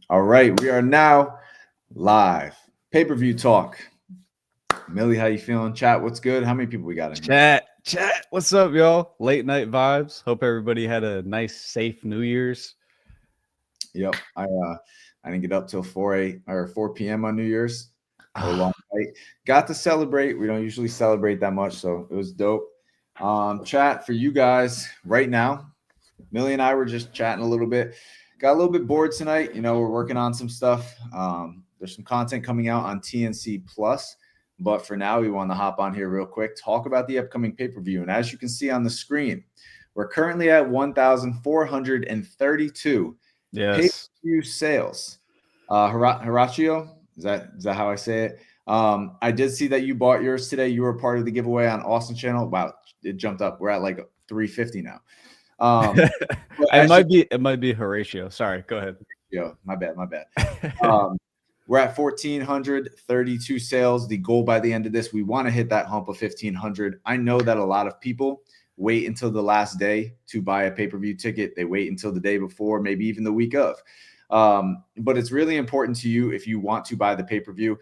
All right, we are now live. Pay-per-view talk. Millie, how you feeling? Chat, what's good? How many people we got in here? Chat. What's up, y'all? Late night vibes. Hope everybody had a nice, safe New Year's. Yep. I didn't get up till 4 p.m. on New Year's. A long night. Got to celebrate. We don't usually celebrate that much, so it was dope. Chat for you guys right now. Millie and I were just chatting a little bit. Got a little bit bored tonight. You know, we're working on some stuff. There's some content coming out on TNC Plus. But for now, we want to hop on here real quick, talk about the upcoming pay-per-view. And as you can see on the screen, we're currently at 1,432 Yes. pay-per-view sales. Horacio, is that how I say it? I did see that you bought yours today. You were part of the giveaway on Austin channel. Wow, it jumped up. We're at like 350 now. It might be Horatio. Sorry, go ahead. Yo, my bad. We're at 1,432 sales. The goal by the end of this, we want to hit that hump of 1,500. I know that a lot of people wait until the last day to buy a pay-per-view ticket. They wait until the day before, maybe even the week of. But it's really important to you if you want to buy the pay-per-view.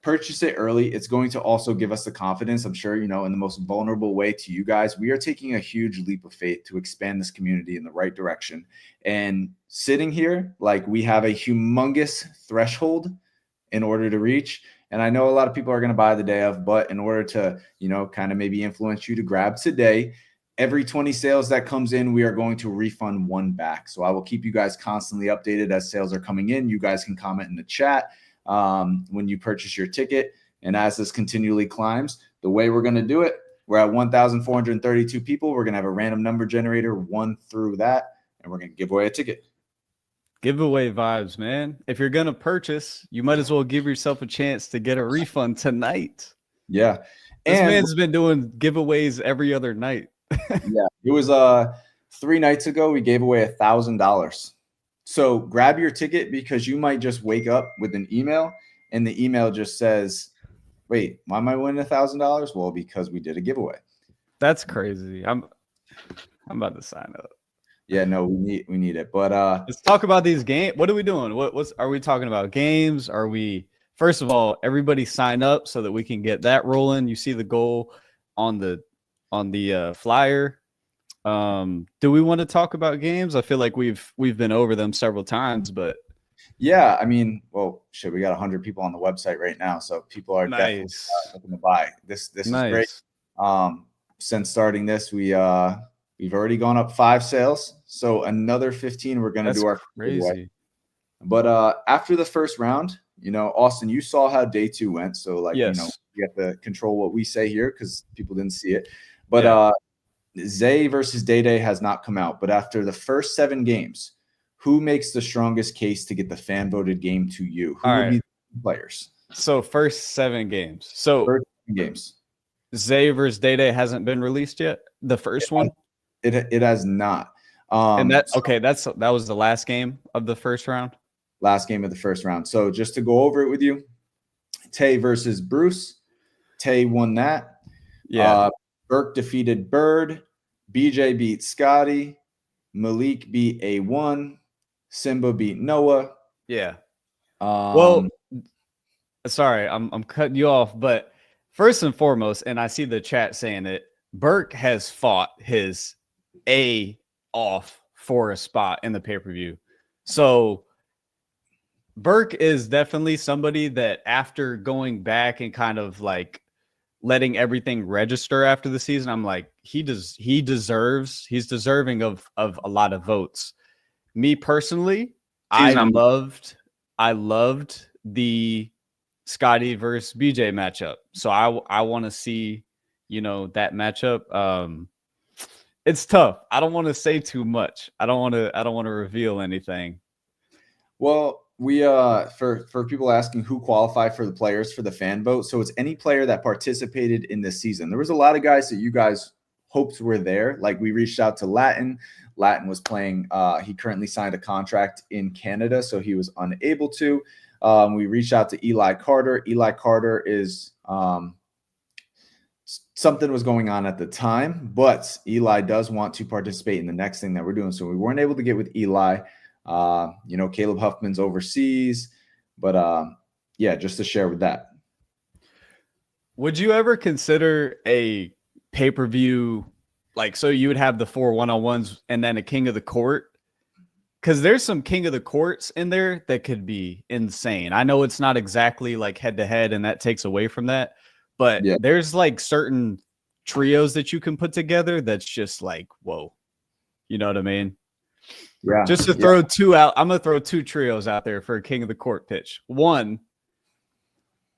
Purchase it early. It's going to also give us the confidence, I'm sure, in the most vulnerable way to you guys. We are taking a huge leap of faith to expand this community in the right direction. And sitting here, like, we have a humongous threshold in order to reach. And I know a lot of people are going to buy the day of, but in order to, kind of maybe influence you to grab today, every 20 sales that comes in, we are going to refund one back. So I will keep you guys constantly updated as sales are coming in. You guys can comment in the chat when you purchase your ticket. And as this continually climbs, the way we're going to do it, we're at 1,432 people. We're going to have a random number generator, 1 through that, and we're going to give away a ticket. Giveaway vibes, man. If you're going to purchase, you might as well give yourself a chance to get a refund tonight. Yeah. This man's been doing giveaways every other night. Yeah. It was 3 nights ago. We gave away $1,000. So grab your ticket, because you might just wake up with an email and the email just says, wait, why am I winning $1,000? Well, because we did a giveaway. That's crazy. I'm about to sign up. Yeah, no, we need it. But let's talk about these games. What are we doing? What are we talking about? Games? Are we, first of all, everybody sign up so that we can get that rolling. You see the goal on the flyer. Do we want to talk about games? I feel like we've been over them several times, but yeah, I mean, well, shit, we got 100 people on the website right now, so people are definitely looking to buy. This is great. Since starting this, we've already gone up 5 sales, so another 15 we're going to do our crazy. But after the first round, Austin, you saw how day 2 went, so like, yes. We have to control what we say here because people didn't see it. But Zay versus Day has not come out, but after the first 7 games, who makes the strongest case to get the fan voted game to you? Who would be the players? So first 7 games. Zay versus Day hasn't been released yet. The first one, it has not. And that was the last game of the first round. Last game of the first round. So just to go over it with you, Tay versus Bruce. Tay won that. Yeah. Burke defeated Bird. BJ beat Scotty. Malik beat A1. Simba beat Noah. Yeah. Well, sorry, I'm cutting you off, but first and foremost, and I see the chat saying it, Burke has fought his A off for a spot in the pay-per-view. So Burke is definitely somebody that, after going back and kind of like letting everything register after the season, I'm like, he's deserving of a lot of votes. Me personally, I loved the Scotty versus BJ matchup. So I want to see, that matchup. It's tough. I don't want to say too much. I don't want to reveal anything. Well, we for people asking who qualify for the players for the fan vote, so it's any player that participated in this season. There was a lot of guys that you guys hoped were there. Like, we reached out to Latin. Latin was playing. He currently signed a contract in Canada, so he was unable to. We reached out to Eli Carter. Eli Carter is something was going on at the time, but Eli does want to participate in the next thing that we're doing. So we weren't able to get with Eli. You know, Caleb Huffman's overseas, but yeah, just to share with that. Would you ever consider a pay-per-view, like, so you would have the 4 one-on-ones and then a King of the Court? Because there's some King of the Courts in there that could be insane. I know it's not exactly like head-to-head, and that takes away from that, but Yeah. there's like certain trios that you can put together that's just like, whoa. You know what I mean? Yeah. Just to throw two out, I'm going to throw 2 trios out there for a King of the Court pitch. 1,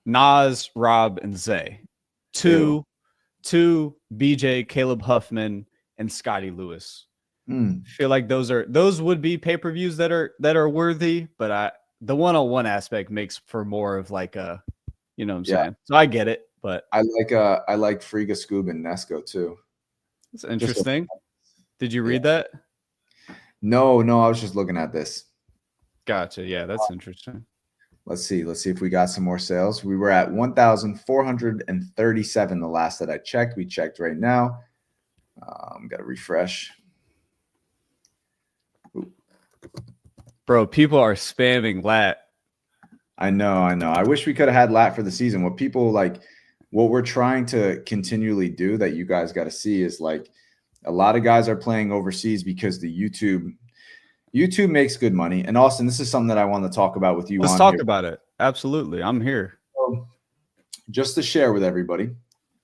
Nas, Rob, and Zay. 2, BJ, Caleb Huffman, and Scotty Lewis. I feel like those would be pay-per-views that are worthy, but the one-on-one aspect makes for more of like a, you know what I'm saying? So I get it, but I like Friga, Scoob, and Nesco too. It's interesting. Did you read that? No, I was just looking at this. Gotcha. Yeah, that's interesting. Let's see if we got some more sales. We were at 1,437 the last that I checked. We checked right now. Got to refresh. Ooh. Bro, people are spamming lat. I know. I wish we could have had lat for the season. What we're trying to continually do that you guys got to see is like a lot of guys are playing overseas because the YouTube makes good money. And Austin, this is something that I want to talk about with you. Let's talk about it. Absolutely. I'm here. So, just to share with everybody,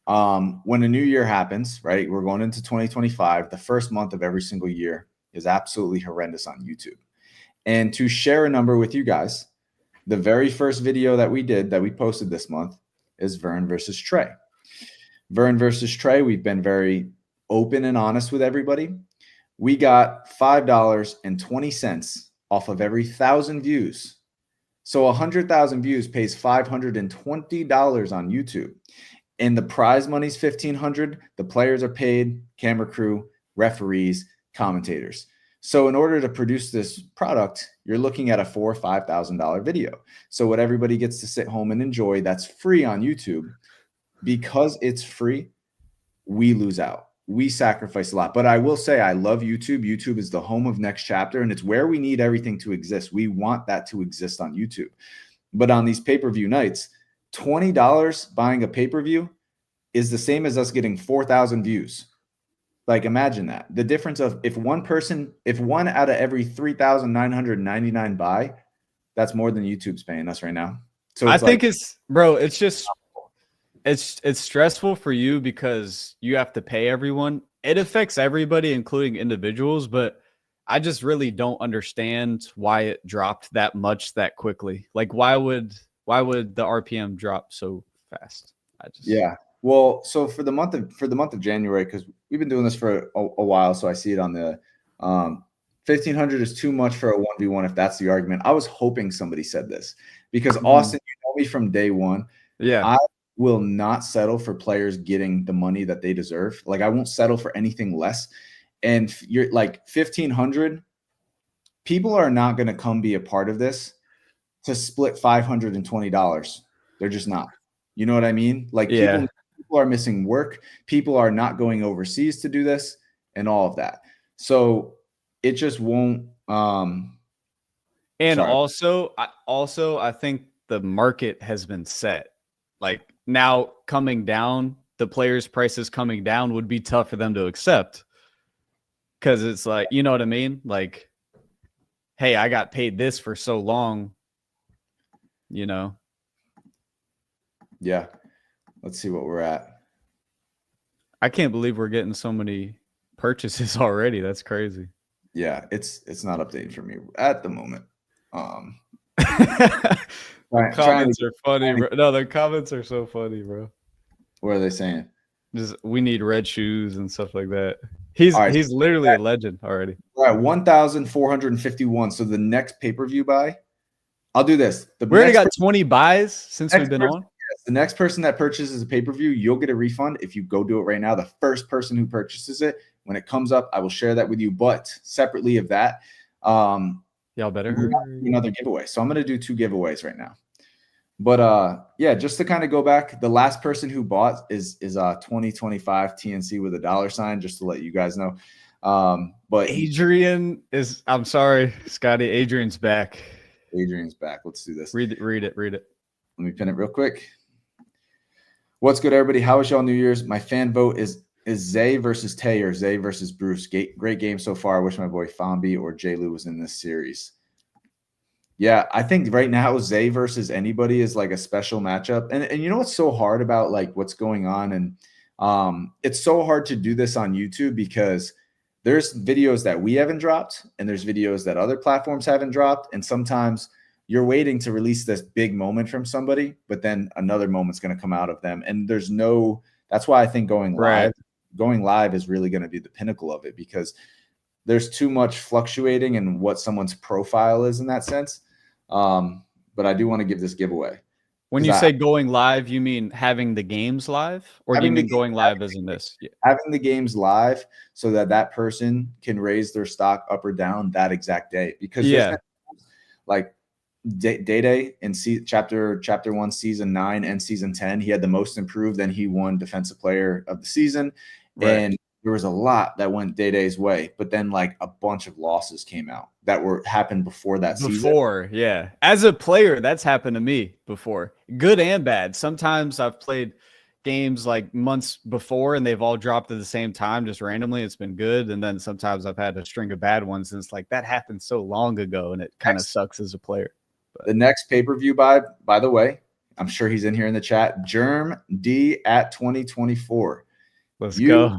when a new year happens, right? We're going into 2025. The first month of every single year is absolutely horrendous on YouTube. And to share a number with you guys, the very first video that we posted this month is Vern versus Trey. Vern versus Trey, we've been very open and honest with everybody. We got $5.20 off of every 1,000 views. So 100,000 views pays $520 on YouTube. And the prize money's $1,500. The players are paid, camera crew, referees, commentators. So in order to produce this product, you're looking at a $4,000 or $5,000 video. So what everybody gets to sit home and enjoy, that's free on YouTube. Because it's free, we lose out. We sacrifice a lot. But I will say I love YouTube. YouTube is the home of Next Chapter, and it's where we need everything to exist. We want that to exist on YouTube. But on these pay-per-view nights, $20 buying a pay-per-view is the same as us getting 4,000 views. Like, imagine that. The difference of if one out of every 3,999 buy, that's more than YouTube's paying us right now. So I think it's just it's stressful for you because you have to pay everyone. It affects everybody, including individuals, but I just really don't understand why it dropped that much that quickly. Like, why would the RPM drop so fast? Yeah. Well, so for the month of January, because we've been doing this for a while, so I see it on the 1,500 is too much for a 1v1 if that's the argument. I was hoping somebody said this because Austin, you know me from day one. Yeah. I will not settle for players getting the money that they deserve. Like, I won't settle for anything less. And you're like 1,500. People are not going to come be a part of this to split $520. They're just not. You know what I mean? Like, people are missing work. People are not going overseas to do this and all of that. So it just won't. And also, I think the market has been set. Like, now coming down, the players' prices coming down would be tough for them to accept. Because it's like, you know what I mean? Like, hey, I got paid this for so long, you know? Yeah. Let's see what we're at. I can't believe we're getting so many purchases already. That's crazy. Yeah, it's not updating for me at the moment. Comments are funny, bro. No, the comments are so funny, bro. What are they saying? Just, we need red shoes and stuff like that. He's literally a legend already. All right, 1,451. So the next pay-per-view buy, I'll do this. We already got 20 buys since we've been on. Yes, the next person that purchases a pay-per-view, you'll get a refund if you go do it right now. The first person who purchases it, when it comes up, I will share that with you. But separately of that, y'all better another giveaway. So I'm going to do 2 giveaways right now. But yeah, just to kind of go back, the last person who bought is 2025 TNC with a $, just to let you guys know. But Adrian is, I'm sorry, Scotty, Adrian's back. Adrian's back. Let's do this. Read it. Let me pin it real quick. What's good, everybody? How was y'all New Year's? My fan vote is Zay versus Tay or Zay versus Bruce. Great game so far. I wish my boy Fambi or J. Lou was in this series. Yeah, I think right now Zay versus anybody is like a special matchup. And you know what's so hard about like what's going on? And it's so hard to do this on YouTube because there's videos that we haven't dropped and there's videos that other platforms haven't dropped. And sometimes you're waiting to release this big moment from somebody, but then another moment's going to come out of them. And that's why I think going live is really going to be the pinnacle of it, because there's too much fluctuating in what someone's profile is in that sense. But I do want to give this giveaway. When you say going live, you mean having the games live, or do you mean going live as in this? Yeah. Having the games live so that person can raise their stock up or down that exact day. Because like Day in chapter 1, season 9 and season 10, he had the most improved, and he won defensive player of the season. Right. And there was a lot that went Day's way, but then like a bunch of losses came out that happened before that season. Yeah. As a player, that's happened to me before, good and bad. Sometimes I've played games like months before and they've all dropped at the same time, just randomly. It's been good. And then sometimes I've had a string of bad ones, and it's like that happened so long ago, and it kind of sucks as a player. But the next pay-per-view by the way, I'm sure he's in here in the chat. Germ D at 2024. Let's go.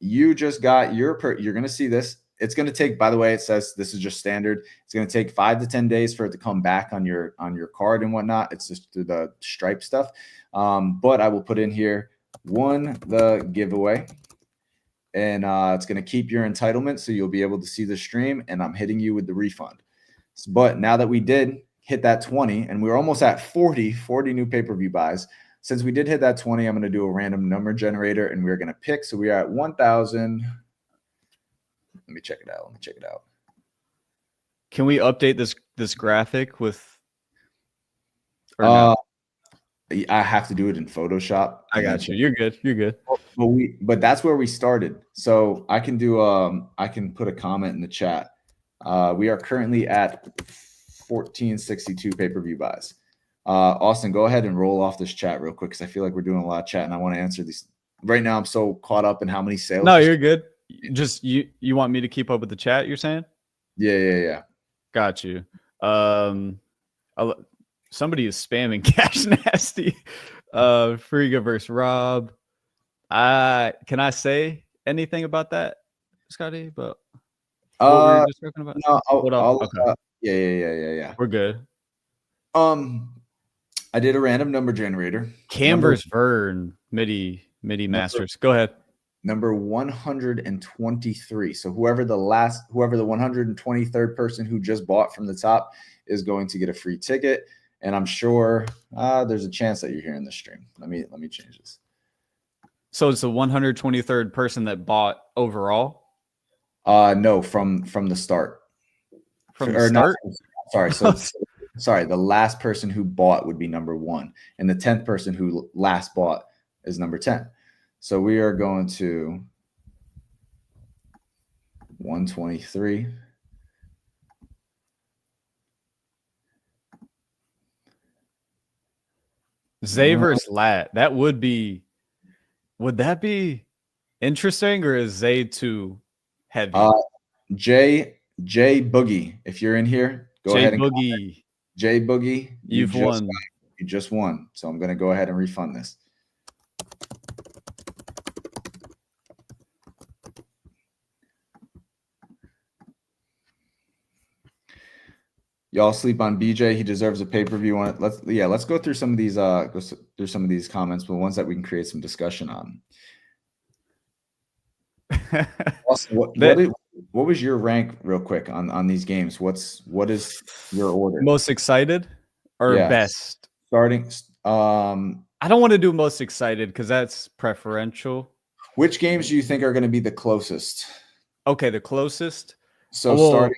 You just got you're going to see this. It's going to take, by the way, it says this is just standard. It's going to take 5 to 10 days for it to come back on your card and whatnot. It's just the stripe stuff. But I will put in here won the giveaway, and it's going to keep your entitlement, so you'll be able to see the stream, and I'm hitting you with the refund. But now that we did hit that 20, and we were almost at 40 new pay-per-view buys. Since we did hit that 20, I'm going to do a random number generator, and we're going to pick. So we are at 1,000. Let me check it out. Can we update this graphic with? No? I have to do it in Photoshop. I got you. You're good. But that's where we started. So I can do. I can put a comment in the chat. We are currently at 1462 pay-per-view buys. Austin, go ahead and roll off this chat real quick, because I feel like we're doing a lot of chat and I want to answer these. Right now, I'm so caught up in how many sales. No, you're good. Just you want me to keep up with the chat, you're saying? Yeah. Got you. Somebody is spamming Cash Nasty. Friga versus Rob. Can I say anything about that, Scotty? But what were you just talking about? No, okay. Yeah. We're good. I did a random number generator. Camber's Vern MIDI Masters. Go ahead. Number 123. So whoever the 123rd person who just bought from the top is going to get a free ticket. And I'm sure there's a chance that you're hearing this stream. Let me change this. So it's the 123rd person that bought overall? No, from the start. Sorry, the last person who bought would be number 1, and the 10th person who last bought is number 10. So we are going to 123. Zay versus Lat. Would that be interesting, or is Zay too heavy? J Boogie, if you're in here, go ahead and comment. J Boogie, you've won. You just won. So I'm going to go ahead and refund this. Y'all sleep on BJ. He deserves a pay-per-view on it. Let's go through some of these comments, but ones that we can create some discussion on. Also, what was your rank real quick on these games? What is your order? Most excited or best? Starting I don't want to do most excited because that's preferential. Which games do you think are going to be the closest? Okay, the closest. So starting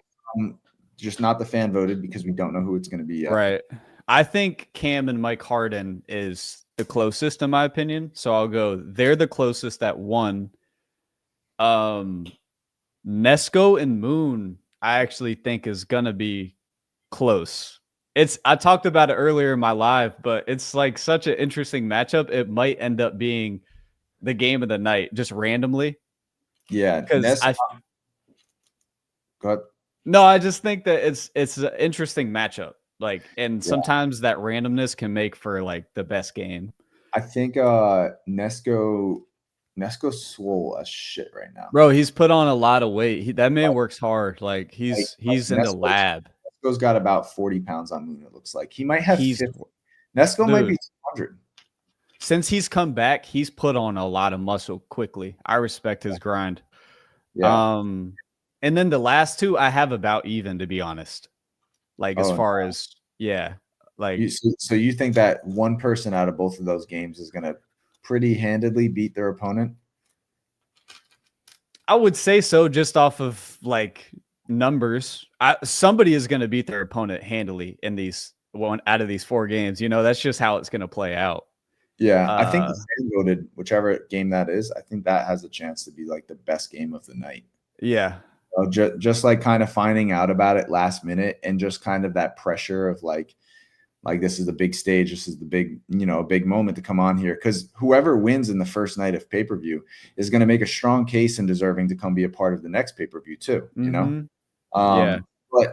just not the fan voted, because we don't know who it's going to be yet. Right. I think Cam and Mike Harden is the closest in my opinion. So I'll go. They're the closest at 1. Nesco and Moon, I actually think is gonna be close. I talked about it earlier in my live, but it's like such an interesting matchup. It might end up being the game of the night just randomly. Yeah, Because go ahead. No, I just think that it's an interesting matchup. Like, and Yeah. sometimes that randomness can make for like the best game. I think Nesco's swole as shit right now. Bro, he's put on a lot of weight. That man works hard. Like he's in the lab. Nesco's got about 40 pounds on Moon, it looks like. He might have 50. Nesco might be 200. Since he's come back, he's put on a lot of muscle quickly. I respect his grind. Yeah. And then the last two I have about even, to be honest. Like as far as like so you think that one person out of both of those games is gonna pretty handedly beat their opponent? I would say so, just off of like numbers. Somebody is going to beat their opponent handily in these one out of these 4 games. You know, that's just how it's going to play out. Yeah, I think the fan voted whichever game that is. I think that has a chance to be like the best game of the night. Yeah, just like kind of finding out about it last minute, and just kind of that pressure of like this is the big stage, this is the big, big moment to come on here, because whoever wins in the first night of pay-per-view is going to make a strong case and deserving to come be a part of the next pay-per-view too. Yeah.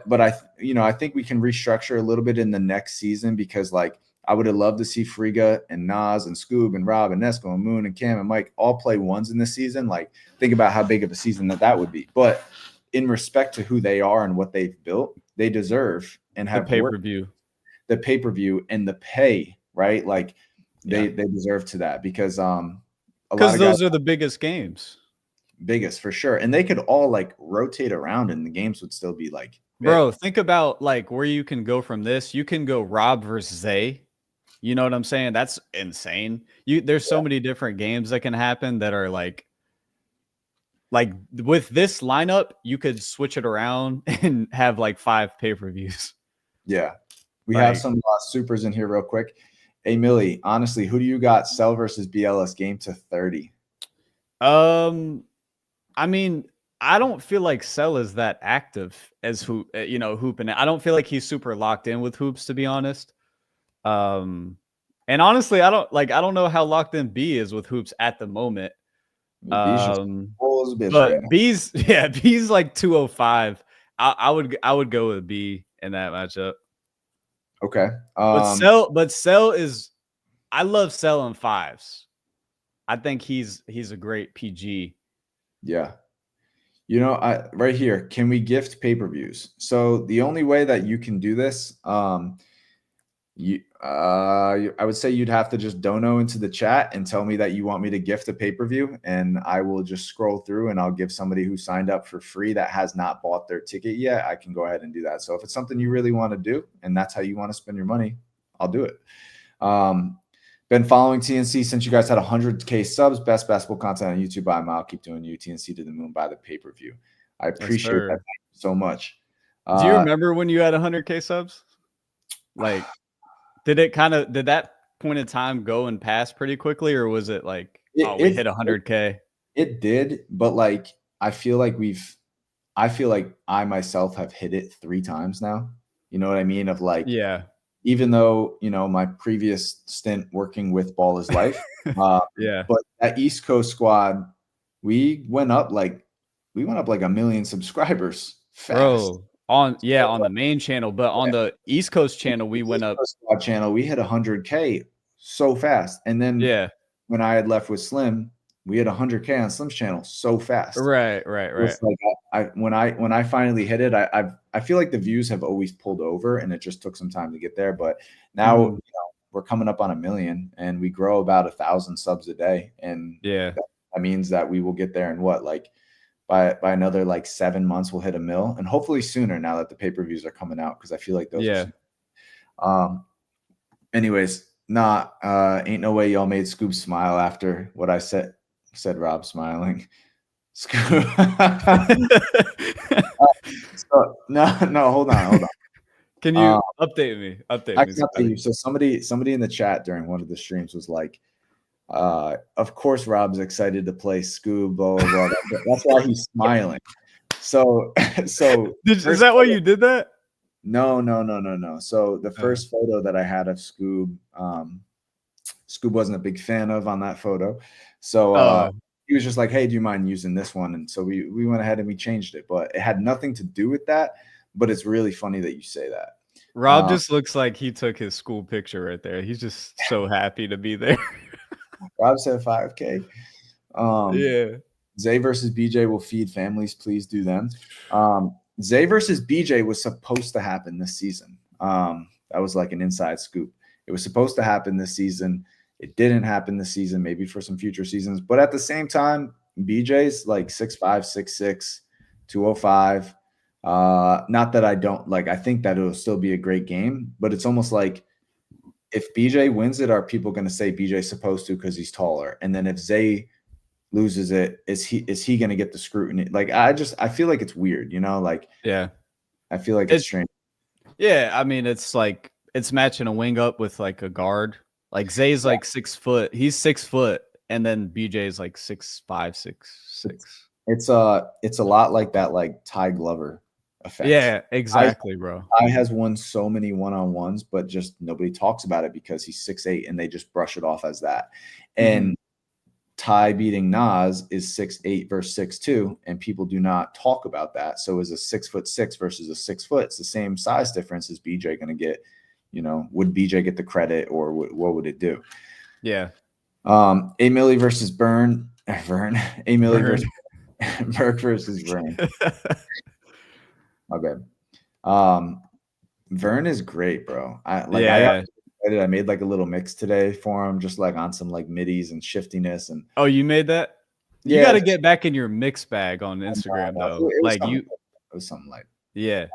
But I think we can restructure a little bit in the next season, because like I would have loved to see Friga and Nas and Scoob and Rob and Nesco and Moon and Cam and Mike all play ones in this season. Like, think about how big of a season that would be. But in respect to who they are and what they've built, they deserve and have the pay-per-view and the pay, right? Like they deserve to that, because those are the biggest games. Biggest for sure. And they could all like rotate around and the games would still be like big. Bro, think about like where you can go from this. You can go Rob versus Zay. You know what I'm saying? That's insane. There's so many different games that can happen that are like with this lineup, you could switch it around and have like 5 pay-per-views. Yeah. We have some supers in here real quick. Hey, Millie, honestly, who do you got? Cell versus BLS game to 30. I mean, I don't feel like Cell is that active as hooping. I don't feel like he's super locked in with hoops, to be honest. And honestly, I don't know how locked in B is with hoops at the moment. But B's like 205. I would go with B in that matchup. Okay. But Cell is, I love Cell in 5s. I think he's a great PG. Yeah. Right here, can we gift pay-per-views? So the only way that you can do this, I would say you'd have to just dono into the chat and tell me that you want me to gift a pay-per-view, and I will just scroll through and I'll give somebody who signed up for free that has not bought their ticket yet. I can go ahead and do that. So if it's something you really want to do and that's how you want to spend your money, I'll do it. Been following TNC since you guys had 100K subs. Best basketball content on YouTube by a mile. Keep doing you. TNC to the moon by the pay-per-view. I appreciate that so much. Do you remember when you had 100K subs? Like, did that point in time go and pass pretty quickly, or was it like, we hit 100K? It did, but like I feel like I myself have hit it 3 times now. You know what I mean? Of like, yeah. Even though, my previous stint working with Ball is Life, but that East Coast squad, we went up like 1 million subscribers fast. Bro, on the main channel, but on the East Coast channel, we went up. Squad channel, we hit 100K so fast, and then when I had left with Slim, we had 100K on Slim's channel so fast. Right. It's like when I finally hit it, I feel like the views have always pulled over, and it just took some time to get there. But now we're coming up on 1 million, and we grow about 1,000 subs a day, and that means that we will get there in by another like 7 months we'll hit 1 mil, and hopefully sooner now that the pay-per-views are coming out, because I feel like those are anyways, ain't no way y'all made Scoop smile after what I said Rob smiling. No, hold on. Can you update me? So somebody in the chat during one of the streams was like, of course Rob's excited to play Scoob, blah, blah, blah. That's why he's smiling. So Is that why you did that? No. So the first photo that I had of Scoob, Scoob wasn't a big fan of on that photo. So he was just like, hey, do you mind using this one? And so we went ahead and we changed it, but it had nothing to do with that. But it's really funny that you say that. Rob just looks like he took his school picture right there. He's just so happy to be there. Rob said 5K. Yeah. Zay versus BJ will feed families. Please do them. Zay versus BJ was supposed to happen this season. That was like an inside scoop. It was supposed to happen this season. It didn't happen this season, maybe for some future seasons. But at the same time, BJ's like 6'5", 6'6", 205. Not that I don't like, I think that it'll still be a great game, but it's almost like if BJ wins it, are people going to say BJ's supposed to because he's taller? And then if Zay loses it, is he going to get the scrutiny? Like, I feel like it's weird, you know, like, yeah, I feel like it's strange. Yeah. I mean, it's like, it's matching a wing up with like a guard. Like Zay's like 6 foot. He's 6 foot. And then BJ's like 6'5", 6'6". It's a lot like that, like Ty Glover effect. Yeah, exactly, bro. Ty has won so many one-on-ones, but just nobody talks about it because he's 6'8", and they just brush it off as that. And Ty beating Nas is 6'8" versus 6'2", and people do not talk about that. So is a 6'6" versus a 6 foot. It's the same size difference. Is BJ going to get, you know, would BJ get the credit, or what would it do? Yeah. A Millie versus Vern. A Millie versus Burke versus Vern. My bad. Vern is great, bro. I made like a little mix today for him, just like on some like middies and shiftiness. And you made that? You got to get back in your mix bag on Instagram though. It was something like, yeah.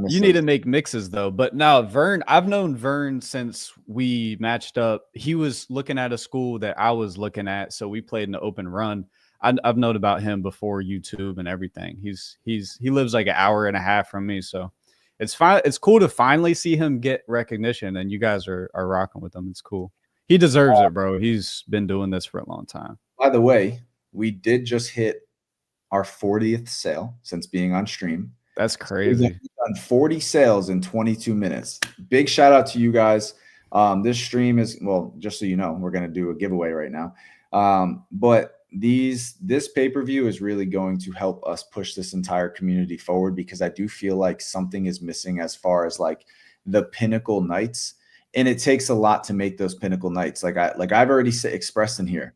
You need to make mixes though. But now Vern, I've known Vern since we matched up. He was looking at a school that I was looking at, so we played in the open run. I've known about him before YouTube and everything. He lives like an hour and a half from me, so it's fine. It's cool to finally see him get recognition, and you guys are rocking with him. It's cool. He deserves it, bro. He's been doing this for a long time. By the way, we did just hit our 40th sale since being on stream. That's crazy. We've done 40 sales in 22 minutes. Big shout out to you guys. This stream is, well, just so you know, we're going to do a giveaway right now. But this pay-per-view is really going to help us push this entire community forward, because I do feel like something is missing as far as like the pinnacle nights. And it takes a lot to make those pinnacle nights. Like I've already expressed in here,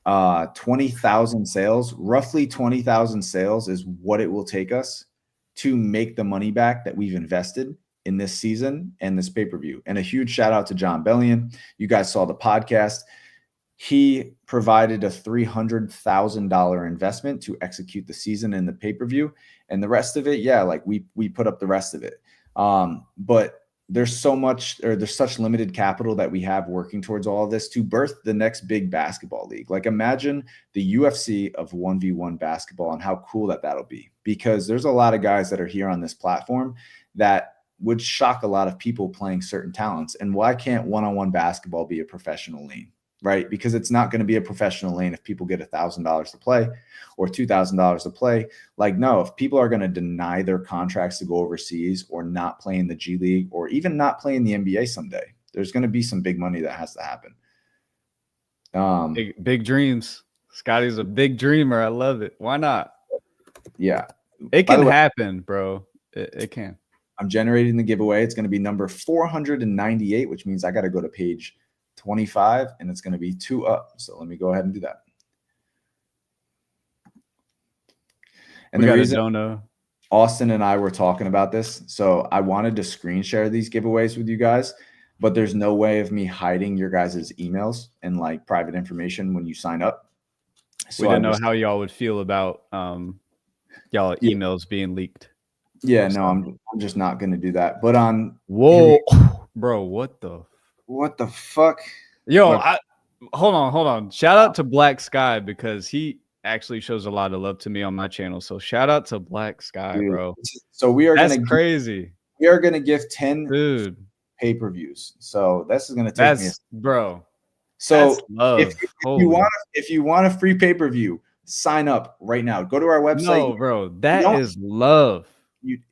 20,000 sales, roughly 20,000 sales is what it will take us to make the money back that we've invested in this season and this pay-per-view. And a huge shout out to John Bellion. You guys saw the podcast. He provided a $300,000 investment to execute the season and the pay-per-view, and the rest of it, yeah, like we put up the rest of it. But there's such limited capital that we have working towards all of this to birth the next big basketball league. Like, imagine the UFC of 1v1 basketball and how cool that'll be, because there's a lot of guys that are here on this platform that would shock a lot of people playing certain talents. And why can't one-on-one basketball be a professional lane? Right? Because it's not going to be a professional lane if people get $1,000 to play or $2,000 to play. Like, no, if people are going to deny their contracts to go overseas or not play in the G League or even not play in the NBA someday, there's going to be some big money that has to happen. Big dreams. Scotty's a big dreamer. I love it. Why not? Yeah. It can happen, bro. It can. I'm generating the giveaway. It's going to be number 498, which means I got to go to page 25, and it's going to be 2 up. So let me go ahead and do that. And the reason Austin and I were talking about this, so I wanted to screen share these giveaways with you guys, but there's no way of me hiding your guys' emails and like private information when you sign up. So we didn't know how y'all would feel about y'all emails being leaked. Yeah, no, I'm just not going to do that. But bro, what the fuck? Yo, hold on. Shout out to Black Sky, because he actually shows a lot of love to me on my channel. So shout out to Black Sky, dude, bro. So that's crazy. We are going to give 10 pay-per-views. So this is going to take me, bro. So if you want a free pay-per-view, sign up right now. Go to our website. No, bro, that is love.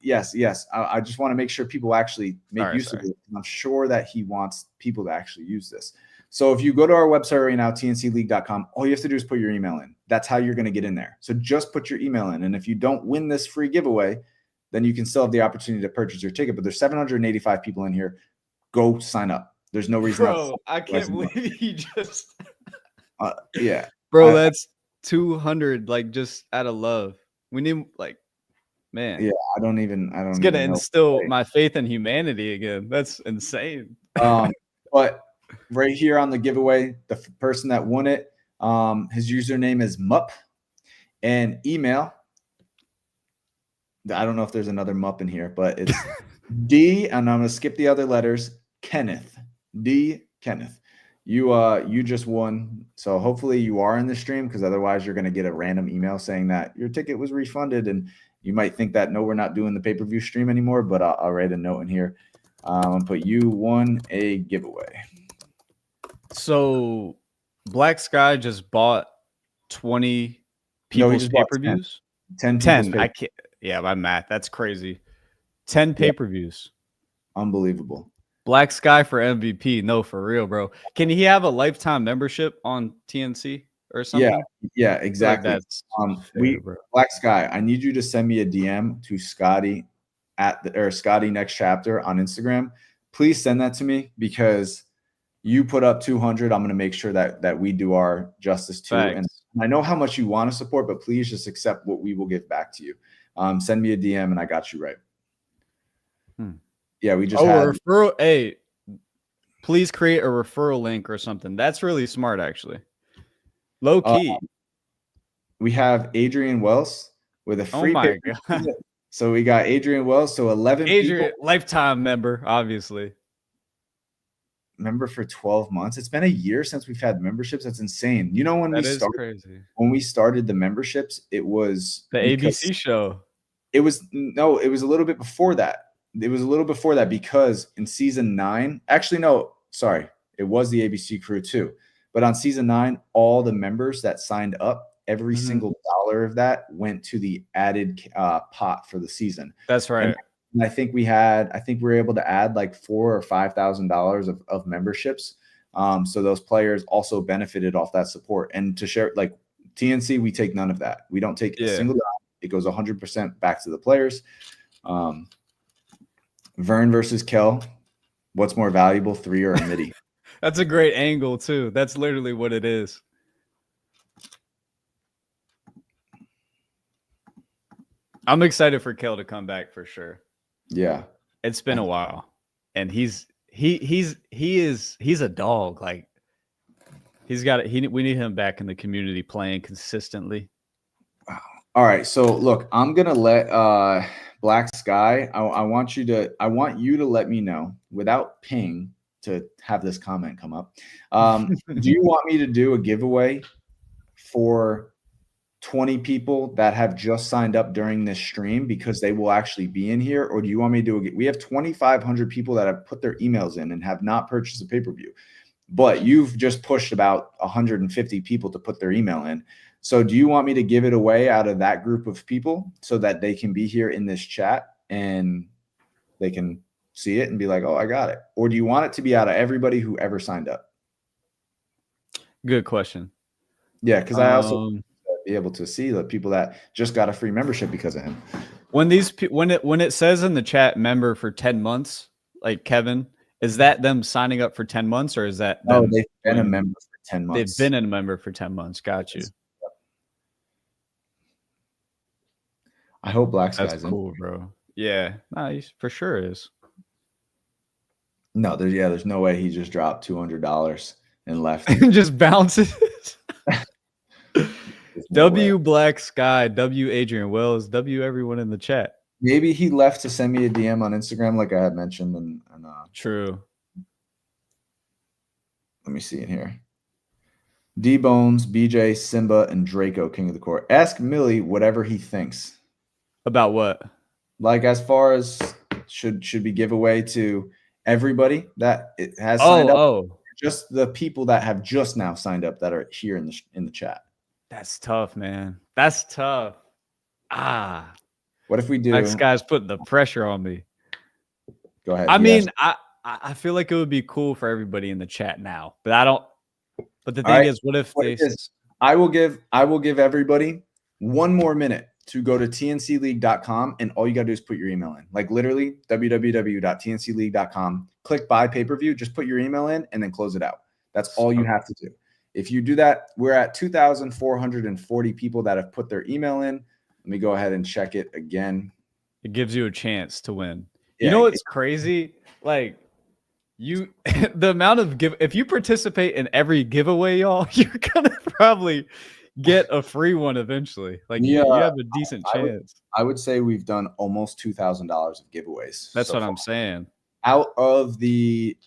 Yes. I just want to make sure people actually make use of it. I'm sure that he wants people to actually use this. So if you go to our website right now, tncleague.com, all you have to do is put your email in. That's how you're going to get in there. So just put your email in. And if you don't win this free giveaway, then you can still have the opportunity to purchase your ticket. But there's 785 people in here. Go sign up. There's no reason. Bro, I can't believe he just. Yeah. Bro, that's 200, like, just out of love. We need, like, man. Yeah, I don't even It's gonna instill my faith in humanity again. That's insane. But right here on the giveaway, the person that won it, his username is Mup, and email. I don't know if there's another Mup in here, but it's D, and I'm gonna skip the other letters. Kenneth, D. Kenneth. You just won. So hopefully you are in the stream, because otherwise you're gonna get a random email saying that your ticket was refunded, and you might think that no, we're not doing the pay-per-view stream anymore. But I'll write a note in here. I'm gonna put you won a giveaway. So Black Sky just bought 20 people's pay-per-views. 10. I can't. Yeah, my math. That's crazy. 10 pay-per-views. Unbelievable. Black Sky for MVP. No, for real, bro. Can he have a lifetime membership on TNC or something? Yeah, exactly. Like that's Black Sky, I need you to send me a DM to Scotty Scotty Next Chapter on Instagram. Please send that to me, because you put up 200. I'm going to make sure that we do our justice too. And I know how much you want to support, but please just accept what we will give back to you. Send me a DM and I got you right. Yeah, we just had a referral. Hey, please create a referral link or something. That's really smart, actually. Low key. We have Adrian Wells with a free. Oh my God. So we got Adrian Wells. So 11 people. Lifetime member, obviously. Member for 12 months. It's been a year since we've had memberships. That's insane. You know, when we started the memberships, it was the ABC show. It was a little bit before that. It was a little before that, because in season 9, actually, no, sorry, it was the ABC crew too. But on season 9, all the members that signed up, every single dollar of that went to the added pot for the season. That's right. And I think we were able to add like $4,000 or $5,000 of memberships. So those players also benefited off that support. And to share, like TNC, we take none of that. We don't take a single dollar. It goes 100% back to the players. Vern versus Kel. What's more valuable, 3 or a midi? That's a great angle too. That's literally what it is. I'm excited for Kel to come back for sure. Yeah, it's been a while, and he's a dog. Like we need him back in the community playing consistently. All right, so look, I'm gonna let Black Sky. I want you to let me know without ping to have this comment come up. Do you want me to do a giveaway for 20 people that have just signed up during this stream, because they will actually be in here? Or do you want me to do we have 2,500 people that have put their emails in and have not purchased a pay-per-view, but you've just pushed about 150 people to put their email in. So do you want me to give it away out of that group of people so that they can be here in this chat and they can see it and be like, oh, I got it? Or do you want it to be out of everybody who ever signed up? Good question. Yeah, because I also be able to see the people that just got a free membership because of him. When it says in the chat member for 10 months, like Kevin, is that them signing up for 10 months, or is that them? Oh, they've been a member for 10 months. They've been a member for 10 months. Got you. I hope Black Sky's That's cool, bro. Yeah, nice, for sure is. No, there's no way he just dropped $200 and left. Just bounces. W Black Sky, W Adrian Wells, W everyone in the chat. Maybe he left to send me a DM on Instagram, like I had mentioned. And true. Let me see in here. D Bones, BJ, Simba, and Draco, King of the Court. Ask Millie whatever he thinks. About what? Like, as far as should be giveaway to everybody that it has signed up. Oh, just the people that have just now signed up that are here in the chat. That's tough, man. That's tough. What if we do? Next guy's putting the pressure on me. Go ahead. I mean, I feel like it would be cool for everybody in the chat now, but I don't. But the thing is, what if they? I will give everybody 1 more minute to go to tncleague.com, and all you got to do is put your email in. Like literally www.tncleague.com. Click buy pay-per-view, just put your email in and then close it out. That's all you have to do. If you do that, we're at 2,440 people that have put their email in. Let me go ahead and check it again. It gives you a chance to win. Yeah, you know what's crazy? Like the amount of if you participate in every giveaway, y'all, you're gonna probably get a free one eventually. Like you have a decent chance. I would say we've done almost $2,000 of giveaways. That's what I'm saying. Out of the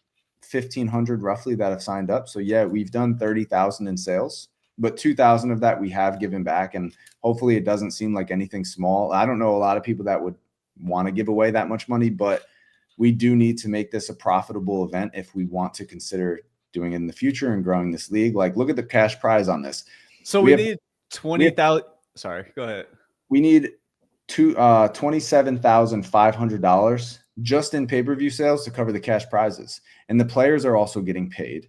1,500 roughly that have signed up. So yeah, we've done 30,000 in sales, but 2,000 of that we have given back, and hopefully it doesn't seem like anything small. I don't know a lot of people that would want to give away that much money, but we do need to make this a profitable event if we want to consider doing it in the future and growing this league. Like, look at the cash prize on this. So we need 20,000. Sorry, go ahead. We need $27,500 just in pay-per-view sales to cover the cash prizes. And the players are also getting paid.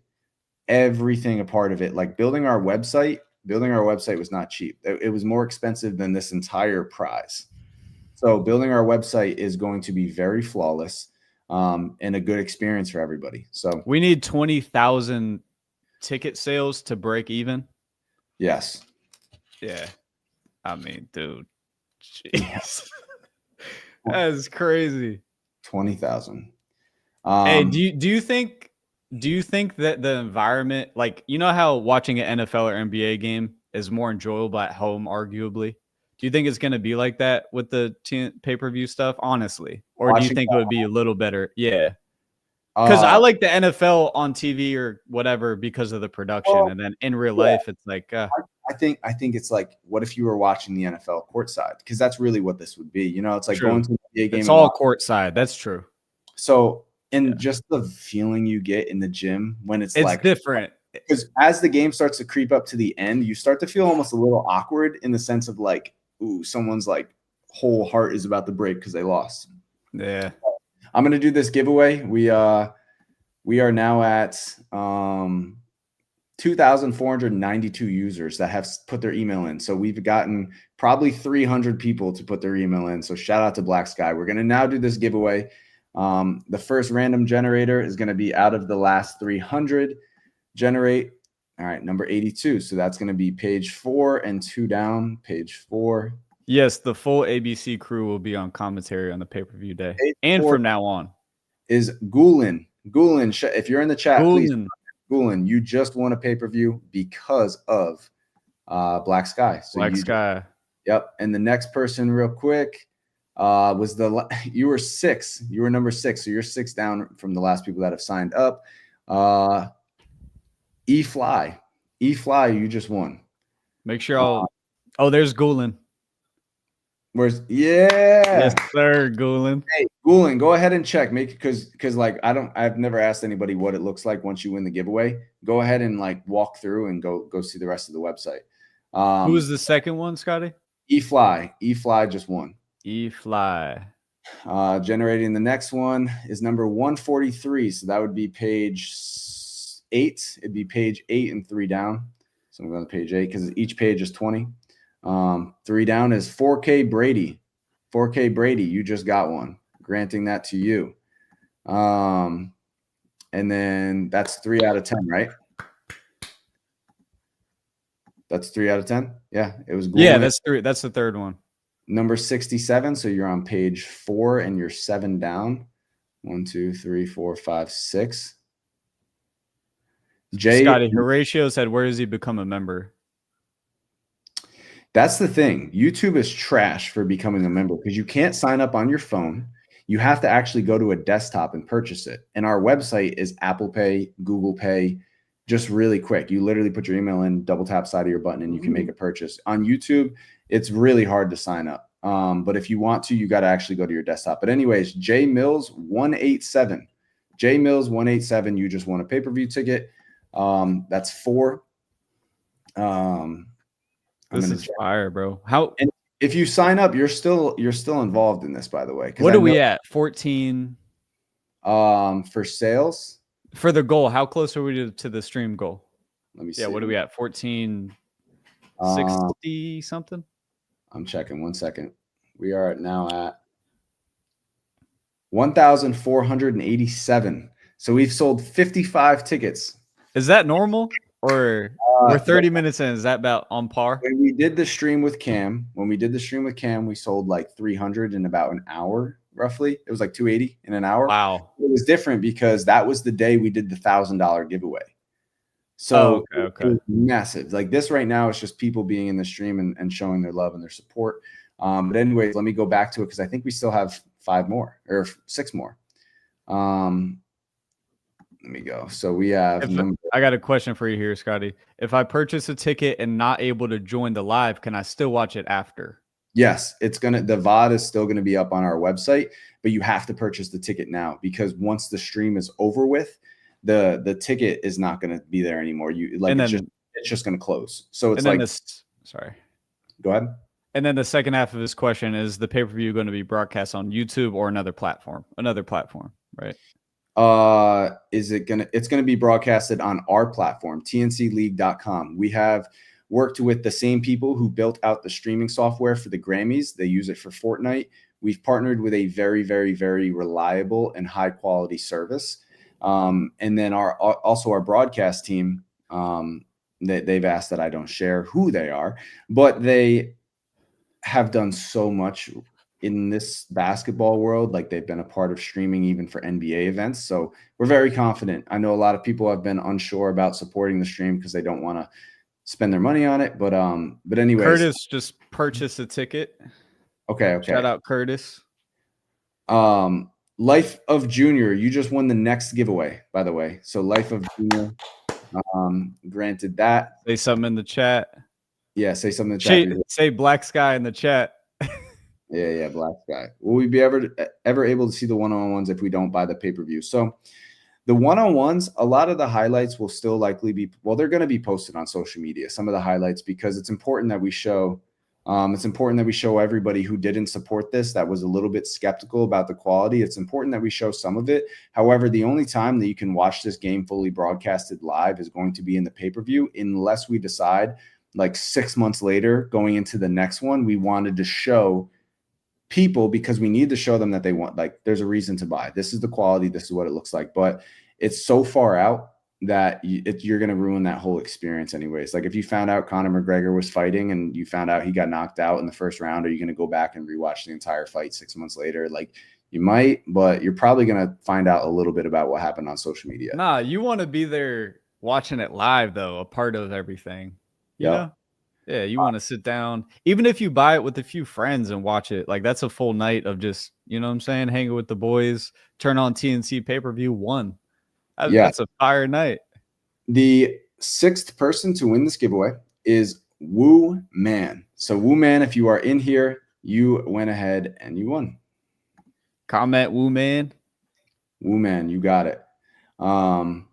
Everything a part of it. Like building our website was not cheap. It was more expensive than this entire prize. So building our website is going to be very flawless and a good experience for everybody. So we need 20,000 ticket sales to break even. Yes. Yeah. I mean, dude, jeez. That is crazy. 20,000. Hey, do you think that the environment, like, you know how watching an NFL or NBA game is more enjoyable at home, arguably? Do you think it's going to be like that with the pay-per-view stuff, honestly? Or do you think it would be a little better? Yeah. Because I like the NFL on TV or whatever because of the production. And then in real life, it's like... I think it's like, what if you were watching the NFL courtside? Because that's really what this would be. You know, it's like going to a game. It's all courtside. That's true. So, and just the feeling you get in the gym when it's like different. Because as the game starts to creep up to the end, you start to feel almost a little awkward in the sense of like, ooh, someone's like whole heart is about to break because they lost. Yeah. I'm going to do this giveaway. We are now at 2,492 users that have put their email in. So we've gotten probably 300 people to put their email in. So shout out to Black Sky. We're going to now do this giveaway. The first random generator is going to be out of the last 300. Generate. All right, number 82. So that's going to be page 4 and 2 down. Page 4. Yes, the full ABC crew will be on commentary on the pay-per-view day. Page and from now on. Is Gulen. If you're in the chat, please. Gulen, you just won a pay-per-view because of Black Sky. So Black Sky. Yep. And the next person real quick was you were 6. You were number 6. So you're 6 down from the last people that have signed up. E-Fly, you just won. Make sure there's Gulen. Yes, sir, Gulen. Hey, Gulen, go ahead and check. Because like I've never asked anybody what it looks like once you win the giveaway. Go ahead and like walk through and go see the rest of the website. Who was the second one, Scotty? E-Fly just won. E-Fly. Generating the next one is number 143. So that would be page 8. It'd be page 8 and 3 down. So I'm going to page 8 because each page is 20. 3 down is 4K Brady. 4K Brady, you just got one. Granting that to you. And then that's 3 out of 10, right? That's 3 out of 10. Yeah, it was. Yeah, that's 3. That's the third one. Number 67. So you're on page 4 and you're 7 down. 1, 2, 3, 4, 5, 6. Scotty, Horatio said, where does he become a member? That's the thing. YouTube is trash for becoming a member because you can't sign up on your phone. You have to actually go to a desktop and purchase it. And our website is Apple Pay, Google Pay, just really quick. You literally put your email in, double tap side of your button, and you can make a purchase. On YouTube, it's really hard to sign up. But if you want to, you got to actually go to your desktop. But anyways, J Mills 187. J Mills 187, you just won a pay-per-view ticket. That's 4. This is fire, bro. How? And if you sign up, you're still involved in this, by the way. What are we at? 14. For sales for the goal. How close are we to the stream goal? Let me see. Yeah, what are we at? 1460 something. I'm checking. 1 second. We are now at 1,487. So we've sold 55 tickets. Is that normal, or we're 30 minutes in? Is that about on par? When we did the stream with Cam, we sold like 300 in about an hour, roughly. It was like 280 in an hour. Wow. It was different because that was the day we did the $1,000 giveaway. So okay. It was massive. Like this right now is just people being in the stream and showing their love and their support. But anyways, let me go back to it because I think we still have 5 more or 6 more. Let me go. So we have. I got a question for you here, Scotty. If I purchase a ticket and not able to join the live, can I still watch it after? Yes, the VOD is still gonna be up on our website, but you have to purchase the ticket now because once the stream is over with, the ticket is not gonna be there anymore. It's just gonna close. So it's like sorry. Go ahead. And then the second half of this question is the pay-per-view going to be broadcast on YouTube or another platform, right? It's gonna be broadcasted on our platform, tncleague.com. We have worked with the same people who built out the streaming software for the Grammys. They use it for Fortnite. We've partnered with a very, very, very reliable and high quality service. And then our broadcast team, they've asked that I don't share who they are, but they have done so much in this basketball world. Like they've been a part of streaming even for NBA events. So we're very confident. I know a lot of people have been unsure about supporting the stream because they don't want to spend their money on it. But anyways. Curtis just purchased a ticket. Okay. Shout out Curtis. Life of Junior, you just won the next giveaway, by the way. So Life of Junior, granted that. Say something in the chat. Yeah, say something in the chat. Say Black Sky in the chat. Yeah, Black Sky. Will we be ever able to see the one-on-ones if we don't buy the pay-per-view? So the one-on-ones, a lot of the highlights will still likely be, well, they're going to be posted on social media, some of the highlights, because it's important that we show everybody who didn't support this, that was a little bit skeptical about the quality. It's important that we show some of it. However, the only time that you can watch this game fully broadcasted live is going to be in the pay-per-view, unless we decide like 6 months later going into the next one, we wanted to show people, because we need to show them that they want, like, there's a reason to buy. This is the quality. This is what it looks like. But it's so far out that you're going to ruin that whole experience anyways. Like if you found out Conor McGregor was fighting and you found out he got knocked out in the first round, are you going to go back and rewatch the entire fight 6 months later? Like you might, but you're probably going to find out a little bit about what happened on social media. Nah, you want to be there watching it live though, a part of everything. You know? Yeah, you want to sit down, even if you buy it with a few friends and watch it. Like that's a full night of just, you know what I'm saying, hanging with the boys, turn on TNC pay-per-view 1. That's a fire night. The 6th person to win this giveaway is Woo Man. So Woo Man, if you are in here, you went ahead and you won. Comment Woo Man. Woo Man, you got it. The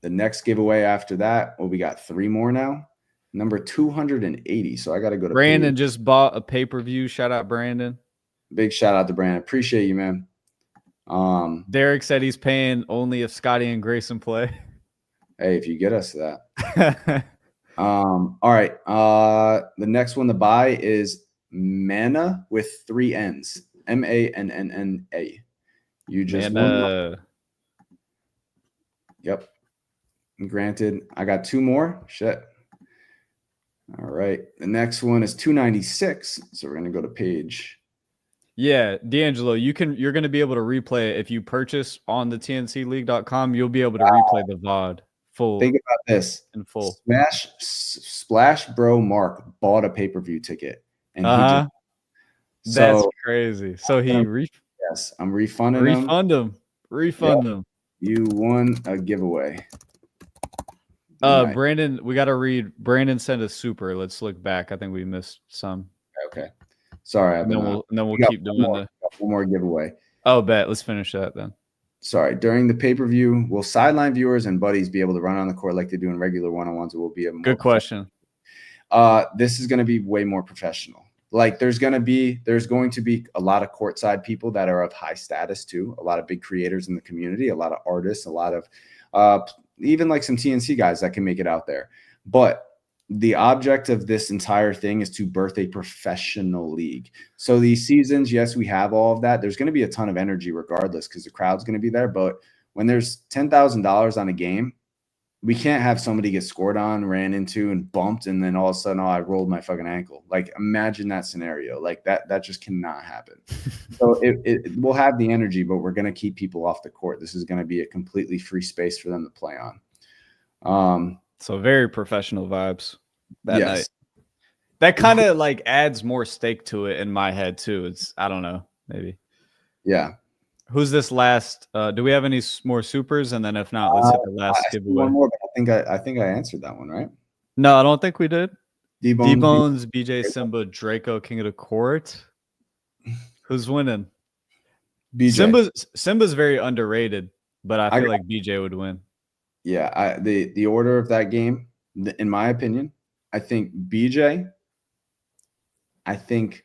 next giveaway after that, well, we got 3 more now. Number 280. So I got to go to Brandon. Just bought a pay-per-view. Shout out Brandon. Big shout out to Brandon. Appreciate you, man. Derek said he's paying only if Scotty and Grayson play. Hey, if you get us that. All right. The next one to buy is Manna with 3 N's. MANNNA. You just won. Yep. Granted, I got 2 more. Shit. All right. The next one is 296. So we're gonna go to page. Yeah, D'Angelo, you're going to be able to replay it. If you purchase on the tncleague.com, you'll be able to replay the VOD full. Think about this. In full. Splash Bro Mark bought a pay-per-view ticket. And that's crazy. So he yes, I'm refunding him. Refund him. You won a giveaway. Brandon, we got to read. Brandon sent a super. Let's look back. I think we missed some. Okay. Sorry. And then we'll keep doing one more giveaway. Oh, bet. Let's finish that then. Sorry. During the pay-per-view, will sideline viewers and buddies be able to run on the court like they do in regular one-on-ones? It will be a good question. This is going to be way more professional. Like there's going to be a lot of courtside people that are of high status too. A lot of big creators in the community, a lot of artists, a lot of even like some TNC guys that can make it out there. But the object of this entire thing is to birth a professional league. So these seasons, yes, we have all of that. There's going to be a ton of energy regardless because the crowd's going to be there. But when there's $10,000 on a game, we can't have somebody get scored on, ran into, and bumped, and then all of a sudden, oh, I rolled my fucking ankle. Like, imagine that scenario. Like that just cannot happen. So it will have the energy, but we're going to keep people off the court. This is going to be a completely free space for them to play on. So very professional vibes that yes. night. That kind of like adds more stake to it in my head too. It's, I don't know, maybe. Yeah. Who's this last? Do we have any more supers? And then if not, let's hit the last giveaway. One more, but I think I answered that one, right? No, I don't think we did. D-Bones, BJ, Simba, Draco, King of the Court. Who's winning? BJ. Simba's very underrated, but I feel like BJ would win. Yeah, the order of that game, in my opinion, I think BJ, I think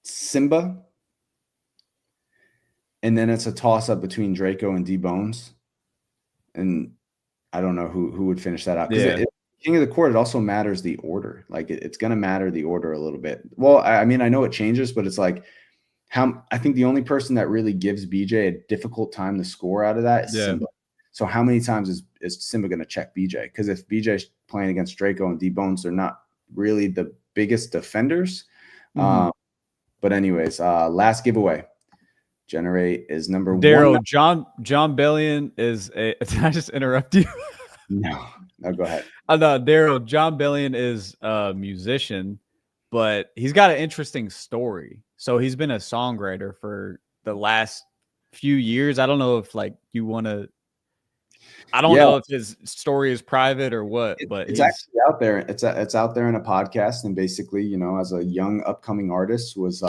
Simba, and then it's a toss-up between Draco and D-Bones. And I don't know who would finish that out. Because King of the Court, it also matters the order. Like, it's going to matter the order a little bit. Well, I mean, I know it changes, but it's like I think the only person that really gives BJ a difficult time to score out of that is Simba. So how many times is Simba going to check BJ? Because if BJ's playing against Draco and D-Bones, they're not really the biggest defenders. Mm-hmm. But anyways, last giveaway. Generate is number Daryl, one. John Bellion is a. Did I just interrupt you? No, go ahead. Daryl, John Bellion is a musician, but he's got an interesting story. So he's been a songwriter for the last few years. I don't know if like you want to. I don't know if his story is private or what, but it's actually out there. It's out there in a podcast. And basically, you know, as a young upcoming artist, was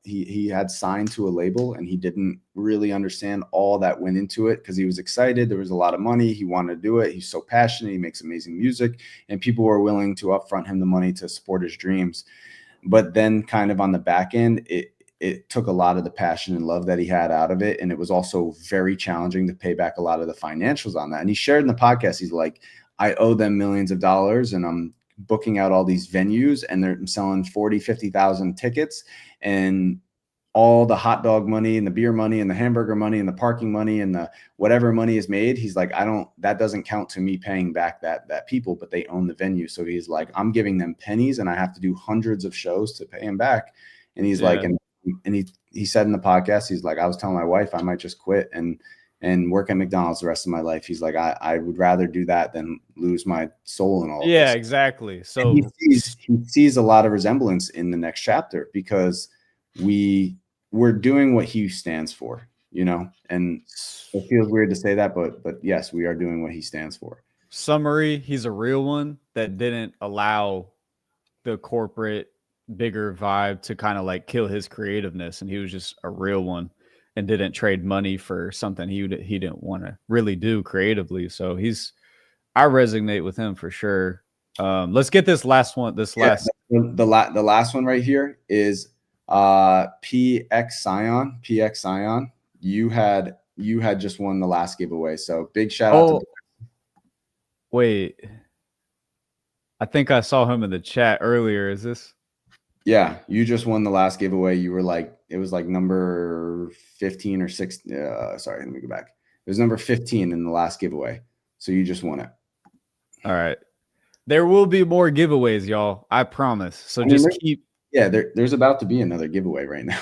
he had signed to a label and he didn't really understand all that went into it because he was excited. There was a lot of money. He wanted to do it. He's so passionate. He makes amazing music, and people were willing to upfront him the money to support his dreams. But then, kind of on the back end, it took a lot of the passion and love that he had out of it. And it was also very challenging to pay back a lot of the financials on that. And he shared in the podcast, he's like, I owe them millions of dollars and I'm booking out all these venues and they're selling 40, 50,000 tickets, and all the hot dog money and the beer money and the hamburger money and the parking money and the whatever money is made. He's like, that doesn't count to me paying back that people, but they own the venue. So he's like, I'm giving them pennies and I have to do hundreds of shows to pay him back. And he's like, and he said in the podcast, he's like, I was telling my wife I might just quit and work at McDonald's the rest of my life. He's like, I would rather do that than lose my soul and all. Yeah, of this. Exactly. So he sees a lot of resemblance in the next chapter because we're doing what he stands for, you know, and it feels weird to say that, but yes, we are doing what he stands for. Summary, he's a real one that didn't allow the corporate bigger vibe to kind of like kill his creativeness, and he was just a real one and didn't trade money for something he didn't want to really do creatively. So I resonate with him for sure. Let's get this last one. The last one right here is PX Scion. You had just won the last giveaway, so big shout out to. Wait, I think I saw him in the chat earlier. Is this? Yeah, you just won the last giveaway. You were like, it was like number 15 or 16. Sorry, let me go back. It was number 15 in the last giveaway. So you just won it. All right. There will be more giveaways, y'all. I promise. So keep. Yeah, there's about to be another giveaway right now.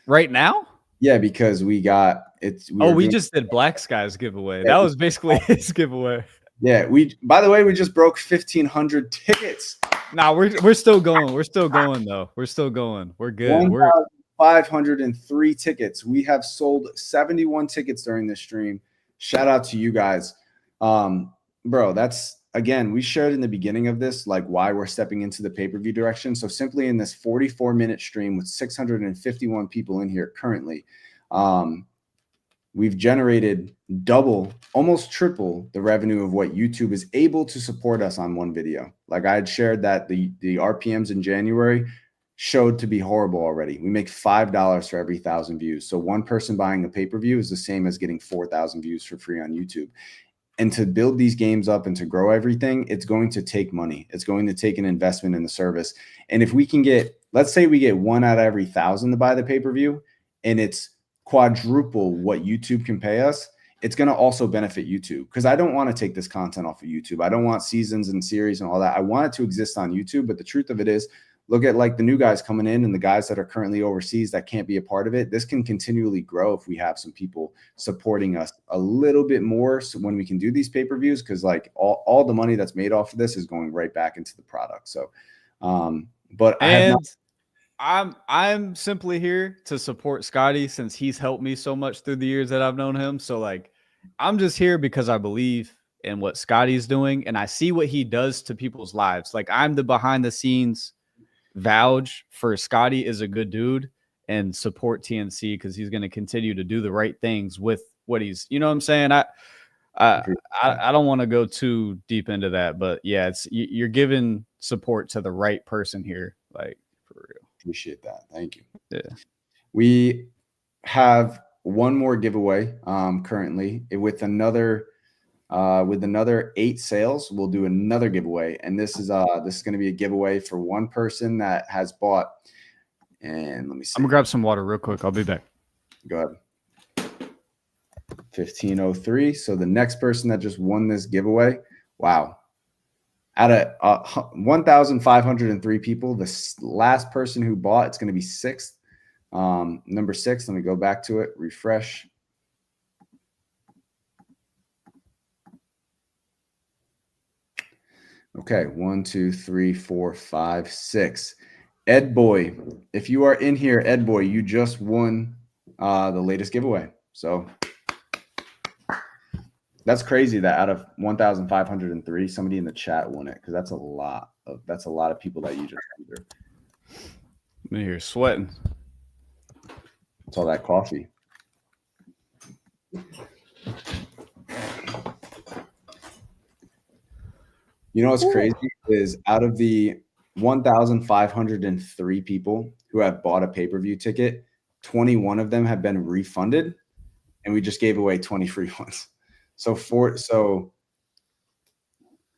Right now? Yeah, because we just did Black Sky's giveaway. That was basically his giveaway. Yeah, by the way, we just broke 1,500 tickets. Nah, we're still going. We're still going though. We're still going. We're good. 1,503 tickets. We have sold 71 tickets during this stream. Shout out to you guys. Bro, that's, again, we shared in the beginning of this, like why we're stepping into the pay-per-view direction. So simply in this 44-minute stream with 651 people in here currently, we've generated double, almost triple the revenue of what YouTube is able to support us on one video. Like I had shared that the RPMs in January showed to be horrible already. We make $5 for every 1,000 views. So one person buying a pay-per-view is the same as getting 4,000 views for free on YouTube. And to build these games up and to grow everything, it's going to take money. It's going to take an investment in the service. And if we can get, let's say we get 1 out of every 1,000 to buy the pay-per-view, and it's quadruple what YouTube can pay us, it's going to also benefit YouTube, because I don't want to take this content off of YouTube. I don't want seasons and series and all that. I want it to exist on YouTube. But the truth of it is, look at like the new guys coming in and the guys that are currently overseas that can't be a part of it. This can continually grow if we have some people supporting us a little bit more. So when we can do these pay-per-views, because like all the money that's made off of this is going right back into the product. So, but I'm simply here to support Scotty, since he's helped me so much through the years that I've known him. So like, I'm just here because I believe in what Scotty's doing, and I see what he does to people's lives. Like, I'm the behind the scenes vouch for Scotty is a good dude, and support TNC because he's going to continue to do the right things with what he's, you know what I'm saying? I don't want to go too deep into that, but yeah, it's, you're giving support to the right person here. Like, for real. Appreciate that. Thank you. Yeah. We have one more giveaway currently with another 8 sales. We'll do another giveaway, and this is going to be a giveaway for one person that has bought. And let me see. I'm gonna grab some water real quick. I'll be back. Go ahead. 1503. So the next person that just won this giveaway, wow, out of 1,503 people, the last person who bought, it's going to be 6th. Number 6. Let me go back to it. Refresh. Okay, 1, 2, 3, 4, 5, 6. Ed Boy, if you are in here, Ed Boy, you just won the latest giveaway. So that's crazy that out of 1,503, somebody in the chat won it, because that's a lot of people that you just won. I'm in here sweating. It's all that coffee. You know what's crazy is, out of the 1,503 people who have bought a pay-per-view ticket, 21 of them have been refunded, and we just gave away 20 free ones. So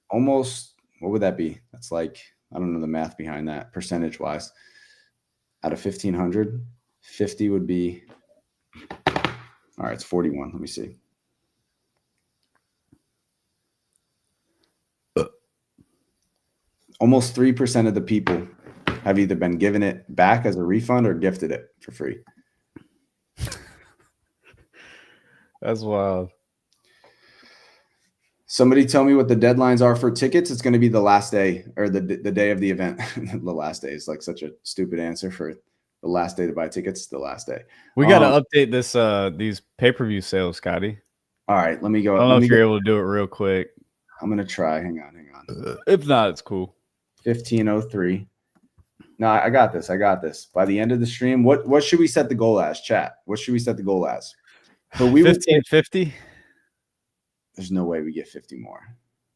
almost, what would that be? That's like, I don't know the math behind that percentage-wise. Out of 1,500, 50 would be, all right, it's 41. Let me see. Almost 3% of the people have either been given it back as a refund or gifted it for free. That's wild. Somebody tell me what the deadlines are for tickets. It's going to be the last day, or the day of the event. The last day is like such a stupid answer for the last day to buy tickets. The last day. We got to update this these pay-per-view sales, Scotty. All right, let me go. I don't know if you're able to do it real quick. I'm going to try. Hang on. If not, it's cool. 1503. No, I got this. By the end of the stream, what should we set the goal as, chat? What should we set the goal as? So 1550. There's no way we get 50 more.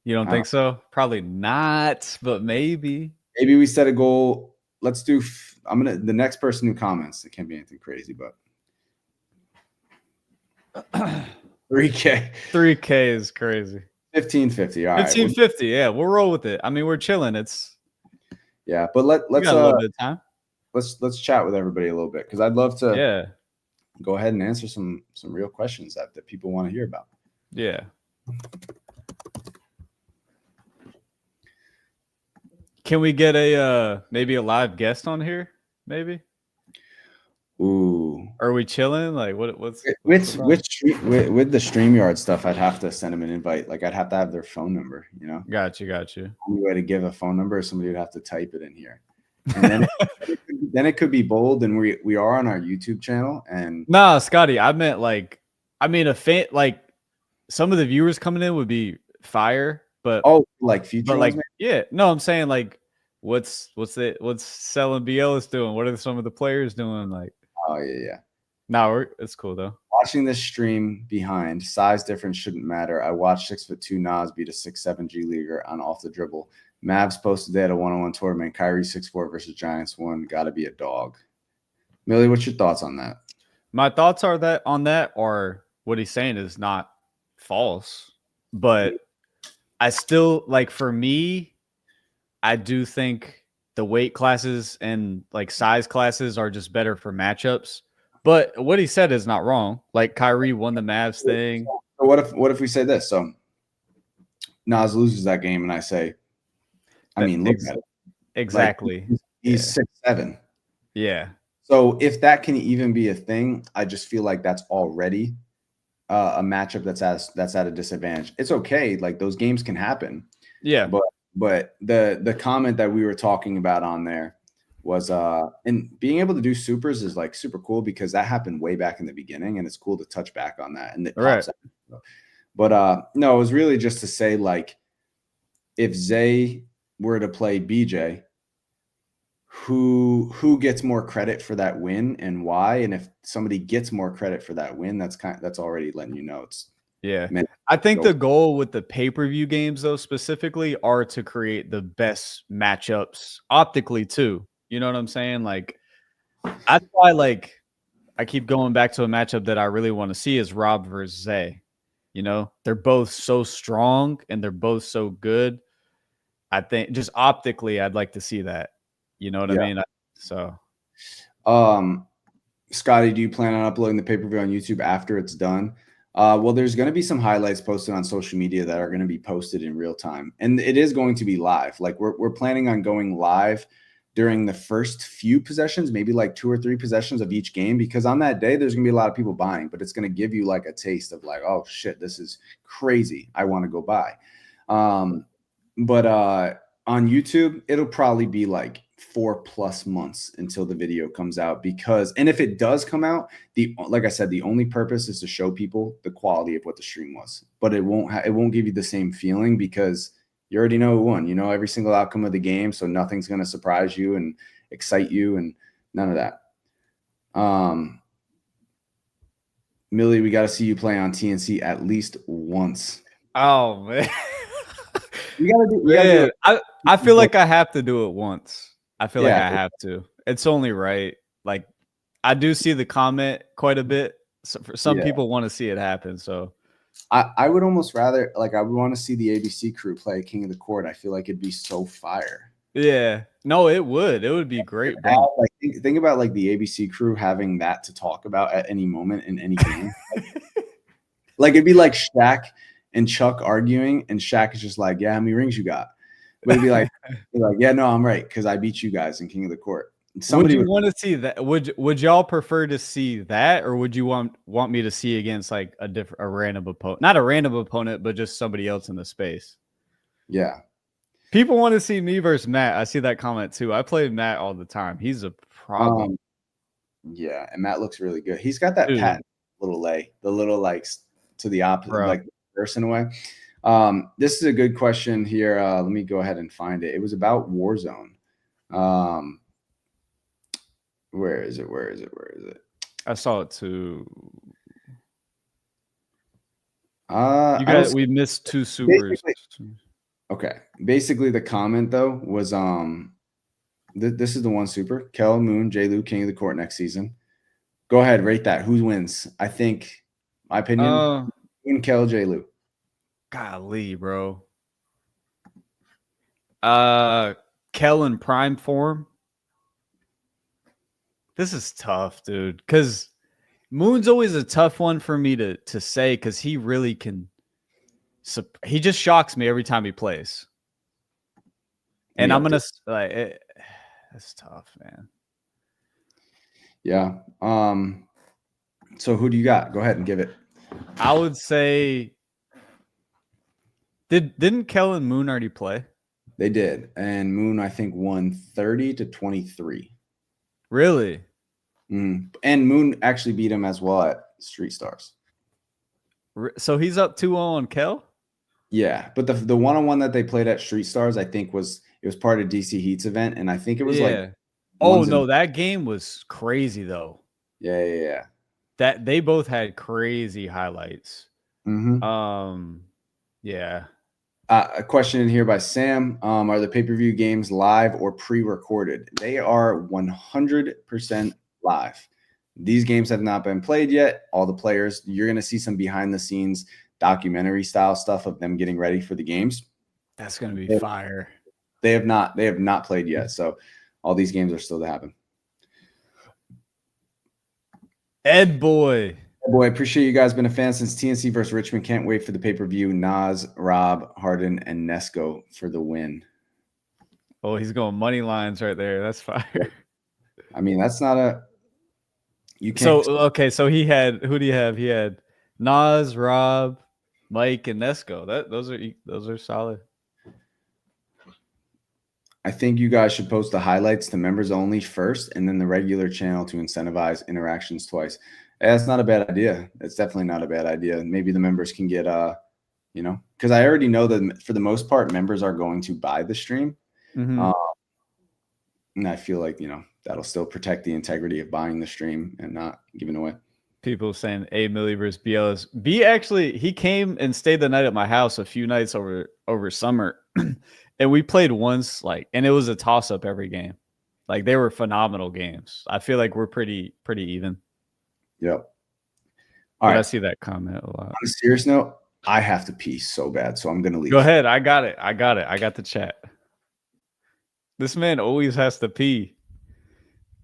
You don't think so? Probably not, but maybe. Maybe we set a goal. Let's do. The next person who comments. It can't be anything crazy, but 3K. 3K is crazy. 1550. All right. 1550. Yeah, we'll roll with it. I mean, we're chilling. Yeah, but let's got a little bit of time. Let's chat with everybody a little bit, because I'd love to go ahead and answer some real questions that people want to hear about. Yeah. Can we get maybe a live guest on here? Maybe. Ooh. Are we chilling? Like what's with the StreamYard stuff? I'd have to send them an invite. Like, I'd have to have their phone number. You know. Got you. The only way to give a phone number is somebody would have to type it in here, and then it could be bold. And we are on our YouTube channel. And nah, Scotty, I meant a fan, like some of the viewers coming in would be fire, but like future, but like no, I'm saying like what's Selling BL is doing? What are some of the players doing? Like, oh yeah. No, it's cool though. Watching this stream behind, size difference shouldn't matter. I watched 6'2" Nas beat a 6'7" G leaguer on off the dribble. Mavs posted they had a 1-on-1 tournament. Kyrie 6'4" versus Giants 1. Got to be a dog. Millie, what's your thoughts on that? My thoughts are that or what he's saying is not false, but I still like, for me, I do think the weight classes and like size classes are just better for matchups. But what he said is not wrong. Like Kyrie won the Mavs thing. So what if we say this? So Nas loses that game, and I say, I mean, look at it. Exactly. Like, he's 6'7". Yeah. So if that can even be a thing, I just feel like that's already a matchup that's at a disadvantage. It's okay. Like, those games can happen. Yeah. But the comment that we were talking about on there was and being able to do supers is like super cool, because that happened way back in the beginning, and it's cool to touch back on that. And it pops out. But no, it was really just to say, like, if Zay were to play BJ, who gets more credit for that win and why? And if somebody gets more credit for that win, that's already letting you know it's I think the goal with the pay-per-view games, though, specifically, are to create the best matchups optically too. You know what I'm saying? Like, that's why, like, I keep going back to a matchup that I really want to see is Rob versus Zay. You know, they're both so strong and they're both so good. I think just optically, I'd like to see that. You know what I mean? So, Scotty, do you plan on uploading the pay-per-view on YouTube after it's done? Well, there's going to be some highlights posted on social media that are going to be posted in real time, and it is going to be live. Like, we're planning on going live during the first few possessions, maybe like 2 or 3 possessions of each game, because on that day there's going to be a lot of people buying, but it's going to give you like a taste of like, oh shit, this is crazy, I want to go buy. But on YouTube, it'll probably be like 4+ months until the video comes out, because, and if it does come out, like I said, the only purpose is to show people the quality of what the stream was, but it won't give you the same feeling, because you already know who won. You know every single outcome of the game, so nothing's going to surprise you and excite you, and none of that. Millie, we got to see you play on TNC at least once. Oh man. You gotta do it. I feel like I have to do it once. I feel like I have to. It's only right. Like, I do see the comment quite a bit. So for some people want to see it happen. So I would almost rather, like, I would want to see the ABC crew play King of the Court. I feel like it'd be so fire. Yeah. No, it would. It would be great, bro. Like, think about like the ABC crew having that to talk about at any moment in any game. Like, it'd be like Shaq and Chuck arguing, and Shaq is just like, yeah, how many rings you got? But it'd be like, yeah, no, I'm right, because I beat you guys in King of the Court. Somebody would want to see that. Would y'all prefer to see that, or would you want me to see against like a random opponent? Not a random opponent, but just somebody else in the space. Yeah. People want to see me versus Matt. I see that comment too. I play Matt all the time. He's a problem. Yeah, and Matt looks really good. He's got that patent little lay, the little like to the opposite, like person away. This is a good question here. Let me go ahead and find it. It was about Warzone. Where is it? I saw it too. We missed 2 supers. Okay. Basically, the comment though was this is the one super. Kel, Moon, J. Lou, King of the Court next season. Go ahead, rate that. Who wins? I think, my opinion, Moon, Kel, J. Lou. Golly, bro. Kel in prime form. This is tough, dude. Because Moon's always a tough one for me to say, because he really can. He just shocks me every time he plays. And I'm gonna like, that's tough, man. Yeah. So who do you got? Go ahead and give it. I would say. Didn't Kel and Moon already play? They did, and Moon, I think, won 30-23. Really? And Moon actually beat him as well at Street Stars. So he's up 2-0 on Kel? Yeah, but the one-on-one that they played at Street Stars, I think, was part of DC Heat's event, and I think it was like. Oh no, that game was crazy though. Yeah. that they both had crazy highlights. Mm-hmm. Yeah. A question in here by Sam. Are the pay-per-view games live or pre-recorded? They are 100% live. These games have not been played yet. All the players, you're going to see some behind-the-scenes documentary style stuff of them getting ready for the games. That's going to be fire. They have not played yet. So all these games are still to happen. Ed Boy. Boy, appreciate you guys. Been a fan since TNC versus Richmond. Can't wait for the pay-per-view. Nas, Rob, Harden, and Nesco for the win. Oh, he's going money lines right there. That's fire. I mean, that's not a you can't. So okay, so he had who do you have? He had Nas, Rob, Mike, and Nesco. Those are solid. I think you guys should post the highlights to members only first, and then the regular channel to incentivize interactions twice. That's not a bad idea. It's definitely not a bad idea. Maybe the members can get, because I already know that for the most part, members are going to buy the stream. Mm-hmm. And I feel like, that'll still protect the integrity of buying the stream and not giving away. People saying A Millie versus BLS. B actually, he came and stayed the night at my house a few nights over summer. And we played once, and it was a toss-up every game. Like, they were phenomenal games. I feel like we're pretty even. Yep. All right. I see that comment a lot. On a serious note, I have to pee so bad, so I'm going to leave. Go ahead. I got it. I got the chat. This man always has to pee.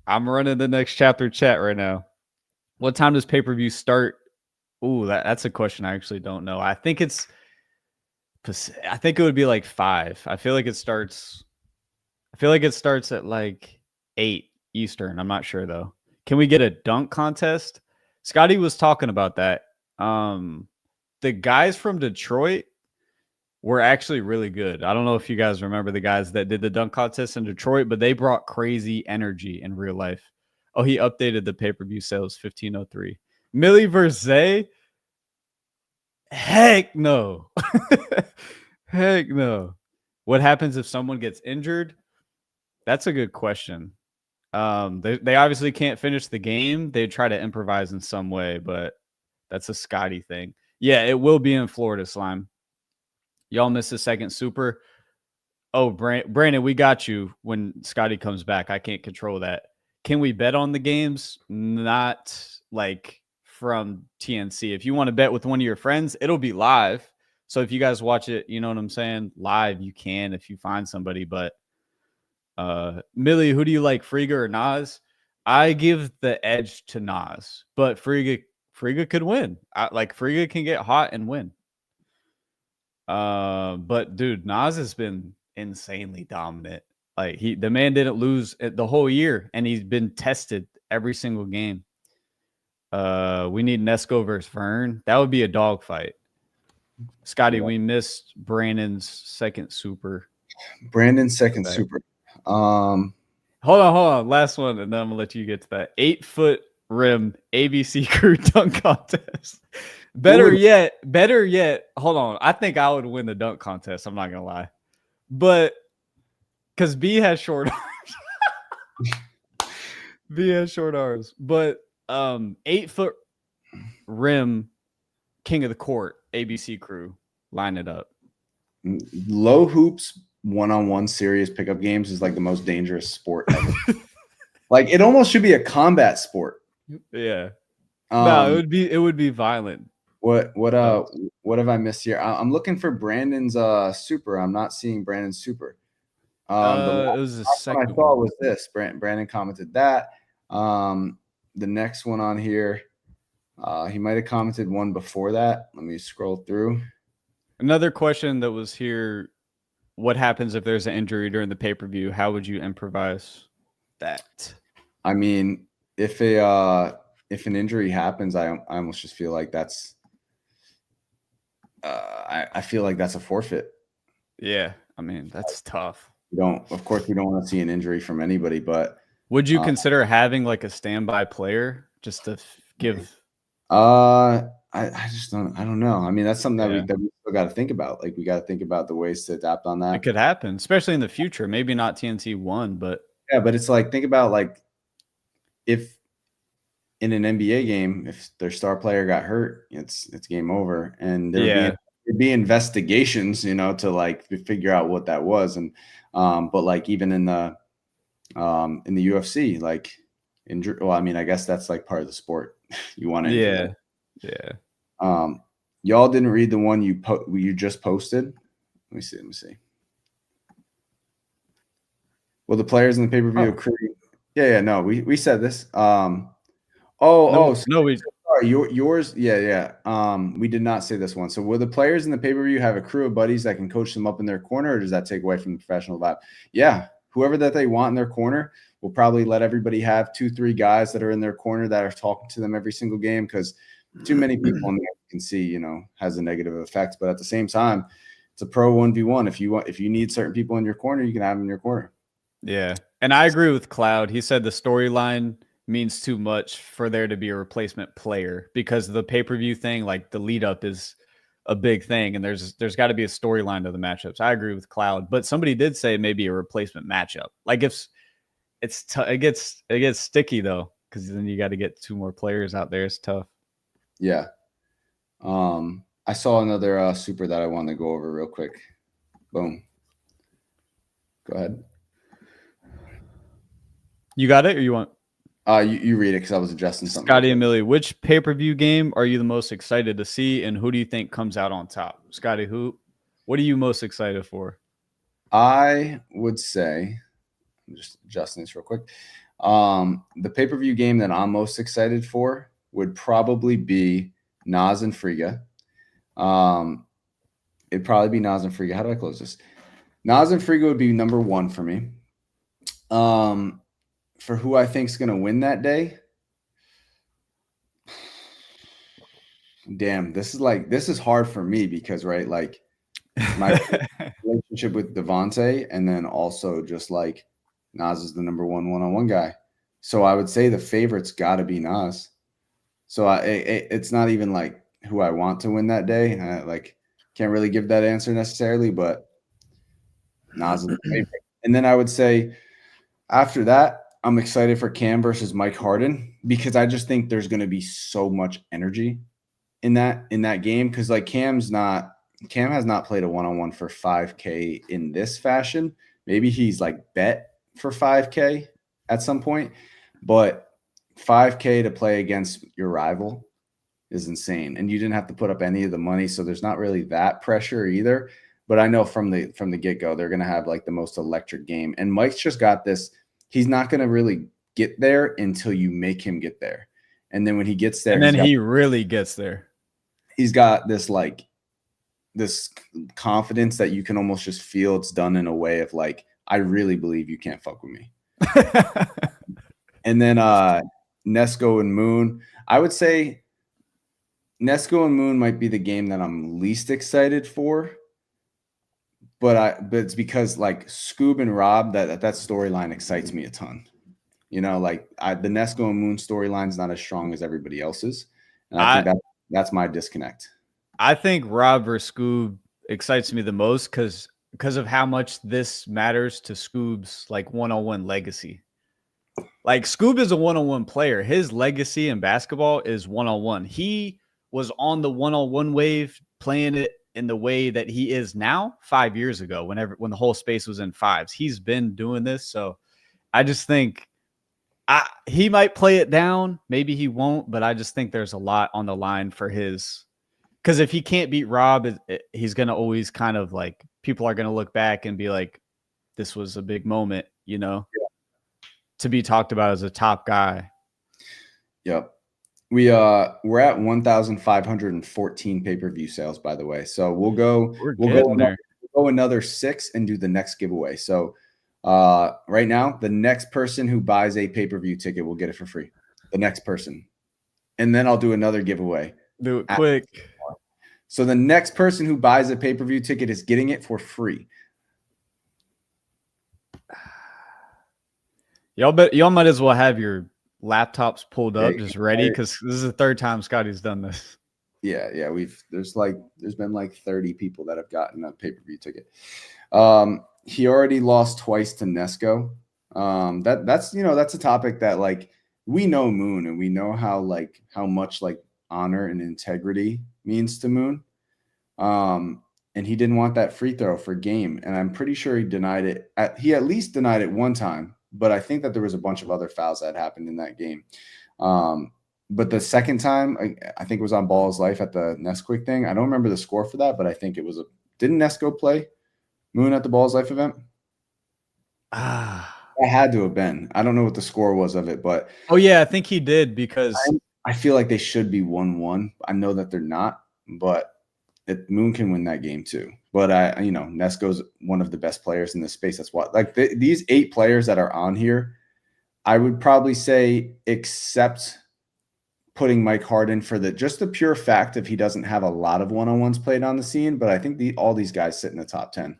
I'm running the next chapter chat right now. What time does pay-per-view start? Ooh, that's a question I actually don't know. I think it would be like 5. I feel like it starts at like 8 Eastern. I'm not sure though. Can we get a dunk contest? Scotty was talking about that. The guys from Detroit were actually really good. I don't know if you guys remember the guys that did the dunk contest in Detroit, but they brought crazy energy in real life. Oh, he updated the pay-per-view sales 1503. Millie versus Zay? Heck no. Heck no. What happens if someone gets injured? That's a good question. They obviously can't finish the game. They try to improvise in some way, but that's a Scotty thing. Yeah, it will be in Florida, Slime. Y'all missed the second super. Oh, Brandon, we got you when Scotty comes back. I can't control that. Can we bet on the games? Not like from TNC. If you want to bet with one of your friends, it'll be live. So if you guys watch it, you know what I'm saying? Live, you can if you find somebody. But Millie, who do you like, Friga or Nas? I give the edge to Nas, but Friga could win. Friga can get hot and win. But dude, Nas has been insanely dominant. Like the man didn't lose the whole year, and he's been tested every single game. We need Nesco versus Vern. That would be a dogfight. Scotty, we missed Brandon's second super. Brandon's second super. Hold on. Last one, and then I'm gonna let you get to that. 8-foot rim ABC crew dunk contest. Better yet, hold on. I think I would win the dunk contest. I'm not gonna lie. But because B has short arms. B has short arms. But 8-foot rim king of the court, ABC crew, line it up. Low hoops, one-on-one serious pickup games is like the most dangerous sport ever. Like it almost should be a combat sport. Yeah. No, it would be violent. What have I missed here? I'm looking for Brandon's super. I'm not seeing Brandon's super. It was the second one I saw was this. Brandon commented that. The next one on here, he might have commented one before that. Let me scroll through. Another question that was here: what happens if there's an injury during the pay-per-view? How would you improvise that? I mean, if an injury happens, I almost just feel like that's. I feel like that's a forfeit. Yeah, I mean that's tough. Of course, we don't want to see an injury from anybody, but would you consider having like a standby player just to give? I just don't. I don't know. I mean, that's something that we still got to think about. Like we got to think about the ways to adapt on that. It could happen, especially in the future. Maybe not TNT 1, but yeah. But it's like think about like if in an NBA game, if their star player got hurt, it's game over, and there'd be investigations, to like figure out what that was, and but like even in the UFC, like injury. Well, I mean, I guess that's like part of the sport. You want to injure them. Yeah. Y'all didn't read the one you just posted. Let me see. Well, the players in the pay-per-view accrue. Yeah. No, we said this. Sorry, yours. Yeah. We did not say this one. So will the players in the pay-per-view have a crew of buddies that can coach them up in their corner, or does that take away from the professional vibe? Yeah, whoever that they want in their corner will probably let everybody have 2-3 guys that are in their corner that are talking to them every single game, because too many people in there can see, has a negative effect. But at the same time, it's a pro 1v1. If you need certain people in your corner, you can have them in your corner. Yeah. And I agree with Cloud. He said the storyline means too much for there to be a replacement player, because the pay-per-view thing, like the lead up is a big thing, and there's got to be a storyline to the matchups. I agree with Cloud, but somebody did say maybe a replacement matchup. Like if it gets sticky though, because then you got to get 2 more players out there. It's tough. Yeah. I saw another super that I wanted to go over real quick. Boom. Go ahead. You got it, or you want? You read it, because I was adjusting something. Scotty and Millie, which pay-per-view game are you the most excited to see, and who do you think comes out on top? Scotty, what are you most excited for? I would say, I'm just adjusting this real quick. The pay-per-view game that I'm most excited for would probably be Nas and Friga. It'd probably be Nas and Friga. How do I close this? Nas and Friga would be number 1 for me. For who I think is going to win that day. Damn, this is hard for me, because right, like my relationship with Devontae, and then also just like Nas is the number 1 one-on-one guy. So I would say the favorite's got to be Nas. So it's not even like who I want to win that day. I can't really give that answer necessarily, but Nas is the favorite. And then I would say after that, I'm excited for Cam versus Mike Harden, because I just think there's going to be so much energy in that game, because like Cam has not played a one-on-one for 5K in this fashion. Maybe he's like bet for 5K at some point, but 5K to play against your rival is insane, and you didn't have to put up any of the money, so there's not really that pressure either. But I know from the get-go they're going to have like the most electric game, and Mike's just got this. He's not going to really get there until you make him get there, and then when he gets there, and then he really gets there. He's got this confidence that you can almost just feel it's done in a way of like, I really believe you can't fuck with me. And then Nesco and Moon. I would say Nesco and Moon might be the game that I'm least excited for. But it's because like Scoob and Rob, that storyline excites me a ton. The Nesco and Moon storyline is not as strong as everybody else's. And I think that's my disconnect. I think Rob versus Scoob excites me the most because of how much this matters to Scoob's like one-on-one legacy. Like Scoob is a one-on-one player. His legacy in basketball is one-on-one. He was on the one-on-one wave, playing it in the way that he is now 5 years ago, when the whole space was in fives. He's been doing this. So I just think he might play it down. Maybe he won't, but I just think there's a lot on the line for his, because if he can't beat Rob, he's going to always kind of like, people are going to look back and be like, this was a big moment, to be talked about as a top guy. Yep. We're at 1,514 pay-per-view sales, by the way. So we'll go another 6 and do the next giveaway. So right now, the next person who buys a pay-per-view ticket will get it for free. The next person. And then I'll do another giveaway. Do it quick. So the next person who buys a pay-per-view ticket is getting it for free. Y'all might as well have your laptops pulled up, just ready, because this is the third time Scotty's done this. Yeah. There's been like 30 people that have gotten a pay-per-view ticket. He already lost twice to Nesco. That's a topic that like we know Moon, and we know how much like honor and integrity means to Moon. And he didn't want that free throw for game, and I'm pretty sure he denied it. He at least denied it one time, but I think that there was a bunch of other fouls that happened in that game. But the second time, I think it was on Ball's Life at the Nesquik thing. I don't remember the score for that, but I think it was didn't Nesco play Moon at the Ball's Life event? I had to have been. I don't know what the score was of it, but oh yeah, I think he did, because I feel like they should be 1-1. I know that they're not, but Moon can win that game too. But Nesco's one of the best players in this space. That's what, like these 8 players that are on here, I would probably say, except putting Mike Harden for just the pure fact of he doesn't have a lot of one-on-ones played on the scene. But I think all these guys sit in the top 10.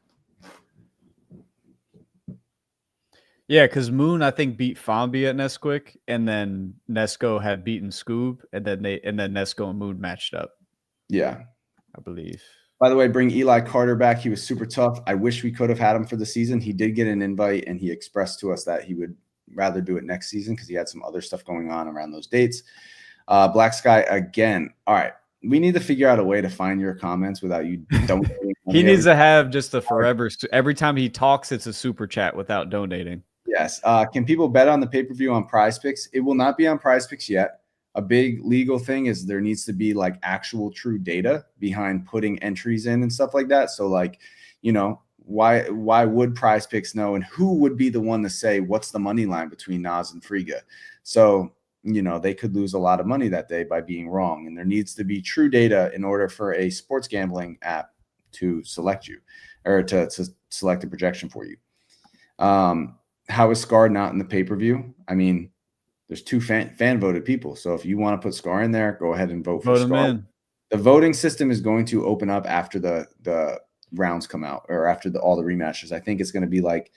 Yeah, because Moon, I think, beat Fombi at Nesquik, and then Nesco had beaten Scoob, and then Nesco and Moon matched up. Yeah, I believe. By the way, bring Eli Carter back. He was super tough. I wish we could have had him for the season. He did get an invite, and he expressed to us that he would rather do it next season because he had some other stuff going on around those dates. Black Sky again. All right. We need to figure out a way to find your comments without you donating. He needs to have just a forever. Every time he talks, it's a super chat without donating. Yes. Can people bet on the pay-per-view on Prize Picks? It will not be on Prize Picks yet. A big legal thing is there needs to be like actual true data behind putting entries in and stuff like that. So like, why would Prize Picks know, and who would be the one to say what's the money line between Nas and Friga? So, they could lose a lot of money that day by being wrong. And there needs to be true data in order for a sports gambling app to select you, or to select a projection for you. How is Scar not in the pay-per-view? I mean, there's 2 fan voted people. So if you want to put Scar in there, go ahead and vote for Scar. The voting system is going to open up after the rounds come out, or after all the rematches. I think it's going to be like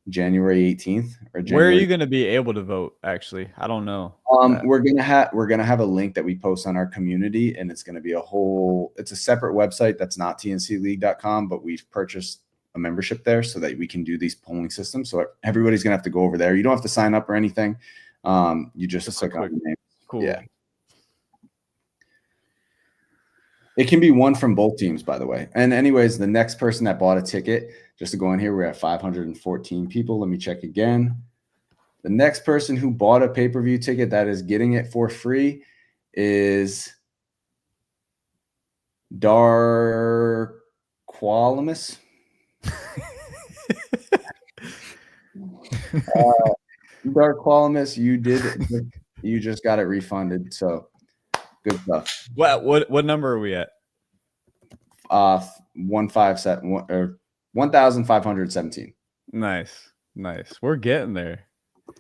January 18th or January. Where are you going to be able to vote? Actually, I don't know. We're gonna have a link that we post on our community, and it's going to be it's a separate website that's not tncleague.com, but we've purchased a membership there so that we can do these polling systems. So everybody's gonna have to go over there. You don't have to sign up or anything. You just click on the name. Cool. Yeah. It can be one from both teams, by the way. And anyways, the next person that bought a ticket, just to go in here, we're at 514 people. Let me check again. The next person who bought a pay-per-view ticket that is getting it for free is Darqualimus. Darqualimus, you just got it refunded, so good stuff. What number are we at? 1,517. Nice. We're getting there.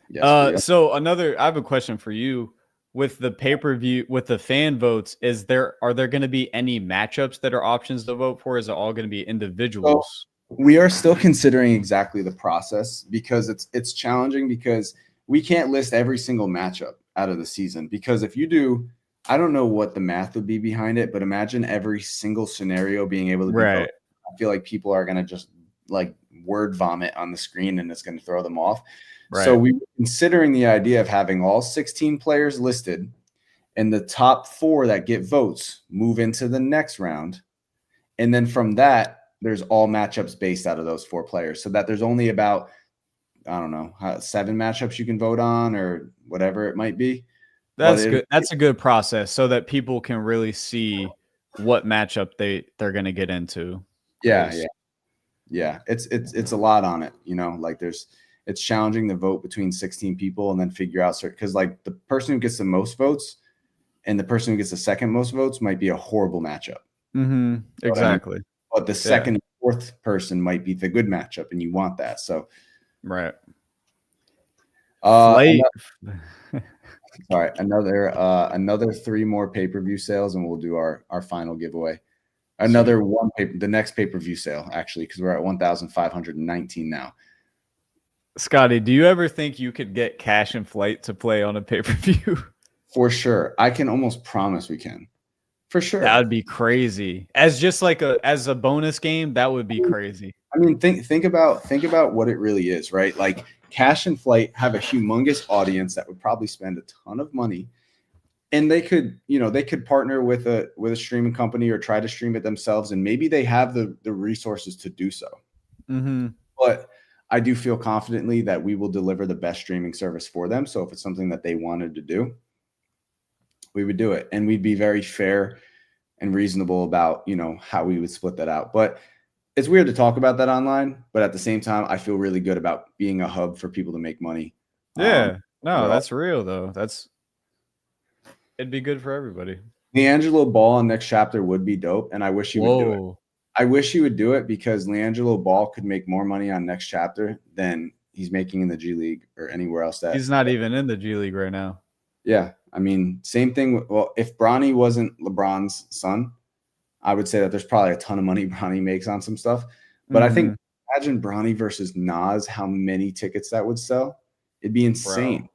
Yes, so I have a question for you. With the pay-per-view, with the fan votes, are there going to be any matchups that are options to vote for? Is it all going to be individuals? So we are still considering exactly the process, because it's challenging, because we can't list every single matchup out of the season, because if you do, I don't know what the math would be behind it, but imagine every single scenario being able to be voted. I feel like people are going to just like word vomit on the screen, and it's going to throw them off. Right. So we were considering the idea of having all 16 players listed, and the top 4 that get votes move into the next round. And then from that, there's all matchups based out of those 4 players, so that there's only about, I don't know, 7 matchups you can vote on, or whatever it might be. That's good. That's a good process, so that people can really see what matchup they're going to get into. Yeah. It's a lot on it, like it's challenging to vote between 16 people and then figure out because like the person who gets the most votes and the person who gets the second most votes might be a horrible matchup. Mm-hmm. Exactly. But the second and fourth person might be the good matchup, and you want that. So right. Sorry, another 3 more pay-per-view sales, and we'll do our final giveaway. The next pay-per-view sale, actually, because we're at 1,519 now. Scotty, do you ever think you could get Cash and Flight to play on a pay-per-view? For sure. I can almost promise we can. For sure. That would be crazy. As just like as a bonus game, that would be crazy. I mean, think about what it really is, right? Like Cash and Flight have a humongous audience that would probably spend a ton of money, and they could, they could partner with a streaming company or try to stream it themselves, and maybe they have the resources to do so. Mm-hmm. But I do feel confidently that we will deliver the best streaming service for them. So if it's something that they wanted to do, we would do it, and we'd be very fair and reasonable about, how we would split that out. But it's weird to talk about that online, but at the same time, I feel really good about being a hub for people to make money. Yeah, no, that's real though. It'd be good for everybody. LiAngelo Ball on Next Chapter would be dope, and I wish he would do it. I wish he would do it because LiAngelo Ball could make more money on Next Chapter than he's making in the G League or anywhere else. He's not even in the G League right now. Yeah, I mean, same thing. Well, if Bronny wasn't LeBron's son, I would say that there's probably a ton of money Bronny makes on some stuff. But I think, imagine Bronny versus Nas, how many tickets that would sell. It'd be insane. Bro,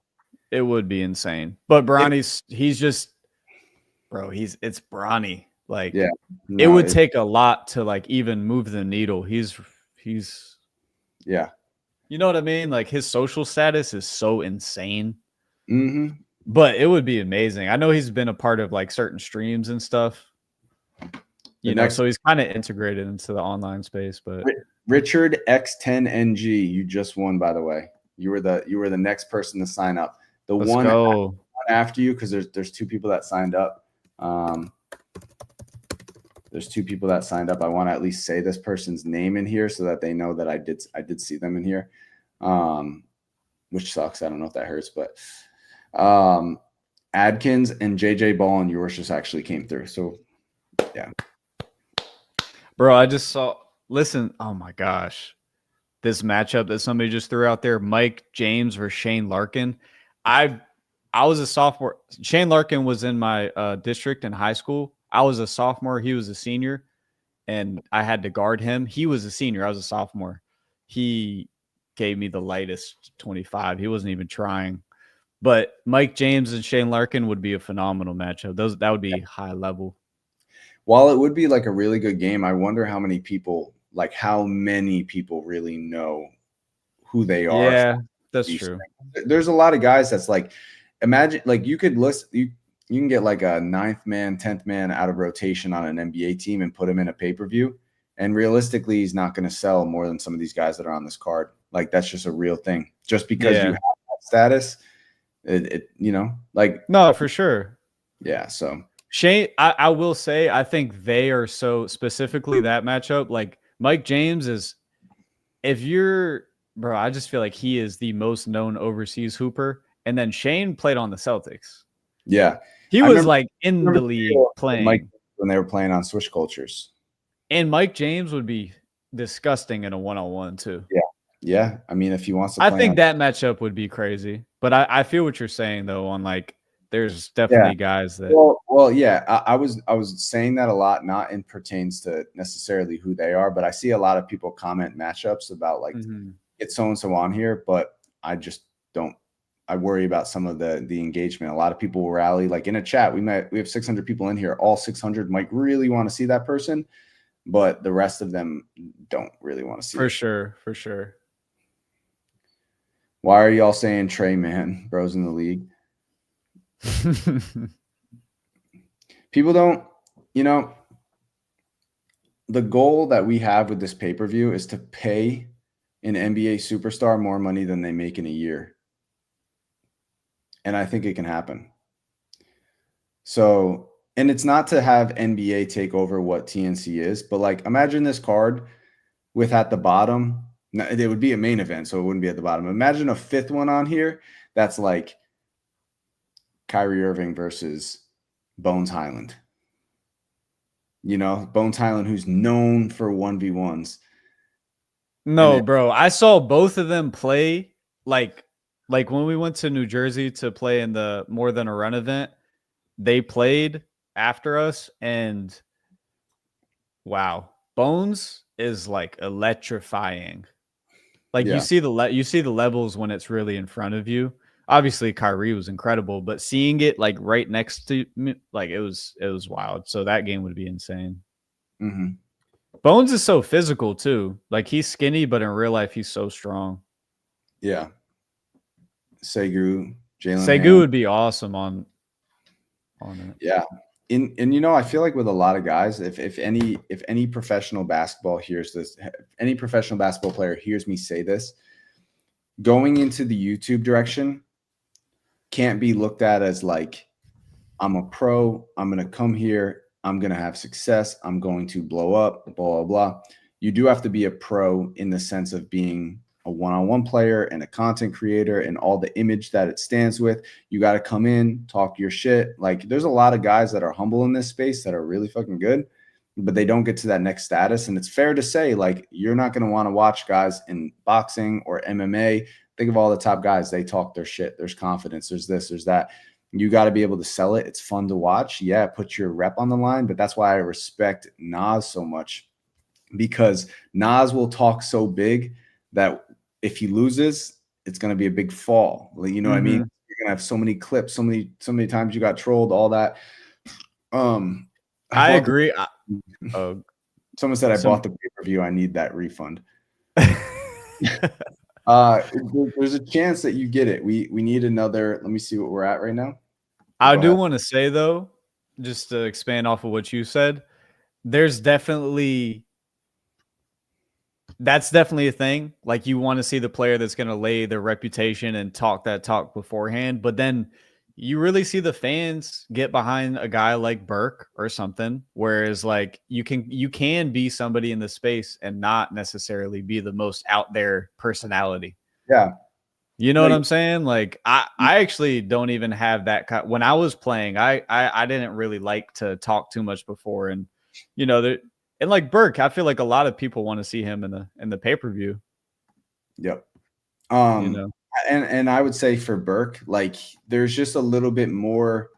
it would be insane. But Bronny's, it's Bronny. Like, yeah, it would take a lot to like even move the needle. He's yeah. You know what I mean? Like his social status is so insane. Mm-hmm. But it would be amazing. I know he's been a part of like certain streams and stuff. So he's kind of integrated into the online space. But Richard X10NG, you just won, by the way. You were the next person to sign up. Let's go. After you, because there's two people that signed up. There's two people that signed up. I want to at least say this person's name in here so that they know that I did see them in here. Which sucks. I don't know if that hurts, but Adkins and JJ Ball and yours just actually came through. So yeah. Bro, I just saw oh my gosh. This matchup that somebody just threw out there, Mike James versus Shane Larkin. I was a sophomore. Shane Larkin was in my district in high school. I was a sophomore. He was a senior, and I had to guard him. He was a senior. I was a sophomore. He gave me the lightest 25. He wasn't even trying. But Mike James and Shane Larkin would be a phenomenal matchup. That would be high level. While it would be like a really good game, I wonder how many people really know who they are. Yeah, that's true. There's a lot of guys that's like, imagine like you could list you can get like a 9th man, 10th man out of rotation on an NBA team and put him in a pay-per-view. And realistically, he's not going to sell more than some of these guys that are on this card. Like that's just a real thing. Just because you have that status, no, for sure. Yeah. So Shane, I will say, I think they are so specifically that matchup. Like Mike James is, I just feel like he is the most known overseas hooper. And then Shane played on the Celtics. Yeah. He was like in the league playing when they were playing on Switch Cultures. And Mike James would be disgusting in a one-on-one too. Yeah. Yeah. I mean, if he wants to I think that matchup would be crazy. But I feel what you're saying though, on like there's definitely guys that well yeah. I was saying that a lot, not in pertains to necessarily who they are, but I see a lot of people comment matchups about like get so and so on here, but I just don't. I worry about some of the engagement. A lot of people will rally. Like in a chat, we have 600 people in here. All 600 might really want to see that person, but the rest of them don't really want to see. For sure. Why are y'all saying Trey, man? Bros in the league. People don't, the goal that we have with this pay-per-view is to pay an NBA superstar more money than they make in a year. And I think it can happen. So, and it's not to have NBA take over what TNC is, but like imagine this card with at the bottom, it would be a main event, so it wouldn't be at the bottom. Imagine a 5th one on here that's like Kyrie Irving versus Bones Highland. Bones Highland, who's known for 1v1s. No, bro. I saw both of them play like when we went to New Jersey to play in the More Than a Run event, they played after us, and wow, Bones is like electrifying. Like you see the levels when it's really in front of you. Obviously, Kyrie was incredible, but seeing it like right next to me, like it was wild. So that game would be insane. Mm-hmm. Bones is so physical too. Like he's skinny, but in real life he's so strong. Yeah. Segu, Jalen Segu would be awesome on it. Yeah. And you know, I feel like with a lot of guys, if any professional basketball hears this, any professional basketball player hears me say this, going into the YouTube direction can't be looked at as like, I'm a pro, I'm going to come here, I'm going to have success, I'm going to blow up, blah, blah, blah. You do have to be a pro in the sense of being a one-on-one player and a content creator and all the image that it stands with. You got to come in, talk your shit. Like there's a lot of guys that are humble in this space that are really fucking good, but they don't get to that next status. And it's fair to say, like, you're not going to want to watch guys in boxing or MMA. Think of all the top guys. They talk their shit. There's confidence. There's this, there's that. You got to be able to sell it. It's fun to watch. Yeah, put your rep on the line. But that's why I respect Nas so much, because Nas will talk so big that if he loses, it's going to be a big fall. You know what I mean? You're going to have so many clips, so many times you got trolled, all that. I agree. Someone said I bought the pay-per-view. I need that refund. There's a chance that you get it. We need another. Let me see what we're at right now. I do want to say though, just to expand off of what you said, that's definitely a thing. Like you want to see the player that's going to lay their reputation and talk that talk beforehand, but then you really see the fans get behind a guy like Burke or something. Whereas like you can be somebody in the space and not necessarily be the most out there personality. Yeah. You know what I'm saying? Like I actually don't even have that when I was playing, I didn't really like to talk too much before. And, you know, and like Burke, I feel like a lot of people want to see him in the pay-per-view. Yep. You know, and I would say for Burke, like there's just a little bit more.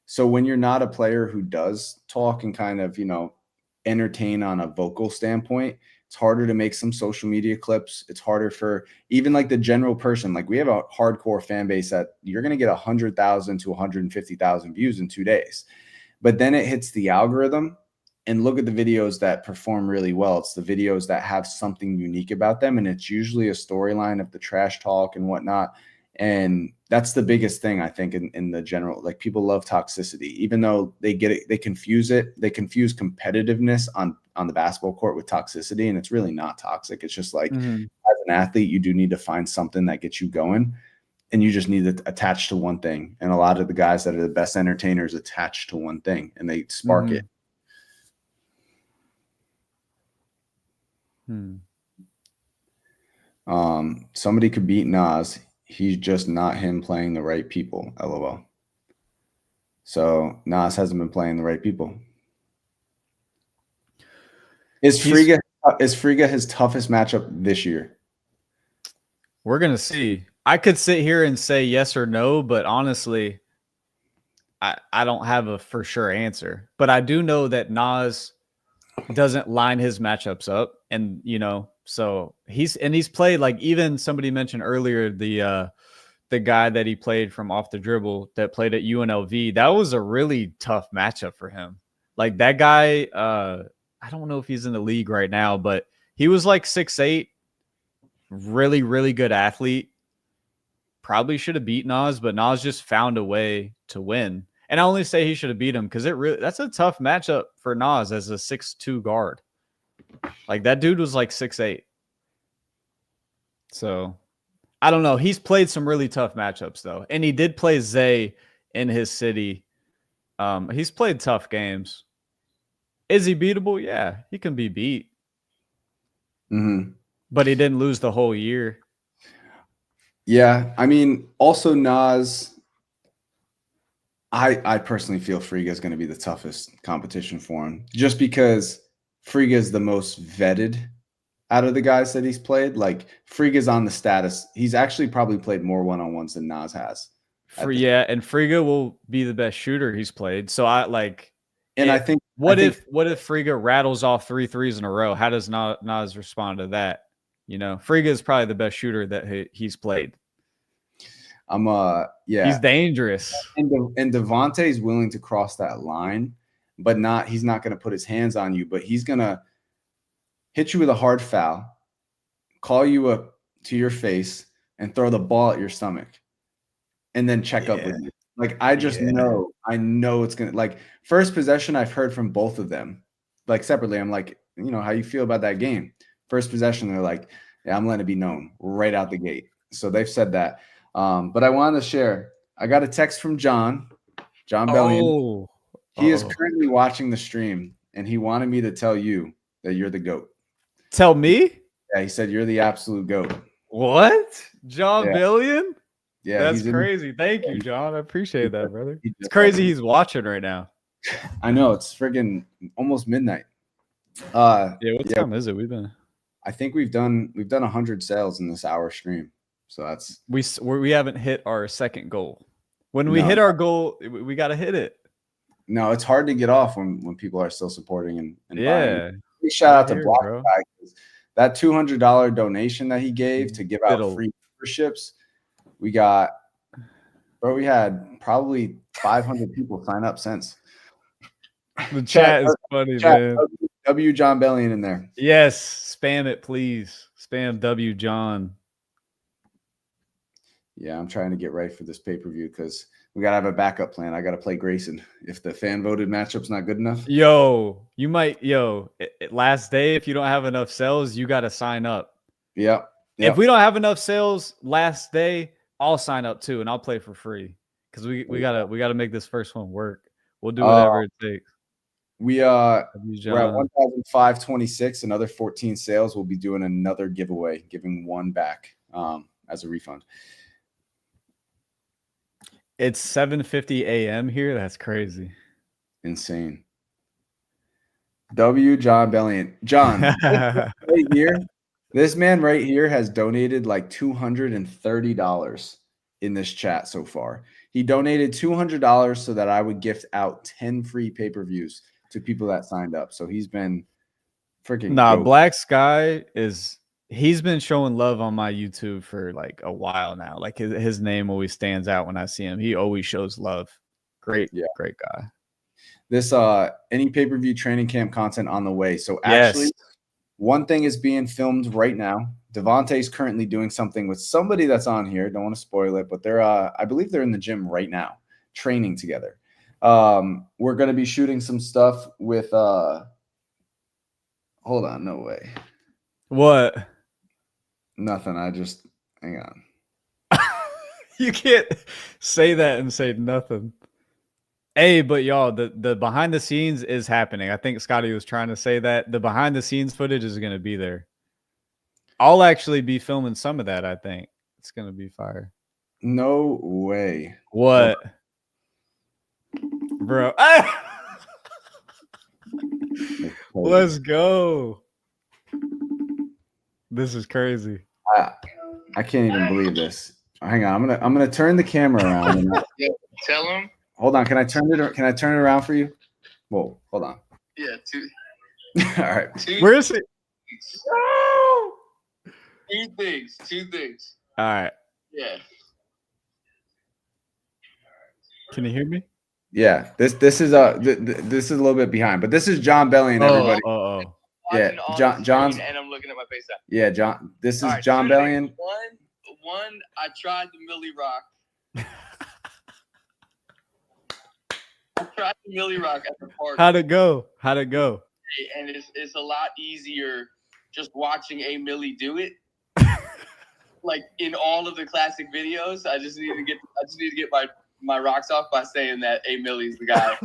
So when you're not a player who does talk and kind of, you know, entertain on a vocal standpoint, it's harder to make some social media clips. It's harder for even like the general person. Like we have a hardcore fan base that you're going to get 100,000 to 150,000 views in 2 days. But then it hits the algorithm and look at the videos that perform really well. It's the videos that have something unique about them. And it's usually a storyline of the trash talk and whatnot. And that's the biggest thing, I think, in the general, like people love toxicity, even though they get it, they confuse competitiveness on the basketball court with toxicity. And it's really not toxic. It's just like, as an athlete, you do need to find something that gets you going, and you just need to attach to one thing. And a lot of the guys that are the best entertainers attach to one thing and they spark it. Somebody could beat Nas. He's just not him playing the right people. LOL. So Nas hasn't been playing the right people. Is Friga his toughest matchup this year? We're gonna see. I could sit here and say yes or no, but honestly, I don't have a for sure answer. But I do know that Nas doesn't line his matchups up, and you know, so he's played, like, even somebody mentioned earlier the guy that he played from off the dribble that played at UNLV. That was a really tough matchup for him. Like that guy, I don't know if he's in the league right now, but he was like 6'8", really, really good athlete. Probably should have beat Nas, but Nas just found a way to win. And I only say he should have beat him because that's a tough matchup for Nas as a 6'2" guard. Like that dude was like 6'8". So I don't know. He's played some really tough matchups though. And he did play Zay in his city. He's played tough games. Is he beatable? Yeah, he can be beat. But he didn't lose the whole year. Yeah. I mean, also Nas, I personally feel Friga is going to be the toughest competition for him, just because Friga is the most vetted out of the guys that he's played. Like Friga's on the status. He's actually probably played more one-on-ones than Nas has. And Friga will be the best shooter he's played. So I think what if Friga rattles off 3 threes in a row? How does Nas respond to that? You know, Friga is probably the best shooter that he's played. He's dangerous. And Devontae is willing to cross that line, but he's not going to put his hands on you, but he's going to hit you with a hard foul, call you up to your face, and throw the ball at your stomach, and then check up with you. Like, I just know it's gonna, like, first possession, I've heard from both of them, like, separately. I'm like, how you feel about that game? First possession, they're like, yeah, I'm letting it be known right out the gate. So they've said that. But I wanted to share. I got a text from John Bellion. He is currently watching the stream, and he wanted me to tell you that you're the GOAT. Tell me? Yeah, he said you're the absolute GOAT. What? John Bellion? Yeah, that's crazy. Thank you, John. I appreciate that, brother. It's crazy he's watching right now. I know, it's friggin' almost midnight. What time is it? I think we've done 100 sales in this hour stream. So that's we haven't hit our second goal. When we hit our goal, we got to hit it. No, it's hard to get off when people are still supporting and buying. Big shout out to Black Guy, because that $200 donation that he gave to give out free memberships, we had probably 500 people sign up since. The chat is funny, man. W John Bellion in there. Yes, spam it, please. Spam W John. Yeah, I'm trying to get right for this pay-per-view because we got to have a backup plan. I got to play Grayson if the fan-voted matchup's not good enough. Last day, if you don't have enough sales, you got to sign up. Yep. If we don't have enough sales last day, I'll sign up too, and I'll play for free because we gotta make this first one work. We'll do whatever it takes. We're at 1,526. Another 14 sales. We'll be doing another giveaway, giving one back as a refund. It's 7:50 a.m. here. That's crazy. Insane. W John Bellion. John, right here. This man right here has donated like $230 in this chat so far. He donated $200 so that I would gift out 10 free pay-per-views to people that signed up. So he's been freaking dope. Black Sky he's been showing love on my YouTube for like a while now. Like his name always stands out when I see him. He always shows love. Great guy. This any pay-per-view training camp content on the way. So actually, one thing is being filmed right now. Devontae's currently doing something with somebody that's on here. Don't want to spoil it, but they're I believe they're in the gym right now, training together. We're gonna be shooting some stuff with hold on, no way. What? Nothing. Hang on. You can't say that and say nothing. Hey, but y'all, the behind the scenes is happening. I think Scotty was trying to say that the behind the scenes footage is going to be there. I'll actually be filming some of that. I think it's going to be fire. No way. What? Bro. Let's go. This is crazy. I can't even believe this. Hang on, I'm gonna turn the camera around. And tell him. Hold on, can I turn it around for you? Whoa, hold on. Yeah, All right. Where is it? Two things. All right. Yeah. Can you hear me? Yeah. This is a little bit behind, but this is John Bellion, everybody. Yeah, John's, and I'm looking at my face now. Yeah, John. This is John Bellion. One, I tried the Millie Rock. I tried the Millie Rock at the park. How'd it go? And it's a lot easier just watching a Millie do it. Like in all of the classic videos, I just need to get my rocks off by saying that A Millie's the guy.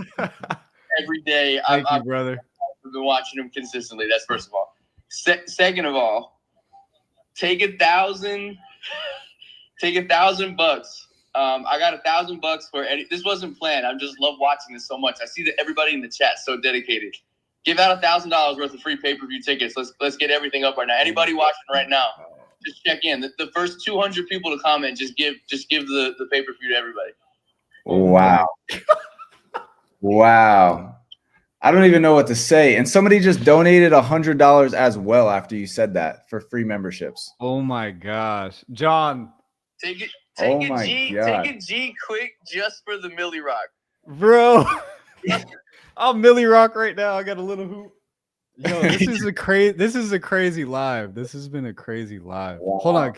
Every day, Thank you, brother. I've been watching him consistently. That's first of all. Second of all, take $1,000. Take $1,000 bucks. I got $1,000 for any. This wasn't planned. I just love watching this so much. I see that everybody in the chat so dedicated. Give out $1,000 worth of free pay-per-view tickets. Let's get everything up right now. Anybody watching right now, just check in. The first 200 people to comment, just give the pay-per-view to everybody. Wow. Wow. I don't even know what to say. And somebody just donated $100 as well after you said that for free memberships. Oh my gosh, John. Take a G quick just for the Millie Rock. Bro. I'll Millie Rock right now. I got a little hoop. Yo, this is a crazy live. This has been a crazy live. Wow. Hold on.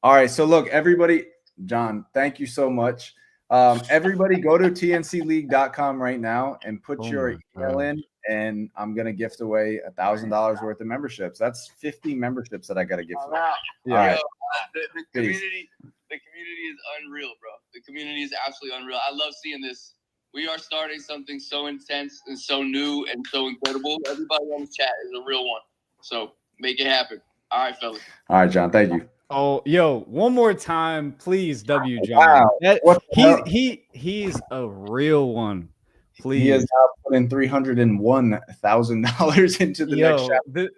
All right, so look, everybody, John, thank you so much. Everybody go to tncleague.com right now and put your email in, and I'm gonna gift away $1,000 worth of memberships. That's 50 memberships that I gotta give away. Yeah. All right. The community is unreal, bro. The community is absolutely unreal. I love seeing this. We are starting something so intense and so new and so incredible. Everybody on the chat is a real one. So make it happen. All right, fellas. All right, John, thank you. Oh, yo, one more time, please, W. John. Wow. He's a real one. Please. He has now put in $301,000 into the next chapter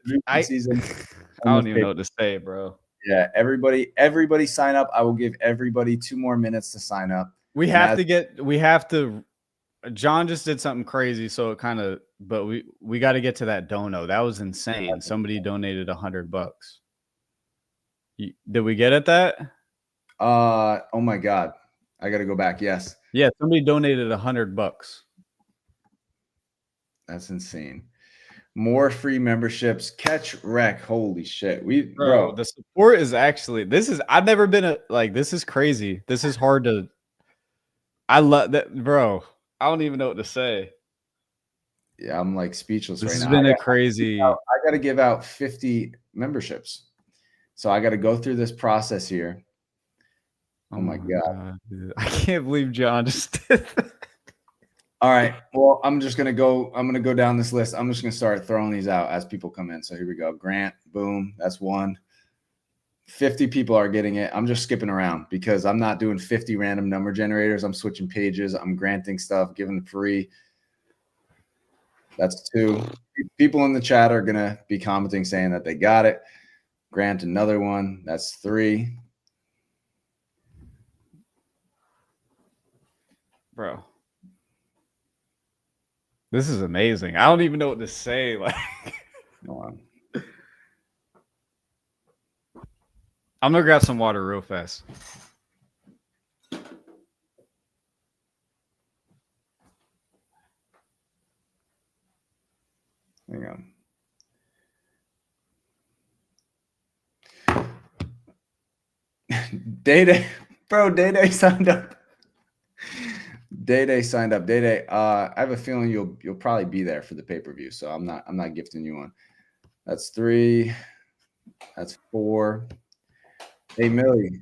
season. I don't even know what to say, bro. Yeah, everybody sign up. I will give everybody 2 more minutes to sign up. We have to. John just did something crazy, so it kind of. But we got to get to that dono. That was insane. Somebody donated $100. Did we get at that? Oh my God, I got to go back. Yes. Yeah, somebody donated $100. That's insane. More free memberships. Catch wreck. Holy shit. Bro, the support is actually I've never been this is crazy. This is hard to I love that, bro. I don't even know what to say. Yeah, I'm like speechless right now. This has been a crazy. I got to give out 50 memberships. So I got to go through this process here. Oh my God. Dude. I can't believe John just did that. All right. Well, I'm going to go down this list. I'm just going to start throwing these out as people come in. So here we go. Grant, boom. That's one. 50 people are getting it. I'm just skipping around because I'm not doing 50 random number generators. I'm switching pages. I'm granting stuff, giving free. That's 2. People in the chat are going to be commenting saying that they got it. Grant another one. That's 3. Bro. This is amazing. I don't even know what to say. Like, go on. I'm gonna grab some water real fast. Hang on. Day, bro. Day signed up. Day signed up. Day. I have a feeling you'll probably be there for the pay-per-view, so I'm not gifting you one. That's 3. That's 4. Hey, Millie.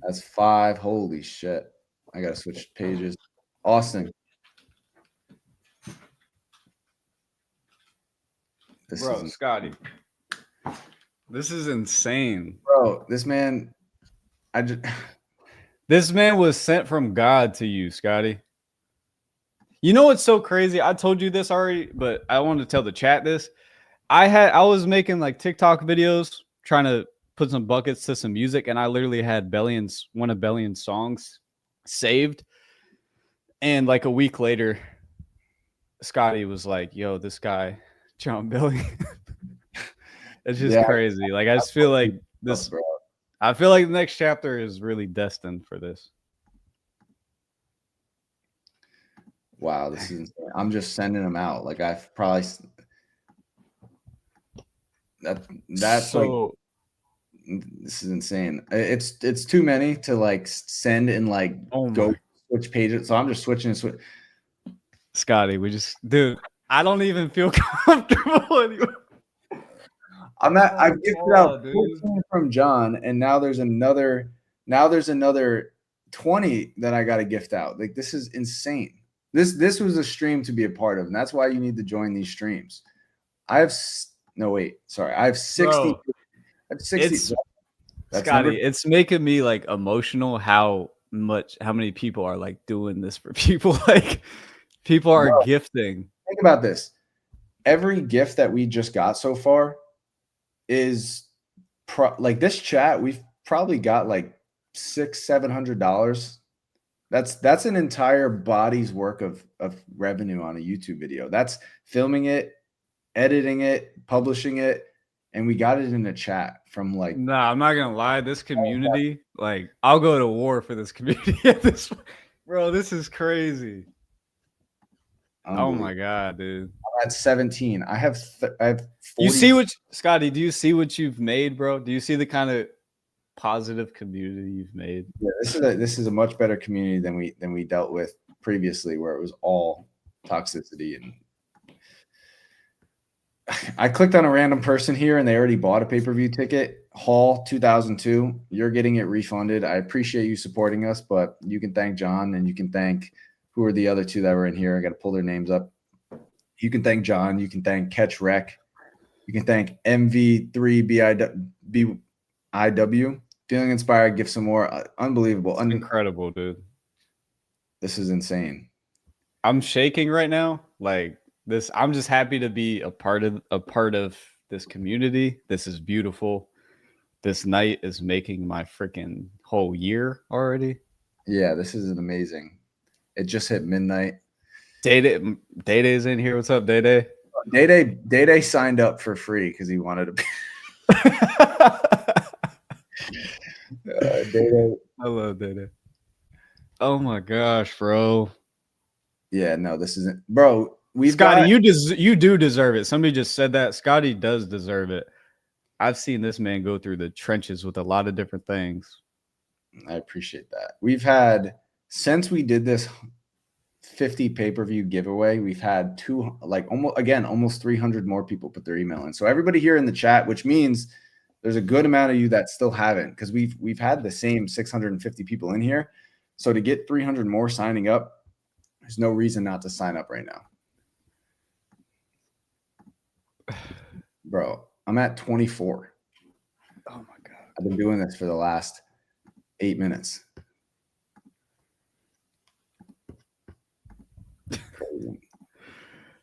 That's 5. Holy shit. I got to switch pages. Austin. Bro, Scotty. This is insane. Bro, this man, this man was sent from God to you, Scotty. You know what's so crazy? I told you this already, but I wanted to tell the chat this. I was making like TikTok videos trying to put some buckets to some music, and I literally had one of Bellion's songs saved. And like a week later, Scotty was like, yo, this guy, John Bellion. It's just crazy. Like, I just feel like this. I feel like the next chapter is really destined for this. Wow, this is insane. I'm just sending them out. Like, I've probably that's so, like, this is insane. It's too many to like send and like go switch pages. So I'm just switching. Scotty, dude, I don't even feel comfortable anymore. I've gifted out 14 from John, and now there's another 20 that I got to gift out. Like, this is insane. This was a stream to be a part of, and that's why you need to join these streams. I have 60. I have 60. Scotty, it's making me like emotional how many people are like doing this for people. Like, people are gifting. Think about this. Every gift that we just got so far is like this chat. We've probably got like $600-700. That's an entire body's work of revenue on a YouTube video. That's filming it, editing it, publishing it, and we got it in a chat from like. Nah, I'm not gonna lie. This community, like, I'll go to war for this community at this. Bro, this is crazy. Oh my god, dude! I'm at 17. I have 40. You see what Scotty? Do you see what you've made, bro? Do you see the kind of positive community you've made? Yeah, this is a much better community than we dealt with previously, where it was all toxicity. And I clicked on a random person here, and they already bought a pay-per-view ticket. Hall 2002. You're getting it refunded. I appreciate you supporting us, but you can thank John, and you can thank who are the other two that were in here. I got to pull their names up. You can thank John. You can thank Catch Rec. You can thank MV3BIW. Feeling inspired. Give some more. Unbelievable. Incredible, dude. This is insane. I'm shaking right now. Like this, I'm just happy to be a part of this community. This is beautiful. This night is making my freaking whole year already. Yeah, this is amazing. It just hit midnight. Day-Day's in here. What's up, Day-Day? Day-Day signed up for free because he wanted to be. Day-Day. I love Day-Day. Oh my gosh, bro. Yeah, no, this isn't, bro. Scotty, you do deserve it. Somebody just said that. Scotty does deserve it. I've seen this man go through the trenches with a lot of different things. I appreciate that. We've had, since we did this 50 pay-per-view giveaway, we've had almost 300 more people put their email in. So everybody here in the chat, which means there's a good amount of you that still haven't, because we've had the same 650 people in here. So to get 300 more signing up, there's no reason not to sign up right now. Bro, I'm at 24. Oh my god. I've been doing this for the last 8 minutes.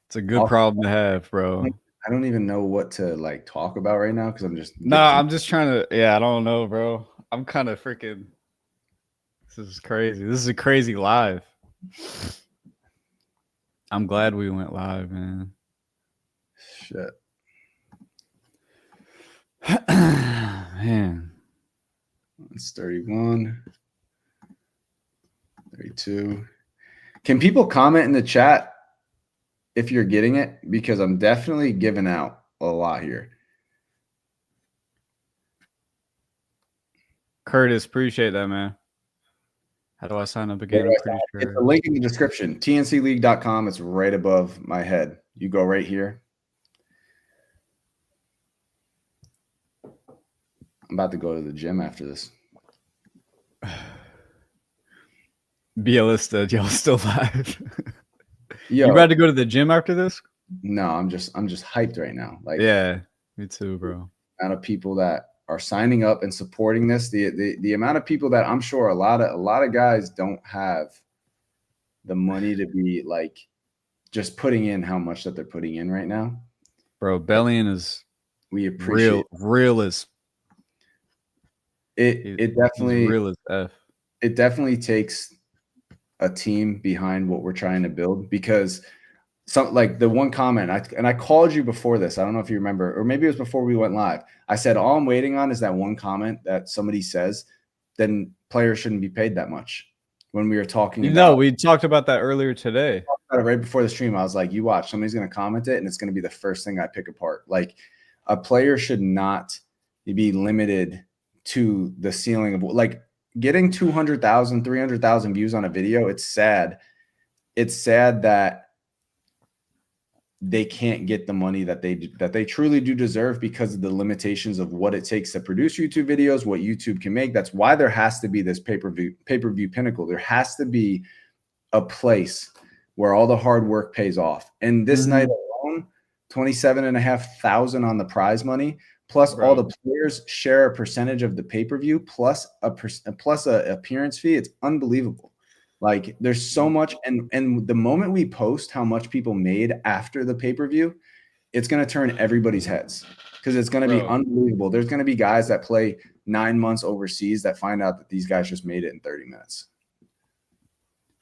It's a good problem to have, bro. I don't even know what to like talk about right now because I'm just I'm just trying to. Yeah, I don't know, bro. I'm kind of freaking. This is crazy. This is a crazy live. I'm glad we went live, man. Shit. Man. It's 31. 32. Can people comment in the chat if you're getting it? Because I'm definitely giving out a lot here. Curtis, appreciate that, man. How do I sign up again? I'm pretty sure. It's a link in the description. TNCleague.com. It's right above my head. You go right here. I'm about to go to the gym after this. Bielista, y'all still live? Yo, you about to go to the gym after this? No, I'm just hyped right now. Like, yeah, me too, bro. Amount of people that are signing up and supporting this, the amount of people that I'm sure a lot of guys don't have the money to be like just putting in how much that they're putting in right now. Bro, Bellion is we appreciate real as it definitely real as F. It definitely takes a team behind what we're trying to build, because some like the one comment I called you before this. I don't know if you remember, or maybe it was before we went live. I said all I'm waiting on is that one comment that somebody says, then players shouldn't be paid that much. When we were talking, we talked about that earlier today. Right before the stream, I was like, "You watch, somebody's going to comment it, and it's going to be the first thing I pick apart." Like, a player should not be limited to the ceiling of like getting 200,000, 300,000 views on a video. It's sad. It's sad that they can't get the money that they truly do deserve because of the limitations of what it takes to produce YouTube videos, what YouTube can make. That's why there has to be this pay-per-view pinnacle. There has to be a place where all the hard work pays off. And this night alone, 27,500 on the prize money, plus all the players share a percentage of the pay-per-view, plus a appearance fee. It's unbelievable. Like, there's so much, and the moment we post how much people made after the pay-per-view, it's going to turn everybody's heads, because it's going to be unbelievable. There's going to be guys that play 9 months overseas that find out that these guys just made it in 30 minutes.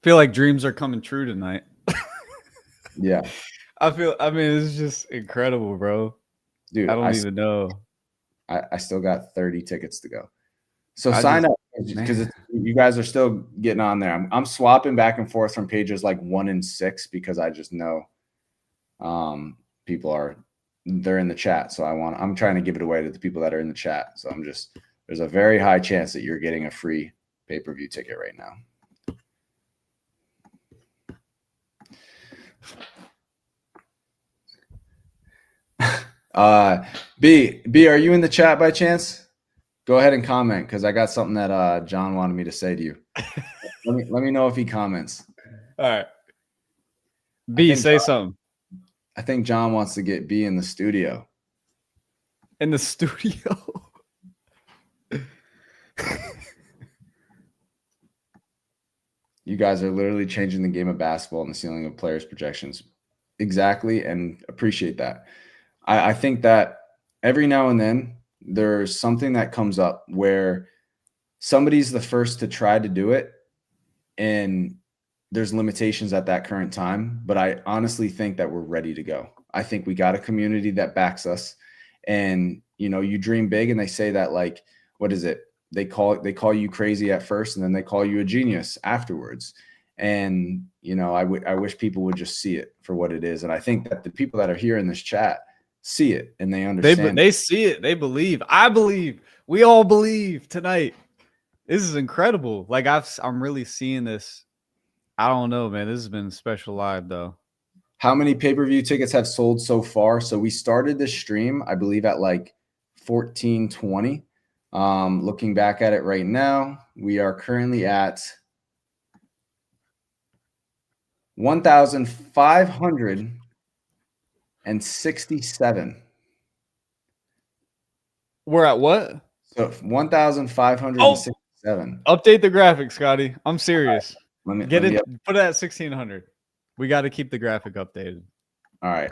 Feel like dreams are coming true tonight. Yeah. I mean, it's just incredible, bro. Dude, I don't even know. I still got 30 tickets to go. So sign up. because you guys are still getting on there. I'm swapping back and forth from pages like 1 and 6 because I just know people they're in the chat. So I'm trying to give it away to the people that are in the chat. So there's a very high chance that you're getting a free pay-per-view ticket right now. B, are you in the chat by chance? Go ahead and comment because I got something that John wanted me to say to you. let me know if he comments. All right. B, say something. I think John wants to get B in the studio. In the studio? You guys are literally changing the game of basketball and the ceiling of players' projections. Exactly, and appreciate that. I think that every now and then there's something that comes up where somebody's the first to try to do it, and there's limitations at that current time. But I honestly think that we're ready to go. I think we got a community that backs us, and you dream big, and they say that, like, what is it? They call you crazy at first, and then they call you a genius afterwards. And I wish people would just see it for what it is. And I think that the people that are here in this chat see it and they understand. They see it. They believe. I believe. We all believe tonight. This is incredible. Like I'm really seeing this. I don't know, man. This has been special live though. How many pay-per-view tickets have sold so far? So we started this stream, I believe, at like 14:20. Looking back at it right now, we are currently at 1,567. We're at what? So 1,567. Update the graphic, Scotty. I'm serious. Let me put it at 1,600. We got to keep the graphic updated. All right.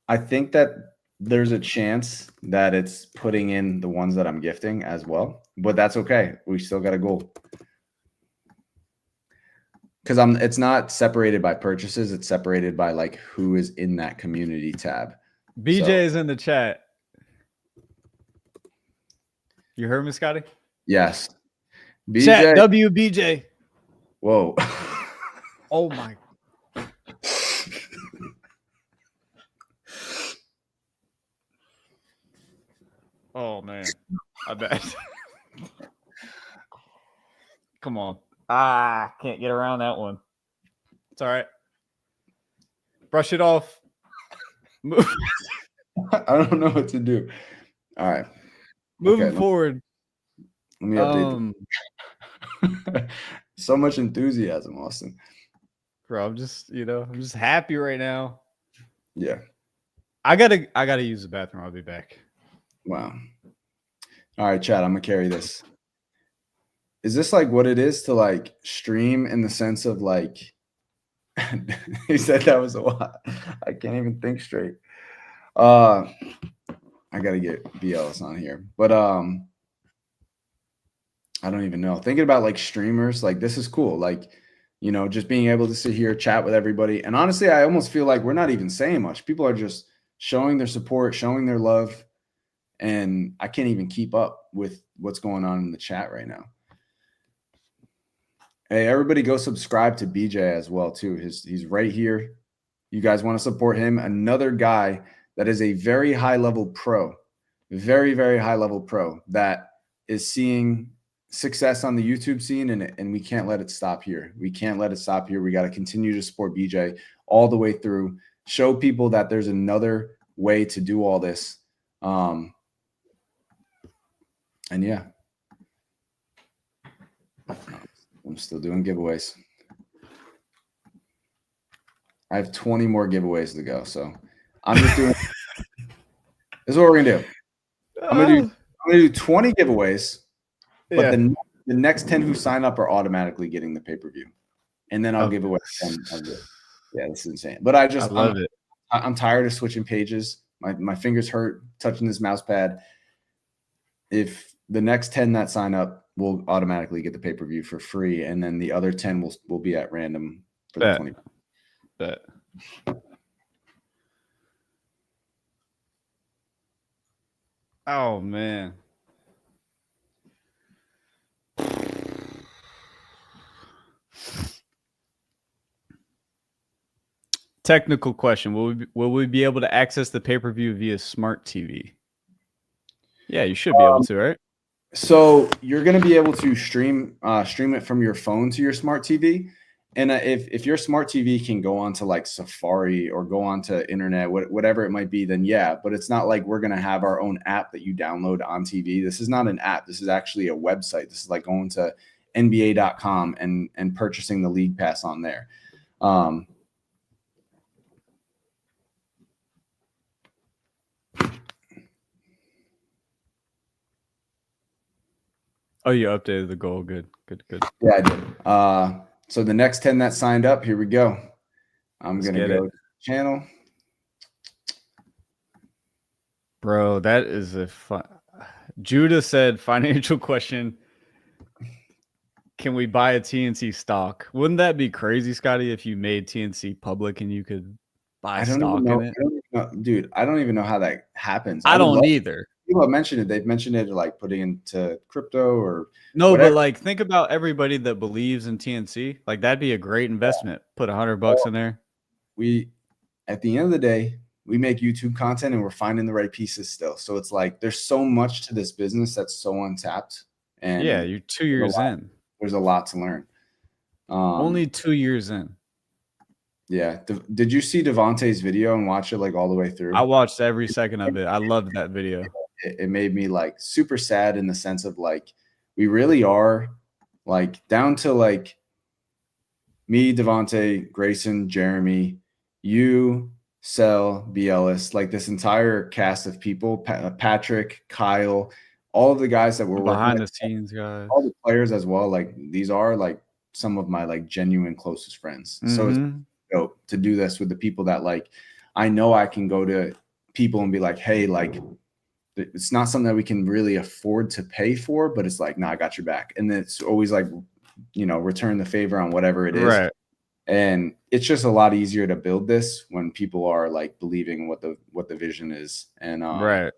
I think that there's a chance that it's putting in the ones that I'm gifting as well, but that's okay. We still got a goal. Because it's not separated by purchases, it's separated by like who is in that community tab. BJ is in the chat. You heard me, Scotty? Yes. BJ. Chat WBJ. Whoa. Oh my. Oh man. I bet. Come on. Can't get around that one. It's all right. Brush it off. I don't know what to do. All right. Moving forward. Let me update. So much enthusiasm, Austin. Bro, I'm just happy right now. Yeah. I gotta use the bathroom. I'll be back. Wow. All right, Chad, I'm gonna carry this. Is this like what it is to like stream in the sense of like he said that was a lot. I can't even think straight. I gotta get BLS on here. But I don't even know. Thinking about like streamers, like this is cool. Like, just being able to sit here, chat with everybody. And honestly, I almost feel like we're not even saying much. People are just showing their support, showing their love. And I can't even keep up with what's going on in the chat right now. Hey, everybody go subscribe to BJ as well, too. He's right here. You guys want to support him. Another guy that is a very high-level pro, very, very high-level pro that is seeing success on the YouTube scene, and we can't let it stop here. We can't let it stop here. We got to continue to support BJ all the way through, show people that there's another way to do all this. And yeah, I'm still doing giveaways. I have 20 more giveaways to go. So I'm just doing, this is what we're going to do. I'm going to do 20 giveaways, but the next 10 who sign up are automatically getting the pay-per-view. And then I'll give away 10 of it. Yeah, this is insane. But I love it. I'm tired of switching pages. My fingers hurt touching this mouse pad. If the next 10 that sign up will automatically get the pay-per-view for free, and then the other 10 will be at random for the 20. Bet. Oh man. Technical question: will we be able to access the pay-per-view via smart TV? Yeah, you should be able to, right? So you're going to be able to stream it from your phone to your smart TV. And if your smart TV can go onto like Safari or go onto internet, whatever it might be, then yeah. But it's not like we're going to have our own app that you download on TV. This is not an app. This is actually a website. This is like going to NBA.com and purchasing the league pass on there. Oh, you updated the goal. Good. Yeah, I did. So the next 10 that signed up, here we go. I'm going to go to the channel. Bro, that is a fun. Judah said, financial question. Can we buy a TNC stock? Wouldn't that be crazy, Scotty, if you made TNC public and you could buy stock in it? Dude, I don't even know how that happens. I don't either. People have mentioned it. They've mentioned it like putting into crypto or no, whatever. but like think about everybody that believes in TNC. Like that'd be a great investment. Put $100 in there. At the end of the day, we make YouTube content and we're finding the right pieces still. So it's like there's so much to this business that's so untapped. And yeah, you're 2 years in. There's a lot to learn. Only 2 years in. Yeah. Did you see Devontae's video and watch it like all the way through? I watched every second of it. I loved that video. It made me like super sad in the sense of like we really are like down to like me, Devontae, Grayson, Jeremy, you, Sel, Bielis, like this entire cast of people, Patrick, Kyle, all of the guys that were behind the scenes guys, all the players as well. Like these are like some of my like genuine closest friends. So it's dope to do this with the people that like I know I can go to people and be like, hey, like it's not something that we can really afford to pay for, but it's like, nah, I got your back. And it's always like, you know, return the favor on whatever it is. Right. And it's just a lot easier to build this when people are like believing what the vision is. And right.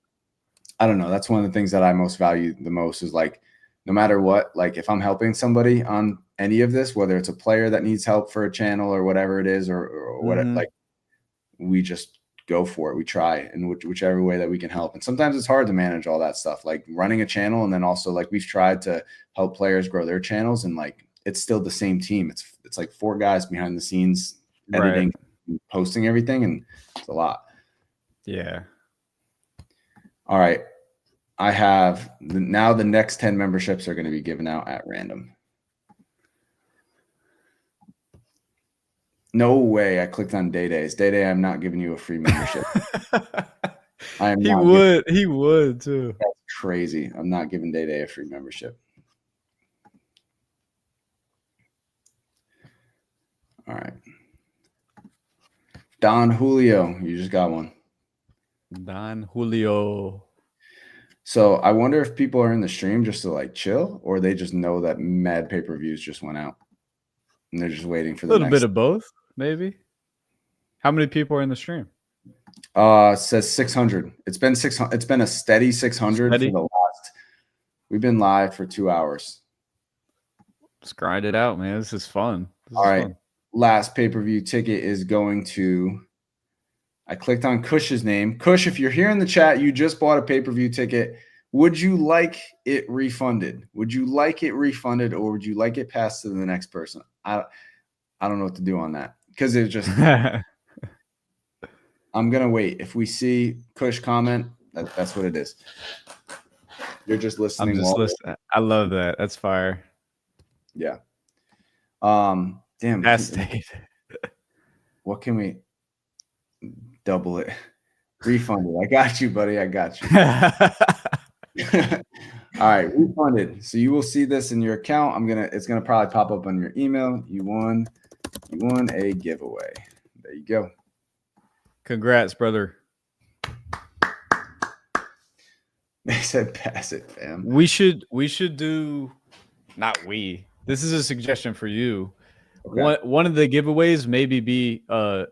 I don't know. That's one of the things that I most value the most is like, no matter what, like if I'm helping somebody on any of this, whether it's a player that needs help for a channel or whatever it is, or what, like we just go for it. We try in whichever way that we can help. And sometimes it's hard to manage all that stuff, like running a channel. And then also like we've tried to help players grow their channels and like, it's still the same team. It's like 4 guys behind the scenes editing, and posting everything. And it's a lot. Yeah. All right. I have now the next 10 memberships are going to be given out at random. No way. I clicked on Day-Days. Day-Day, I'm not giving you a free membership. I am. He would too. That's crazy. I'm not giving Day-Day a free membership. All right. Don Julio, you just got one. Don Julio. So I wonder if people are in the stream just to like chill, or they just know that mad pay-per-views just went out and they're just waiting for the little bit of both, maybe. How many people are in the stream? It says 600. It's been 600. It's been a steady 600 for the last. We've been live for 2 hours. Let's grind it out, man. This is fun. All right. Last pay-per-view ticket is going to. I clicked on Kush's name. Kush, if you're here in the chat, you just bought a pay-per-view ticket. Would you like it refunded? Would you like it refunded, or would you like it passed to the next person? I don't know what to do on that because it just. I'm gonna wait. If we see Kush comment, that's what it is. You're just listening. I'm just listening. I love that. That's fire. Yeah. Damn. That's Dave. What can we double it? Refunded. I got you, buddy. I got you. All right, refunded. So you will see this in your account. It's gonna probably pop up on your email. You won a giveaway. There you go. Congrats, brother. They said pass it, fam. We should do, not we. This is a suggestion for you. Okay. One of the giveaways maybe be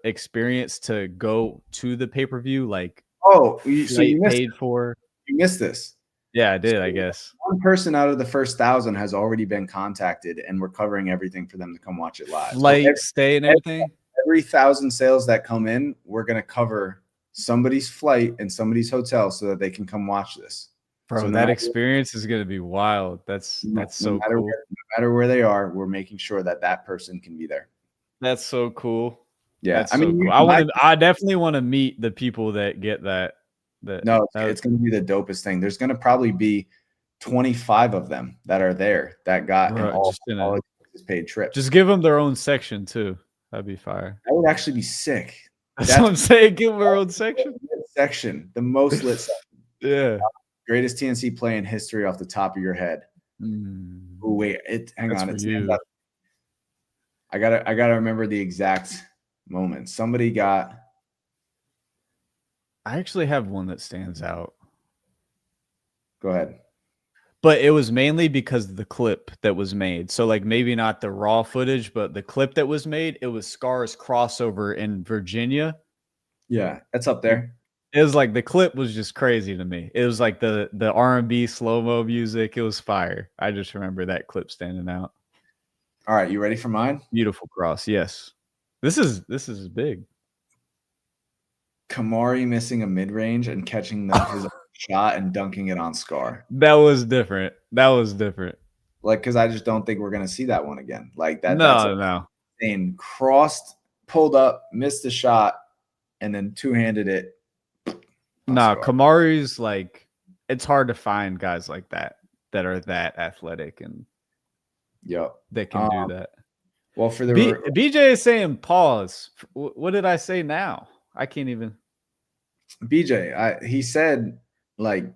experience to go to the pay-per-view, like so you paid for. You missed this. Yeah, I did, I guess. One person out of the first 1,000 has already been contacted, and we're covering everything for them to come watch it live. Flight, stay, and everything. every 1,000 sales that come in, we're going to cover somebody's flight and somebody's hotel so that they can come watch this. Bro, So that experience is going to be wild. That's so cool. No matter where they are, we're making sure that that person can be there. That's so cool. Yeah, that's so cool. I definitely want to meet the people that get that. No, it's going to be the dopest thing. There's going to probably be 25 of them that are there that got an all paid trip. Just give them their own section too. That'd be fire. That would actually be sick. That's what I'm saying. Give them their own section. The most lit section. Yeah. Greatest TNC play in history off the top of your head. Oh, wait, hang on. I gotta remember the exact moment. Somebody got. I actually have one that stands out. Go ahead. But it was mainly because of the clip that was made. So like maybe not the raw footage, but the clip that was made, it was Scar's crossover in Virginia. Yeah, that's up there. It was like the clip was just crazy to me. It was like the R&B slow-mo music. It was fire. I just remember that clip standing out. All right, you ready for mine? Beautiful cross. Yes. This is big. Kamari missing a mid-range and catching his shot and dunking it on Scar. That was different. Like, because I just don't think we're gonna see that one again. Like that. No. Insane. Crossed, pulled up, missed the shot, and then two-handed it. No, Kamari's like, it's hard to find guys like that are that athletic and they can do that. Well, for the BJ is saying pause. What did I say now? I can't even. BJ, he said like.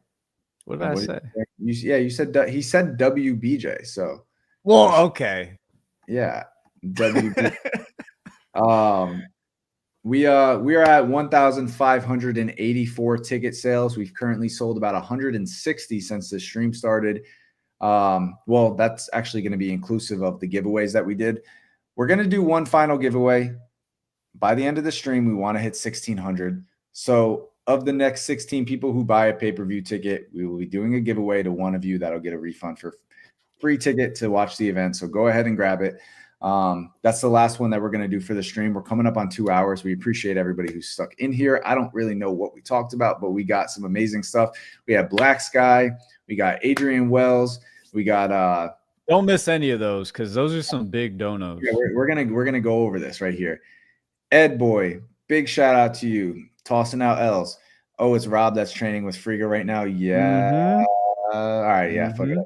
What did I say? You said he said WBJ. So. Well, okay. Yeah, WBJ. We are at 1,584 ticket sales. We've currently sold about 160 since the stream started. Well, that's actually going to be inclusive of the giveaways that we did. We're going to do one final giveaway. By the end of the stream, we want to hit 1,600. So of the next 16 people who buy a pay-per-view ticket, we will be doing a giveaway to one of you that'll get a refund for free ticket to watch the event. So go ahead and grab it. That's the last one that we're going to do for the stream. We're coming up on 2 hours. We appreciate everybody who's stuck in here. I don't really know what we talked about, but we got some amazing stuff. We have Black Sky. We got Adrian Wells. We got don't miss any of those because those are some big donos. Yeah, we're gonna go over this right here. Ed Boy, big shout out to you. Tossing out L's. Oh, it's Rob that's training with Friga right now. Yeah. All right. Yeah. Fuck it.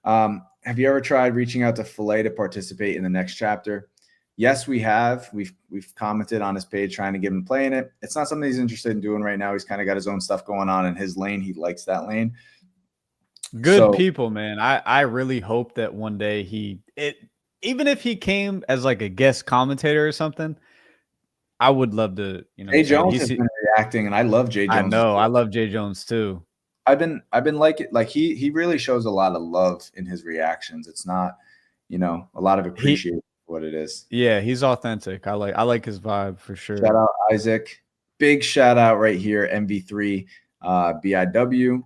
Have you ever tried reaching out to Filet to participate in the next chapter? Yes, we have. We've commented on his page trying to get him playing it. It's not something he's interested in doing right now. He's kind of got his own stuff going on in his lane. He likes that lane. Good people, man. I really hope that one day even if he came as like a guest commentator or something, I would love to, Jay Jones has been reacting, and I love Jay Jones. I know. I love Jay Jones too. I've been like he really shows a lot of love in his reactions. It's not, a lot of appreciation for what it is. Yeah, he's authentic. I like his vibe for sure. Shout out Isaac. Big shout out right here, MV3 BIW.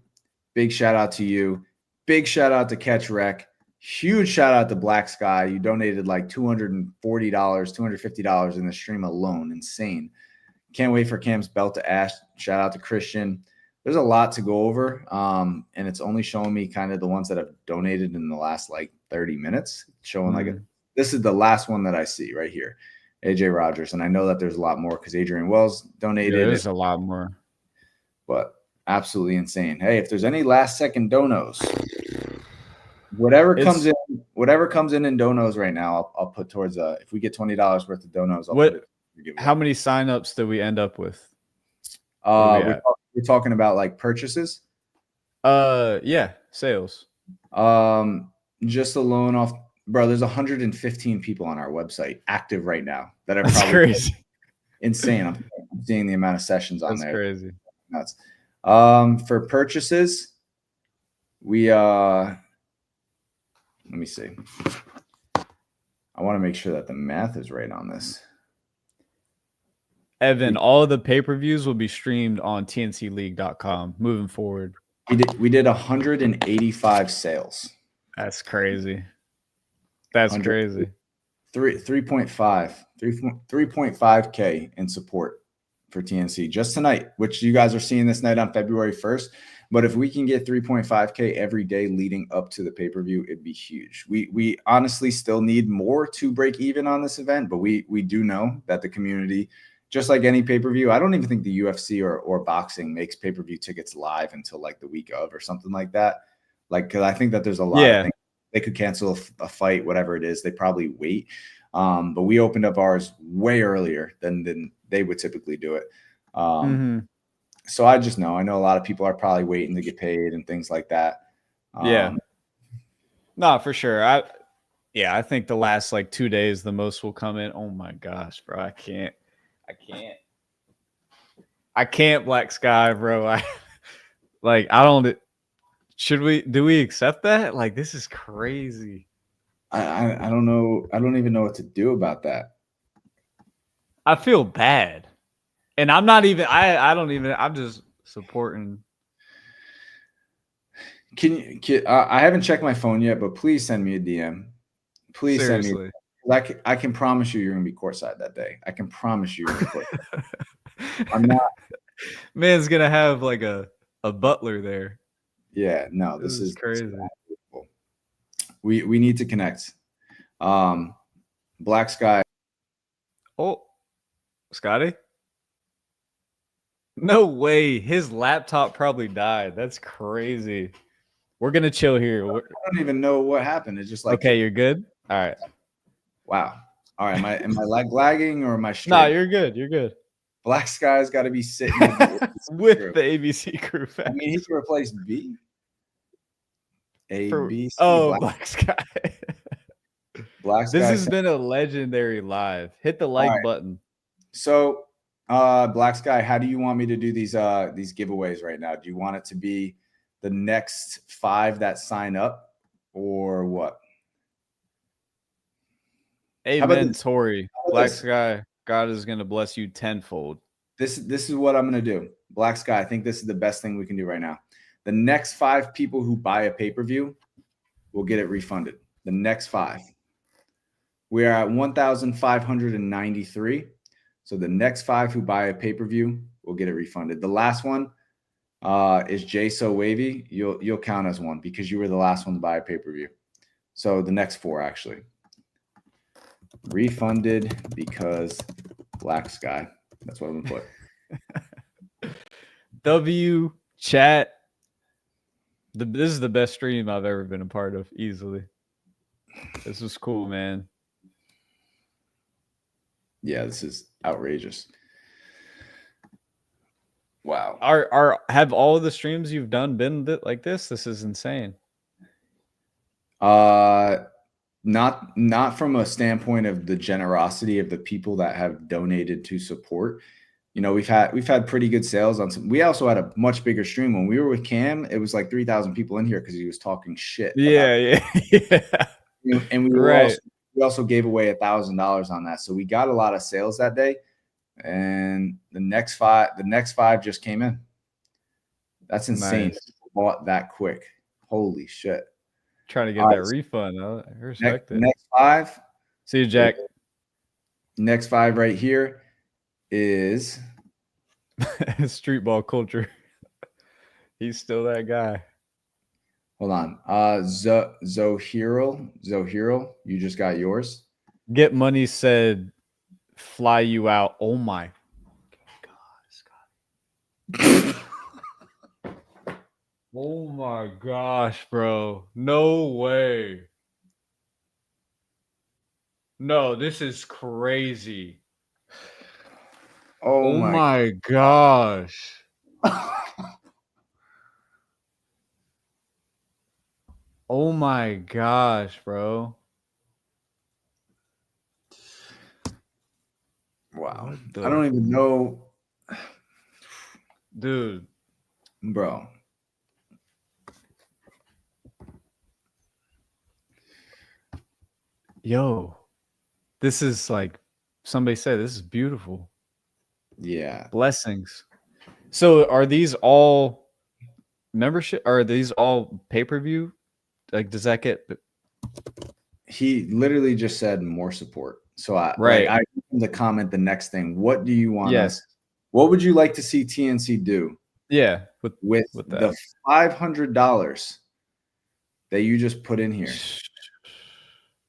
Big shout out to you. Big shout out to Catch Rec. Huge shout out to Black Sky. You donated like $240, $250 in the stream alone. Insane. Can't wait for Cam's belt to Ash. Shout out to Christian. There's a lot to go over. And it's only showing me kind of the ones that have donated in the last like 30 minutes. Showing this is the last one that I see right here. AJ Rogers. And I know that there's a lot more because Adrian Wells donated. Yeah, there's a lot more. But absolutely insane. Hey, if there's any last second donos, whatever comes in donos right now, I'll put towards if we get $20 worth of donos, I'll put it. How many signups did we end up with? We're talking about like purchases. Yeah, sales. Just alone off, bro. There's 115 people on our website active right now that are That's probably crazy. Insane. I'm seeing the amount of sessions on there. That's crazy. Nuts. For purchases, we let me see. I want to make sure that the math is right on this. Evan, all of the pay-per-views will be streamed on tncleague.com moving forward. We did 185 sales. That's crazy. That's crazy. 3.5K in support for TNC just tonight, which you guys are seeing this night on February 1st. But if we can get 3.5K every day leading up to the pay-per-view, it'd be huge. We honestly still need more to break even on this event, but we do know that the community, just like any pay-per-view, I don't even think the UFC or boxing makes pay-per-view tickets live until like the week of or something like that. Like, because I think that there's a lot of things. They could cancel a fight, whatever it is. They probably wait. But we opened up ours way earlier than they would typically do it. So I know a lot of people are probably waiting to get paid and things like that. No, for sure. I think the last like 2 days, the most will come in. Oh my gosh, bro. I can't Black Sky, bro. Do we accept that? Like, this is crazy. I don't know. I don't even know what to do about that. I feel bad. And I'm not even, I'm just supporting. I haven't checked my phone yet, but please send me a DM. Please Seriously. send me. I can promise you're going to be courtside that day. I can promise you're going to be courtside. I'm not. Man's going to have like a butler there. Yeah, no, this is crazy. We need to connect. Black Sky. Oh, Scotty? No way. His laptop probably died. That's crazy. We're going to chill here. I don't even know what happened. It's just like, okay, you're good? All right. Wow. All right. Am I lagging or am I straight? No, you're good. You're good. Black Sky's got to be sitting with the ABC crew. I mean, he can replace B. B, C, Black Sky. Black Sky. This has been a legendary live. Hit the like button. So, Black Sky, how do you want me to do these giveaways right now? Do you want it to be the next 5 that sign up, or what? Amen, Tori. Black Sky, God is going to bless you tenfold. This is what I'm going to do. Black Sky, I think this is the best thing we can do right now. The next 5 people who buy a pay-per-view will get it refunded. The next 5. We are at 1,593. So the next 5 who buy a pay-per-view will get it refunded. The last one is Jay So Wavy. You'll count as one because you were the last one to buy a pay-per-view. So the next 4 actually. Refunded because Black Sky. That's what I'm going to put. Chat. This is the best stream I've ever been a part of, easily. This was cool, man. Yeah, this is outrageous. Wow. Have all of the streams you've done been like this? This is insane. Not from a standpoint of the generosity of the people that have donated to support. You know, we've had pretty good sales on some. We also had a much bigger stream when we were with Cam. It was like 3,000 people in here because he was talking shit. Yeah. And we also gave away $1,000 on that, so we got a lot of sales that day. And the next five just came in. That's insane. Nice. Bought that quick. Holy shit. Trying to get that refund. I respect it. Next 5. See you, Jack. Next 5 right here is street ball culture. He's still that guy. Hold on. Zohiro, you just got yours. Get Money said, fly you out. Oh my God, Scott. Oh my gosh, bro. No way. No, this is crazy. Oh my gosh. Oh my gosh, bro. Wow. I don't even know. Dude. Bro. Yo. This is like somebody said, this is beautiful. Yeah. Blessings. So are these all membership? Are these all pay-per-view? Like, does that get he literally just said more support. So I Right. I the comment the next thing. What do you want Yes. us? What would you like to see TNC do Yeah. with that. the $500 that you just put in here?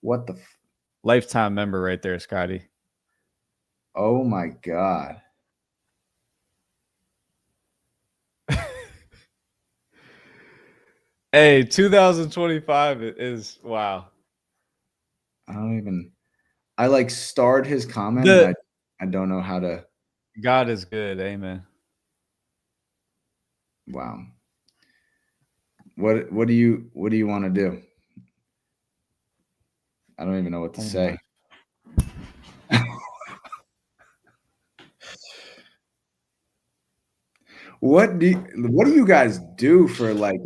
What the lifetime member right there, Scotty. Oh my God. Hey, 2025 is wow. I like starred his comment and I don't know how to. God is good, amen. Wow. What do you want to do? I don't even know what to say. What do you guys do for like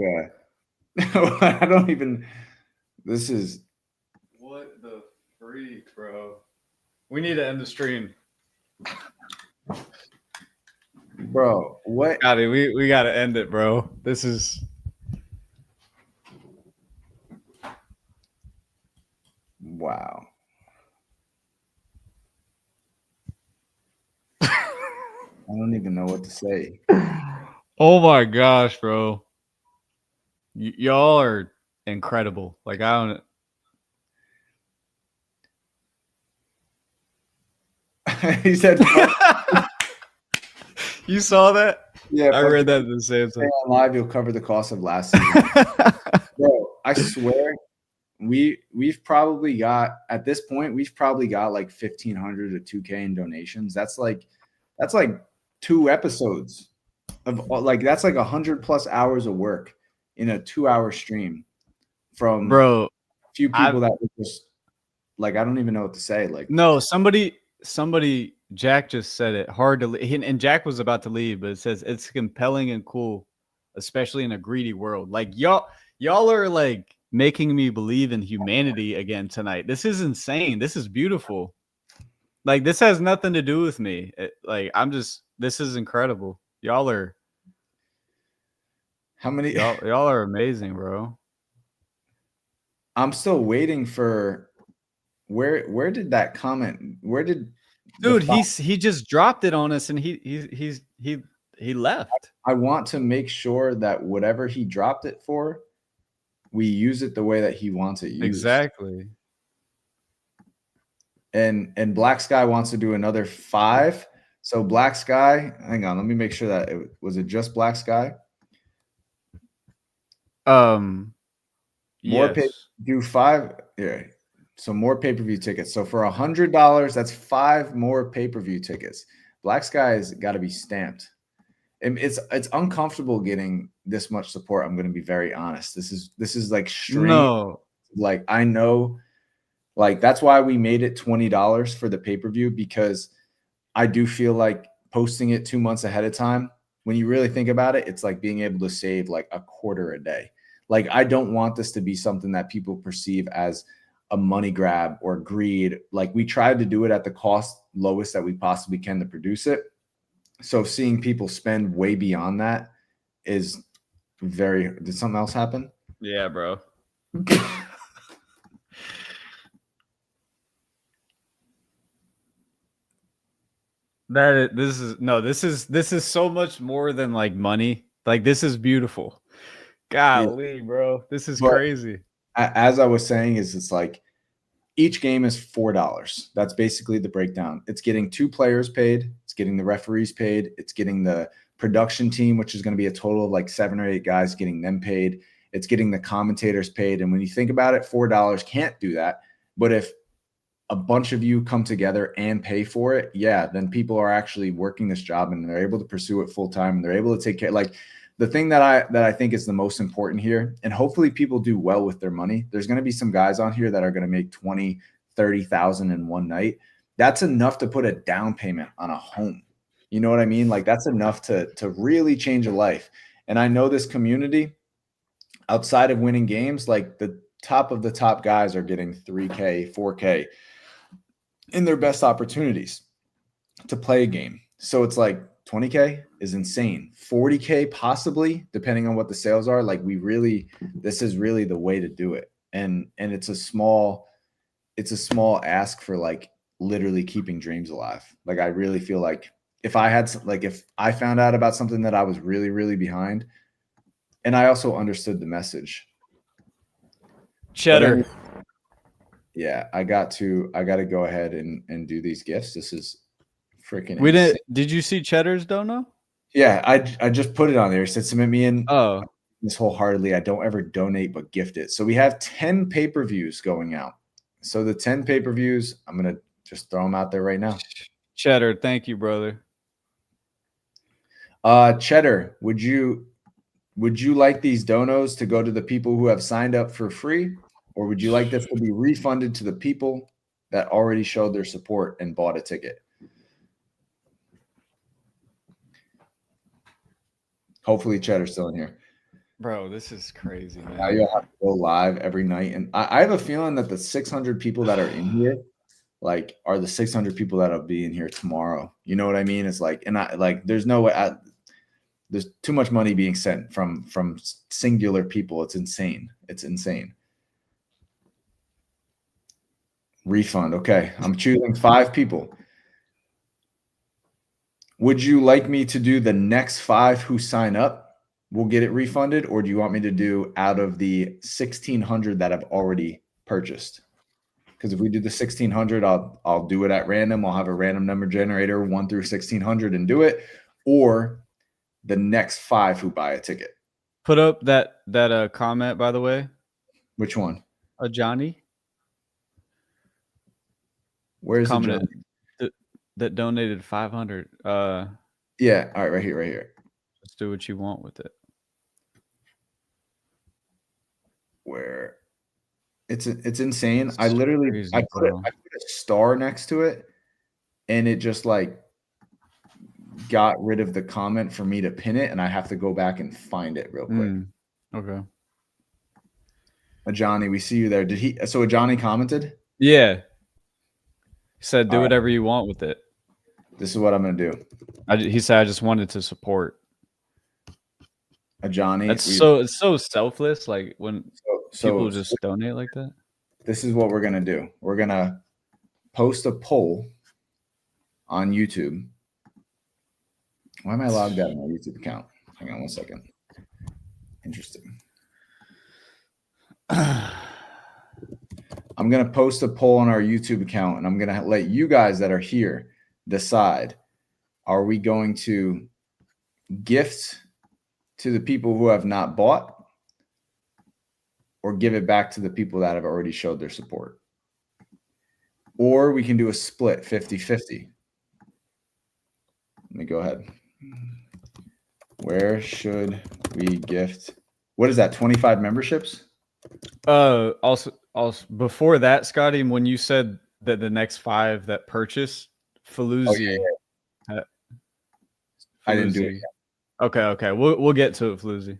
I don't even. This is what the freak, bro. We need to end the stream. Bro, what? Scotty, we got to end it, bro. This is. Wow. I don't even know what to say. Oh my gosh, bro. Y'all are incredible. Like, I don't. He said, you saw that? Yeah, I read that at the same time. On live, you'll cover the cost of last season. Bro, I swear, we've probably got at this point, we've probably got like 1,500 to 2K in donations. That's like 2 episodes of like that's like 100+ hours of work in a 2-hour stream from bro. A few people that were just like, I don't even know what to say. Like, no, somebody, Jack just said it. Hard to leave, and Jack was about to leave, but it says it's compelling and cool, especially in a greedy world. Like y'all are like making me believe in humanity again tonight. This is insane. This is beautiful. Like this has nothing to do with me. This is incredible. Y'all are. How many? Y'all are amazing, bro. I'm still waiting for. Where did that comment? Where did dude? He just dropped it on us, and he left. I want to make sure that whatever he dropped it for, we use it the way that he wants it used. Exactly. And Black Sky wants to do another 5. So Black Sky, hang on, let me make sure that was it just Black Sky? More yes. Do 5. Yeah. So more pay-per-view tickets. So for $100, that's 5 more pay-per-view tickets. Black Sky has got to be stamped. And it's uncomfortable getting this much support. I'm going to be very honest. This is like strange. No. Like I know, like that's why we made it $20 for the pay-per-view, because I do feel like posting it 2 months ahead of time, when you really think about it, it's like being able to save like a quarter a day. Like I don't want this to be something that people perceive as a money grab or greed. Like we tried to do it at the cost lowest that we possibly can to produce it. So seeing people spend way beyond that is very. Did something else happen? Yeah, bro. This is so much more than like money. Like this is beautiful. Golly, bro. This is crazy. As I was saying, it's like each game is $4. That's basically the breakdown. It's getting 2 players paid. It's getting the referees paid. It's getting the production team, which is going to be a total of like 7 or 8 guys, getting them paid. It's getting the commentators paid. And when you think about it, $4 can't do that. But if a bunch of you come together and pay for it, yeah, then people are actually working this job and they're able to pursue it full time and they're able to take care. Like the thing that I think is the most important here, and hopefully people do well with their money. There's going to be some guys on here that are going to make 20, 30,000 in one night. That's enough to put a down payment on a home. You know what I mean? Like that's enough to really change a life. And I know this community, outside of winning games, like the top of the top guys are getting 3K, 4K in their best opportunities to play a game. So it's like 20K is insane. 40K possibly, depending on what the sales are. Like this is really the way to do it. And it's a small it's a small ask for like literally keeping dreams alive. Like I really feel like if I found out about something that I was really, really behind, and I also understood the message. Cheddar. Yeah, I got to go ahead and do these gifts. This is freaking We insane. did you see Cheddar's dono? Yeah, I just put it on there. It said submit me in. Oh, This wholeheartedly. I don't ever donate but gift it. So we have 10 pay-per-views going out. So the 10 pay-per-views, I'm gonna just throw them out there right now. Cheddar, thank you, brother. Cheddar, would you like these donos to go to the people who have signed up for free, or would you like this to be refunded to the people that already showed their support and bought a ticket? Hopefully Cheddar's still in here. Bro, this is crazy, man. Now you'll have to go live every night. And I have a feeling that the 600 people that are in here, like, are the 600 people that'll be in here tomorrow. You know what I mean? It's like, and I like, there's no way. There's too much money being sent from singular people. It's insane. It's insane. Refund. Okay, I'm choosing 5 people. Would you like me to do the next 5 who sign up will get it refunded, or do you want me to do out of the 1,600 that I've already purchased? Because if we do the 1,600, I'll do it at random. I'll have a random number generator 1 through 1,600 and do it, or the next 5 who buy a ticket. Put up that comment, by the way. Which one? Johnny. Where's the Johnny? That donated 500. Yeah. All right. Right here. Right here. Just do what you want with it. Where it's insane. I literally crazy, I put a star next to it, and it just like got rid of the comment for me to pin it, and I have to go back and find it real quick. Okay. Johnny, we see you there. Did he? So Johnny commented? Yeah. He said, "Do whatever you want with it." This is what I'm gonna do. He said, "I just wanted to support." Johnny, it's so selfless. Like when people just donate like that. This is what we're gonna do. We're gonna post a poll on YouTube. Why am I logged out of my YouTube account? Hang on one second. Interesting. I'm going to post a poll on our YouTube account, and I'm going to let you guys that are here decide, are we going to gift to the people who have not bought, or give it back to the people that have already showed their support? Or we can do a split 50-50. Let me go ahead. Where should we gift? What is that? 25 memberships? Also before that, Scotty, when you said that the next 5 that purchase Faloozy, I didn't do it yet. Okay. We'll get to it, Faloozy.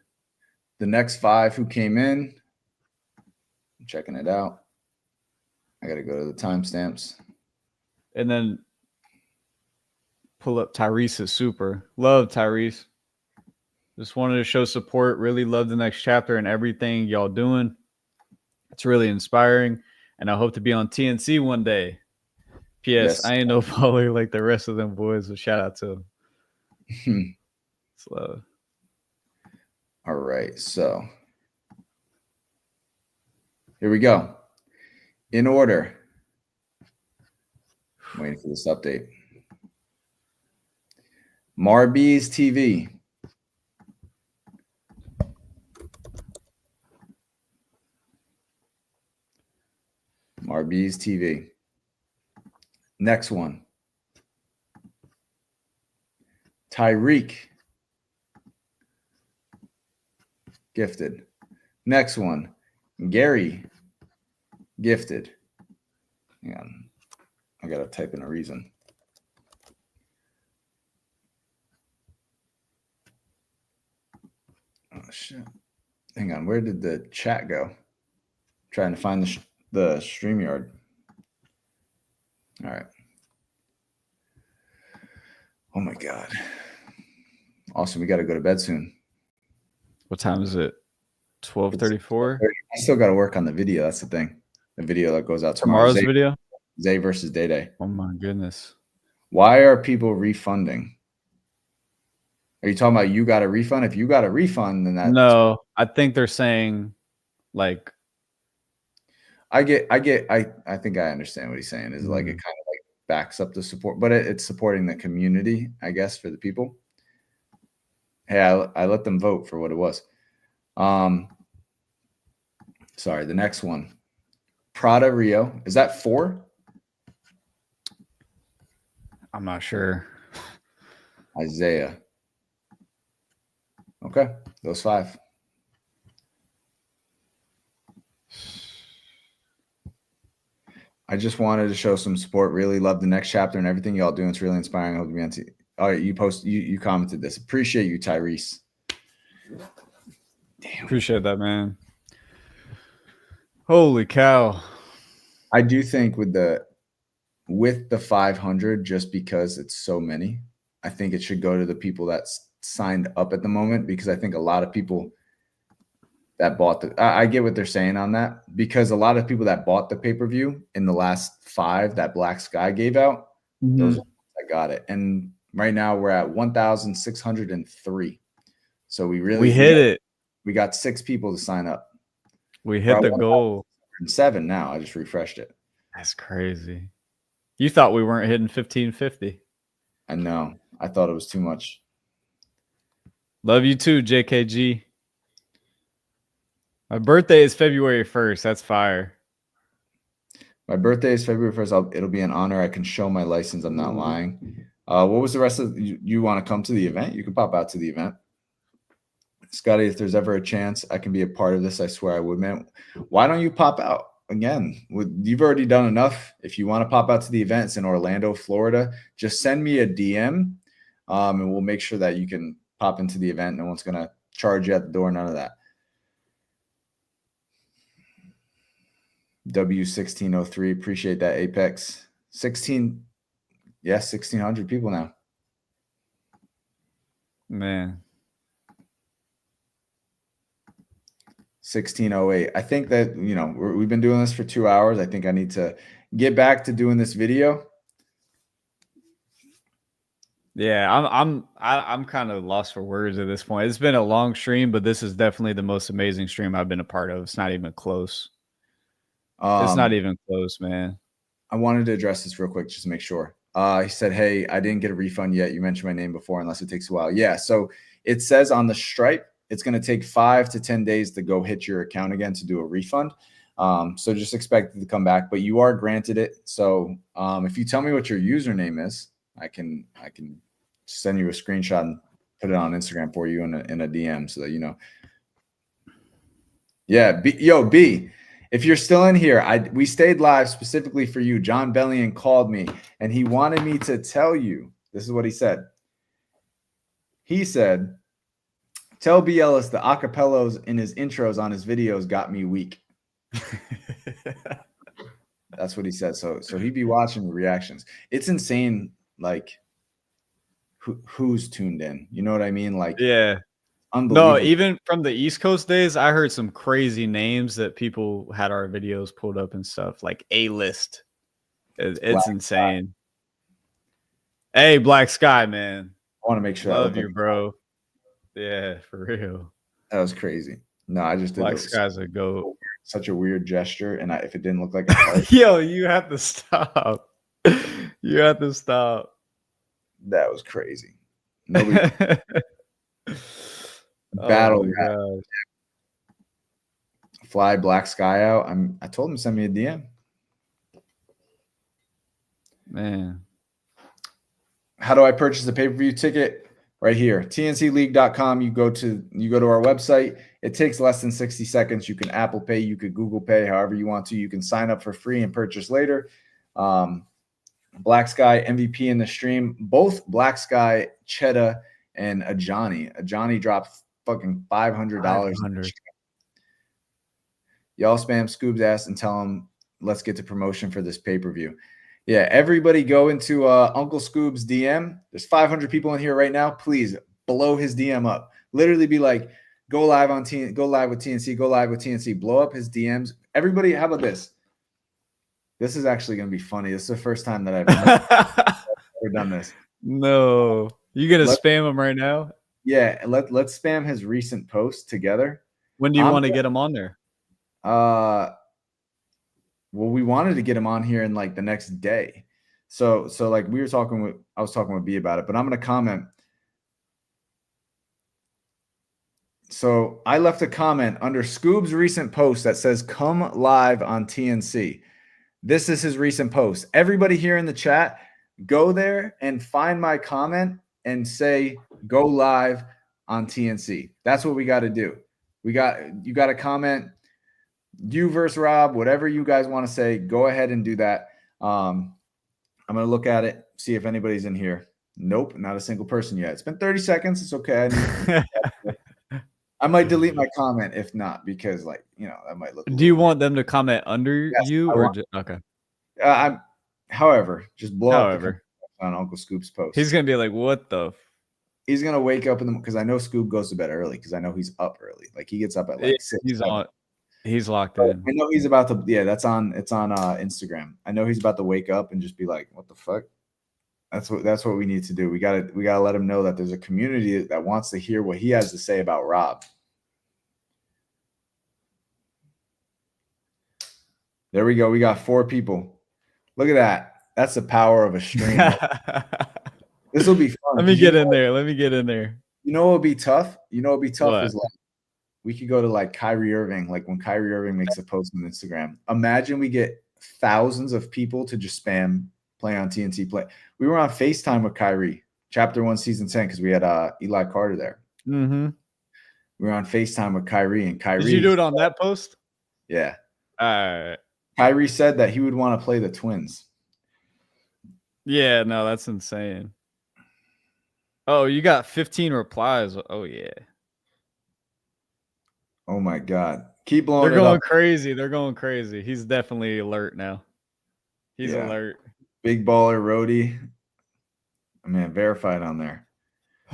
The next 5 who came in, I'm checking it out. I got to go to the timestamps. And then pull up Tyrese's super. Love Tyrese. Just wanted to show support. Really love the next chapter and everything y'all doing. It's really inspiring. And I hope to be on TNC one day. P.S. I ain't no baller like the rest of them boys, but shout out to them. It's love. All right. So here we go. In order. I'm waiting for this update. Marby's TV. Marby's TV. Next one. Tyreek. Gifted. Next one. Gary. Gifted. Hang on. I got to type in a reason. Oh, shit. Hang on. Where did the chat go? I'm trying to find the StreamYard. All right. Oh, my God. Awesome. We got to go to bed soon. What time is it? 12:34? I still got to work on the video. That's the thing. The video that goes out tomorrow. Tomorrow's video? Zay versus Day Day. Oh my goodness. Why are people refunding? Are you talking about you got a refund? If you got a refund, then that's no. I think they're saying like I think I understand what he's saying. Is like it kind of like backs up the support, but it's supporting the community, I guess, for the people. Hey, I let them vote for what it was. Sorry, the next one. Prada Rio. Is that 4? I'm not sure. Isaiah. Okay, those 5. I just wanted to show some support. Really love the next chapter and everything y'all doing. It's really inspiring. I hope to be on TV. All right, you commented this. Appreciate you, Tyrese. Damn. Appreciate that, man. Holy cow. I do think with the 500, just because it's so many, I think it should go to the people that signed up at the moment, because I think a lot of people that bought I get what they're saying on that, because a lot of people that bought the pay-per-view in the last 5 that Black Sky gave out, those I got it. And right now we're at 1,603. So we hit it. We got 6 people to sign up. We hit the goal. 7 now. I just refreshed it. That's crazy. You thought we weren't hitting 1550. I know. I thought it was too much. Love you too, JKG. My birthday is February 1st. That's fire. My birthday is February 1st. It'll be an honor. I can show my license. I'm not lying. What was the rest of you want to come to the event? You can pop out to the event. Scotty, if there's ever a chance I can be a part of this, I swear I would, man. Why don't you pop out? Again, you've already done enough. If you want to pop out to the events in Orlando, Florida, just send me a DM, and we'll make sure that you can pop into the event. No one's going to charge you at the door, none of that. W1603, appreciate that, Apex. 16, yes, 1,600 people now. Man. 1608. I think that, we've been doing this for 2 hours. I think I need to get back to doing this video. Yeah, I'm kind of lost for words at this point. It's been a long stream, but this is definitely the most amazing stream I've been a part of. It's not even close. It's not even close, man. I wanted to address this real quick just to make sure. He said, hey, I didn't get a refund yet. You mentioned my name before, unless it takes a while. Yeah, so it says on the Stripe, it's going to take 5 to 10 days to go hit your account again to do a refund. So just expect it to come back, but you are granted it. So if you tell me what your username is, I can send you a screenshot and put it on Instagram for you in a DM so that you know. Yeah, B, if you're still in here, we stayed live specifically for you. John Bellion called me and he wanted me to tell you. This is what he said. He said, tell B. Ellis the acapellas in his intros on his videos got me weak. That's what he said. So he'd be watching the reactions. It's insane, like who's tuned in. You know what I mean? Like, yeah. No, even from the East Coast days, I heard some crazy names that people had our videos pulled up and stuff, like A-list. It's insane. Hey, Black Sky, man. I want to make sure. Love you, bro. Yeah, for real. That was crazy. No, I just did. Black Sky's a goat. Such a weird gesture, and if it didn't look like a heart, yo, you have to stop. You have to stop. That was crazy. Nobody. Battle rap. Fly Black Sky out. I told him to send me a DM. Man. How do I purchase a pay-per-view ticket? Right here. TNCleague.com. You go to our website. It takes less than 60 seconds. You can Apple Pay, you could Google Pay, however you want to. You can sign up for free and purchase later. Black Sky MVP in the stream. Both Black Sky, Cheddar, and Ajani dropped fucking $500. Y'all spam Scoob's ass and tell him let's get to promotion for this pay-per-view. Yeah, everybody go into Uncle Scoob's DM. There's 500 people in here right now. Please blow his DM up. Literally be like, go live with TNC, go live with TNC, blow up his DMs. Everybody, how about this? This is actually going to be funny. This is the first time that I've ever done this. No. You going to spam him right now? Yeah. Let's spam his recent post together. When do you want to get him on there? Well, we wanted to get him on here in like the next day. So like I was talking with B about it, but I'm going to comment. So I left a comment under Scoob's recent post that says, "Come live on TNC." This is his recent post. Everybody here in the chat, go there and find my comment and say, "Go live on TNC." That's what we got to do. You got to comment, you versus Rob, whatever you guys want to say, go ahead and do that. I'm going to look at it, see if anybody's in here. Nope, not a single person yet. It's been 30 seconds. It's okay. I might delete my comment if not, because like, that might look. Do you want them to comment under you or okay? However, just blow up the on Uncle Scoop's post. He's gonna be like, "What the?" He's gonna wake up because I know Scoop goes to bed early because I know he's up early. Like he gets up at like 6. He's locked in. I know he's about to. Yeah, it's on Instagram. I know he's about to wake up and just be like, "What the fuck?" That's what we need to do. We gotta let him know that there's a community that wants to hear what he has to say about Rob. There we go. We got 4 people. Look at that. That's the power of a stream. This will be fun. Let me get in there. You know what would be tough? Is like we could go to like Kyrie Irving, like when Kyrie Irving makes a post on Instagram. Imagine we get thousands of people to just spam play on TNT play. We were on FaceTime with Kyrie, Chapter 1, Season 10, because we had Eli Carter there. Mm-hmm. We were on FaceTime with Kyrie, and Kyrie. Did you do it on that post? Yeah. All right. Kyrie said that he would want to play the Twins. Yeah, no, that's insane. Oh, you got 15 replies. Oh, yeah. Oh, my God. Keep blowing They're going crazy. They're going crazy. He's definitely alert now. He's alert. Big baller, Rhodey. Man, verified on there.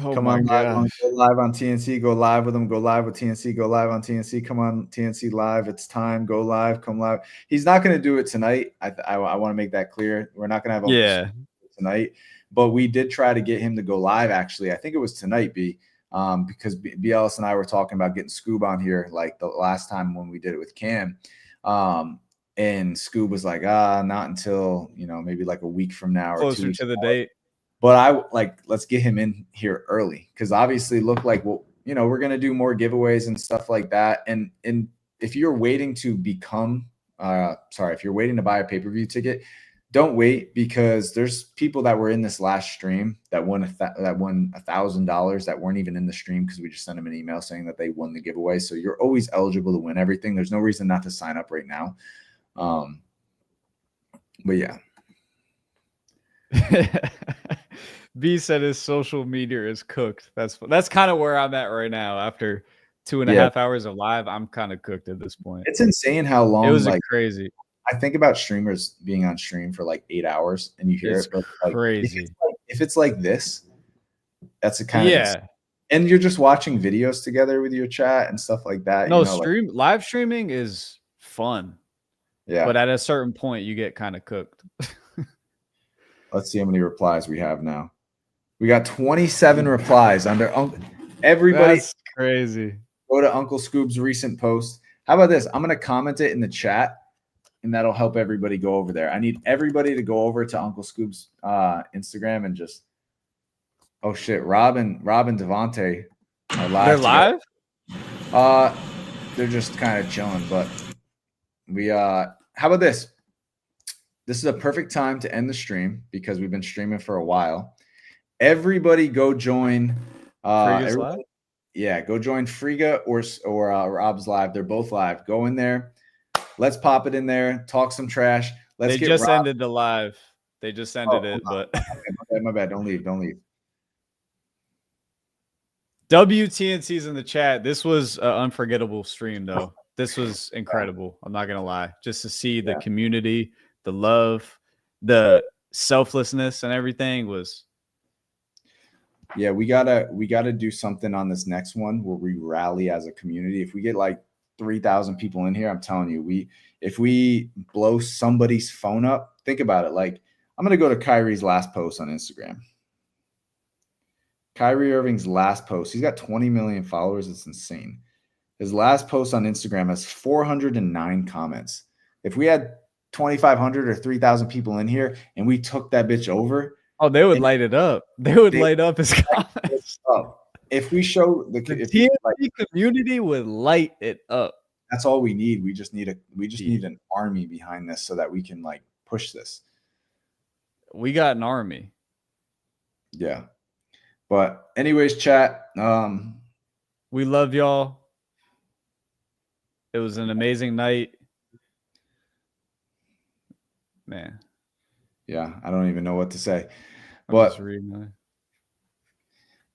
Oh, come on, go live on TNC. Go live with them. Go live with TNC. Go live on TNC. Come on, TNC live. It's time. Go live. Come live. He's not going to do it tonight. I want to make that clear. We're not going to have tonight, but we did try to get him to go live. Actually, I think it was tonight, because B. Ellis and I were talking about getting Scoob on here like the last time when we did it with Cam. And Scoob was like, not until, maybe like a week from now or closer 2 weeks to the date. But let's get him in here early because obviously look like we're gonna do more giveaways and stuff like that. And if you're waiting to if you're waiting to buy a pay-per-view ticket, don't wait because there's people that were in this last stream that won $1,000 that weren't even in the stream because we just sent them an email saying that they won the giveaway. So you're always eligible to win everything. There's no reason not to sign up right now. But yeah. B said his social media is cooked. That's kind of where I'm at right now. After 2.5 hours of live, I'm kind of cooked at this point. It's insane how long it was crazy. I think about streamers being on stream for like 8 hours and you hear it. But crazy. If it's like this, that's a kind of and you're just watching videos together with your chat and stuff like that. No, live streaming is fun. Yeah. But at a certain point, you get kind of cooked. Let's see how many replies we have now. We got 27 replies under everybody. That's crazy. Go to Uncle Scoob's recent post. How about this? I'm going to comment it in the chat, and that'll help everybody go over there. I need everybody to go over to Uncle Scoob's Instagram and just – oh, shit. Rob and Devontae are live. They're live? They're just kind of chilling, but we how about this? This is a perfect time to end the stream because we've been streaming for a while. Everybody go join live? Yeah, go join Friga or Rob's live. They're both live. Go in there. Let's pop it in there. Talk some trash. They just ended the live. They just ended it, but my bad. Don't leave. WTNC's in the chat. This was an unforgettable stream, though. This was incredible. I'm not gonna lie. Just to see the community, the love, the selflessness, and everything was. Yeah, we gotta do something on this next one where we rally as a community. If we get like 3,000 people in here, I'm telling you, if we blow somebody's phone up, think about it. Like, I'm going to go to Kyrie's last post on Instagram. Kyrie Irving's last post. He's got 20 million followers. It's insane. His last post on Instagram has 409 comments. If we had 2,500 or 3,000 people in here and we took that bitch over. Oh, they would light it up. They would light up his comments. If we show the TNC community would light it up. That's all we need. We just need an army behind this so that we can like push this. We got an army. Yeah. But anyways, chat. We love y'all. It was an amazing night. Man. Yeah, I don't even know what to say. But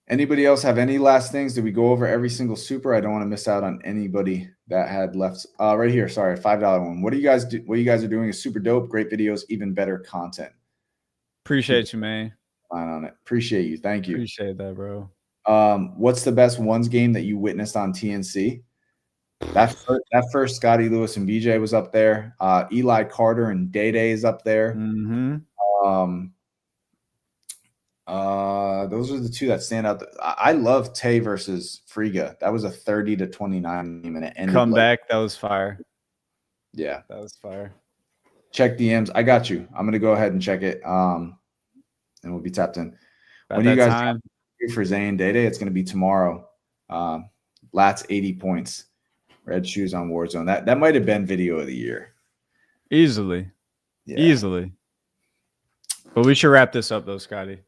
anybody else have any last things? Did we go over every single super? I don't want to miss out on anybody that had left. Right here, sorry, $5 one. What do you guys do? What you guys are doing is super dope. Great videos, even better content. Appreciate you, man. On it. Appreciate you. Thank you. Appreciate that, bro. What's the best ones game that you witnessed on TNC? That first Scotty Lewis and BJ was up there. Eli Carter and Day Day is up there. Mm-hmm. Those are the two that stand out. I love Tay versus Friga. That was a 30-29 minute comeback. That was fire. Yeah, that was fire. Check DMs. I got you. I'm gonna go ahead and check it. And we'll be tapped in. When you guys for Zane Day Day, it's gonna be tomorrow. Lats 80 points. Red shoes on Warzone. That might have been video of the year. Easily. Yeah. Easily. But we should wrap this up though, Scotty.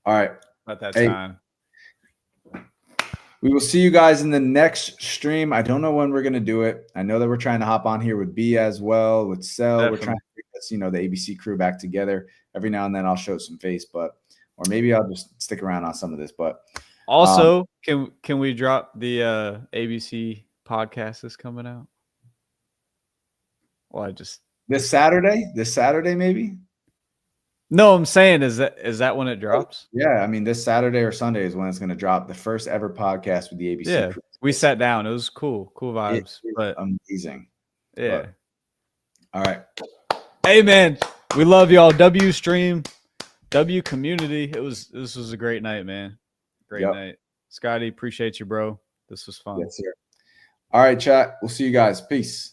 All right. About that time. We will see you guys in the next stream. I don't know when we're going to do it. I know that we're trying to hop on here with B as well, with Cell. Definitely. We're trying to get the ABC crew back together. Every now and then I'll show some face, or maybe I'll just stick around on some of this. But also, can we drop the ABC podcast that's coming out? Well, this Saturday maybe. No, I'm saying is that when it drops? Yeah, I mean this Saturday or Sunday is when it's going to drop. The first ever podcast with the ABC. Yeah, crew. We sat down. It was cool vibes. But amazing. Yeah. All right. Hey man, we love y'all. W stream, W community. This was a great night, man. Great night. Scotty, appreciate you, bro. This was fun. Yes, sir. All right, chat. We'll see you guys. Peace.